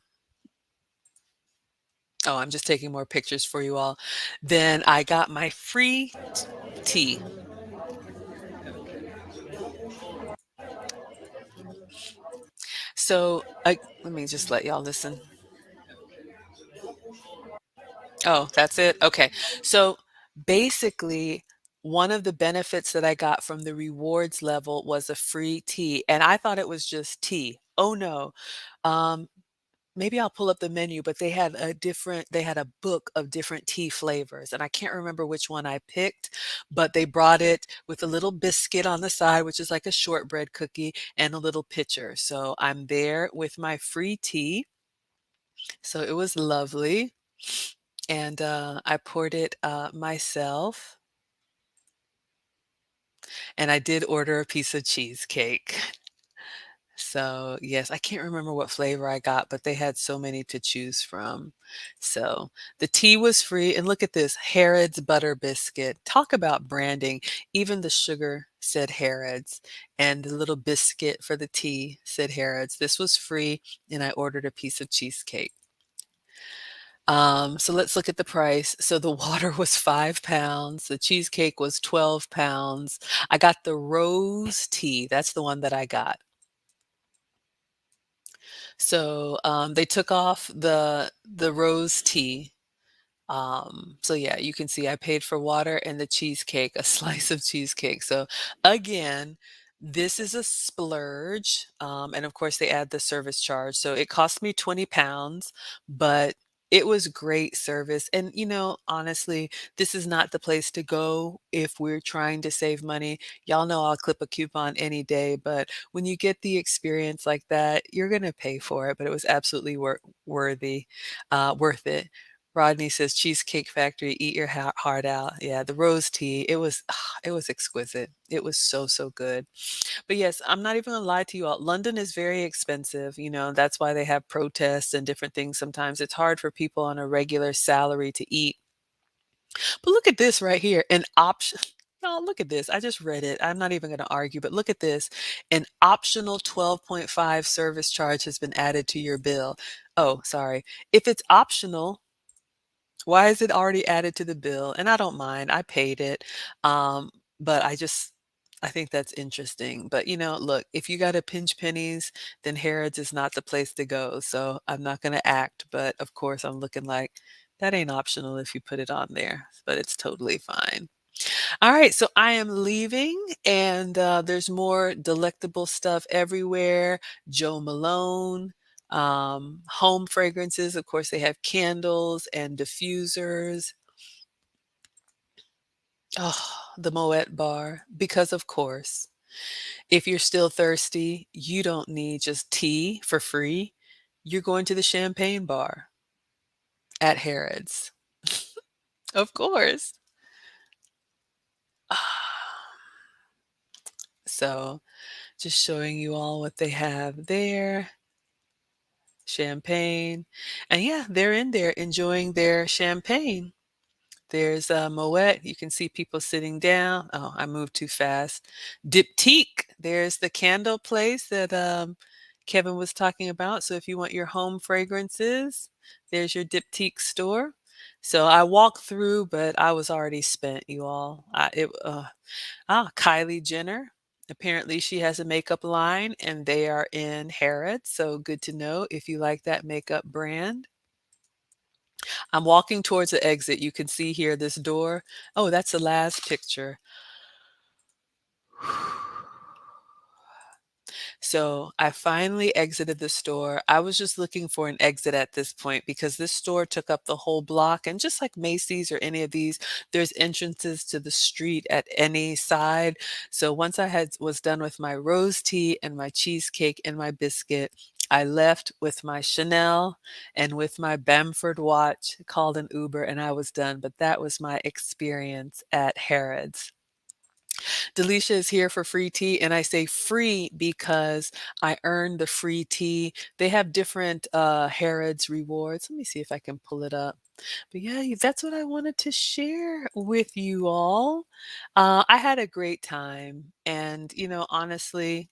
Oh, I'm just taking more pictures for you all. Then I got my free tea. So let me just let y'all listen. Oh, that's it? Okay. So basically, one of the benefits that I got from the rewards level was a free tea. And I thought it was just tea. Oh no. Um, Maybe I'll pull up the menu, but they had a book of different tea flavors, and I can't remember which one I picked, but they brought it with a little biscuit on the side, which is like a shortbread cookie, and a little pitcher. So I'm there with my free tea. So it was lovely, and I poured it myself, and I did order a piece of cheesecake. So, yes, I can't remember what flavor I got, but they had so many to choose from. So, the tea was free, and look at this, Harrod's butter biscuit. Talk about branding. Even the sugar said Harrod's, and the little biscuit for the tea said Harrod's. This was free, and I ordered a piece of cheesecake. So let's look at the price. So the water was 5 pounds, the cheesecake was 12 pounds. I got the rose tea. That's the one that I got. So, they took off the rose tea. So yeah, you can see I paid for water and the cheesecake, a slice of cheesecake. So again, this is a splurge. And of course they add the service charge. So it cost me 20 pounds, but it was great service. And honestly, this is not the place to go if we're trying to save money. Y'all know I'll clip a coupon any day, but when you get the experience like that, you're going to pay for it. But it was absolutely worth it. Rodney says, "Cheesecake Factory, eat your heart out." Yeah, the rose tea, it was exquisite. It was so, so good. But yes, I'm not even gonna lie to you all. London is very expensive. That's why they have protests and different things sometimes. It's hard for people on a regular salary to eat. But look at this right here, an option. No, look at this. I just read it. I'm not even going to argue, but look at this. An optional 12.5 service charge has been added to your bill. Oh, sorry. If it's optional, why is it already added to the bill? And I don't mind, I paid it. Um, but I think that's interesting. But look, if you gotta pinch pennies, then Harrods is not the place to go. So I'm not gonna act, but of course I'm looking like that ain't optional if you put it on there, but it's totally fine. All right, so I am leaving, and there's more delectable stuff everywhere. Joe Malone, home fragrances. Of course, they have candles and diffusers. Oh, the Moet bar, because of course. If you're still thirsty, you don't need just tea for free. You're going to the champagne bar at Harrods. Of course. So, just showing you all what they have there. Champagne. And yeah, they're in there enjoying their champagne. There's a Moet. You can see people sitting down. Oh, I moved too fast. Diptyque. There's the candle place that Kevin was talking about. So if you want your home fragrances, there's your Diptyque store. So I walked through, but I was already spent, you all. Kylie Jenner. Apparently, she has a makeup line and they are in Harrod. So good to know if you like that makeup brand. I'm walking towards the exit. You can see here this door. Oh, that's the last picture. So I finally exited the store. I was just looking for an exit at this point because this store took up the whole block. And just like Macy's or any of these, there's entrances to the street at any side. So once I was done with my rose tea and my cheesecake and my biscuit, I left with my Chanel and with my Bamford watch, called an Uber, and I was done. But that was my experience at Harrods. Delisha is here for free tea, and I say free because I earned the free tea. They have different Harrods rewards. Let me see if I can pull it up. But yeah, that's what I wanted to share with you all. I had a great time, and honestly,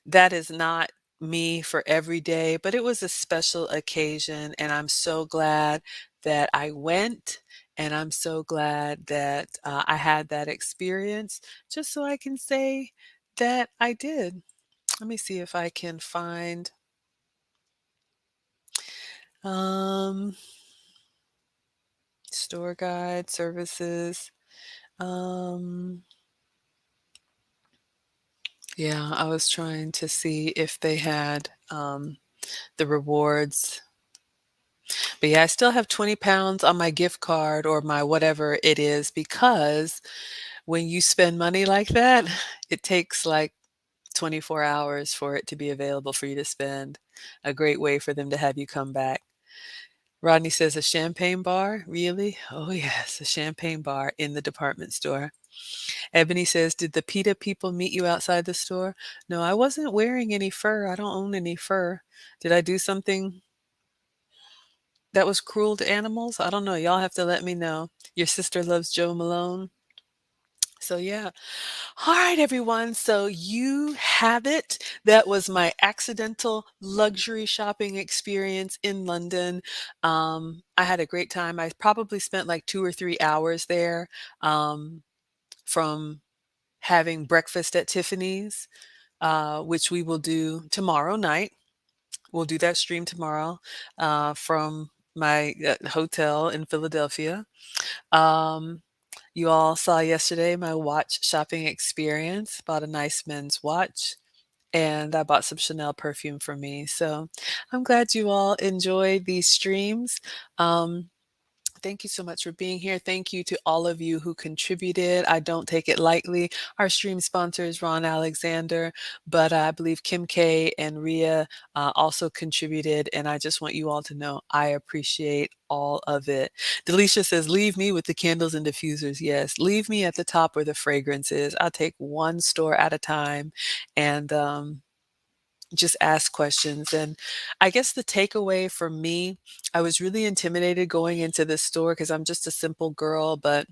that is not me for every day, but it was a special occasion, and I'm so glad that I went, and I'm so glad that I had that experience just so I can say that I did. Let me see if I can find um, store guide services. Um, yeah, I was trying to see if they had the rewards. But yeah, I still have 20 pounds on my gift card or my whatever it is because when you spend money like that, it takes like 24 hours for it to be available for you to spend. A great way for them to have you come back. Rodney says a champagne bar? Really? Oh, yes, a champagne bar in the department store. Ebony says, did the PETA people meet you outside the store? No, I wasn't wearing any fur. I don't own any fur. Did I do something that was cruel to animals? I don't know. Y'all have to let me know. Your sister loves Joe Malone. So, yeah. All right, everyone. So, you have it. That was my accidental luxury shopping experience in London. I had a great time. I probably spent like 2 or 3 hours there from having breakfast at Tiffany's, which we will do tomorrow night. We'll do that stream tomorrow from my hotel in Philadelphia. Um, you all saw yesterday my watch shopping experience. Bought a nice men's watch and I bought some Chanel perfume for me. So I'm glad you all enjoy these streams. Thank you so much for being here. Thank you to all of you who contributed. I don't take it lightly. Our stream sponsor is Ron Alexander, but I believe Kim K and Ria also contributed. And I just want you all to know I appreciate all of it. Delisha says, leave me with the candles and diffusers. Yes, leave me at the top where the fragrance is. I'll take one store at a time and just ask questions. And I guess the takeaway for me, I was really intimidated going into this store because I'm just a simple girl. But,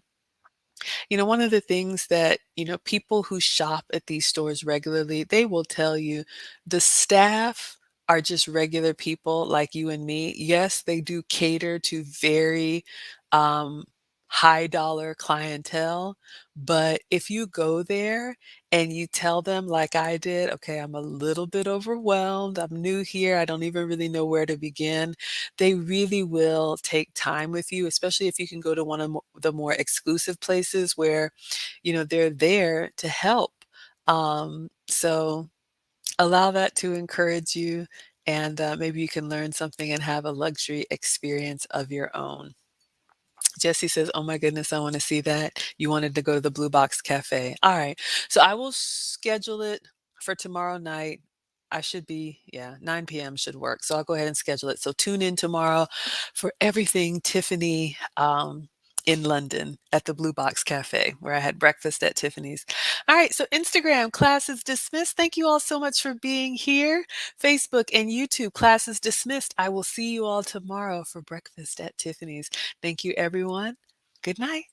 one of the things that, people who shop at these stores regularly, they will tell you the staff are just regular people like you and me. Yes, they do cater to very um, high dollar clientele. But if you go there and you tell them, like I did, okay, I'm a little bit overwhelmed. I'm new here. I don't even really know where to begin. They really will take time with you, especially if you can go to one of the more exclusive places where, they're there to help. So allow that to encourage you, and maybe you can learn something and have a luxury experience of your own. Jesse says, "Oh my goodness, I wanna see that. You wanted to go to the Blue Box Cafe." Alright. So I will schedule it for tomorrow night. I should be yeah, 9 PM should work, so I'll go ahead and schedule it. So tune in tomorrow for everything Tiffany, in London at the Blue Box Cafe, where I had breakfast at Tiffany's. Alright, so Instagram, class is dismissed. Thank you all so much for being here. Facebook and YouTube, class is dismissed. I will see you all tomorrow for breakfast at Tiffany's. Thank you, everyone. Good night.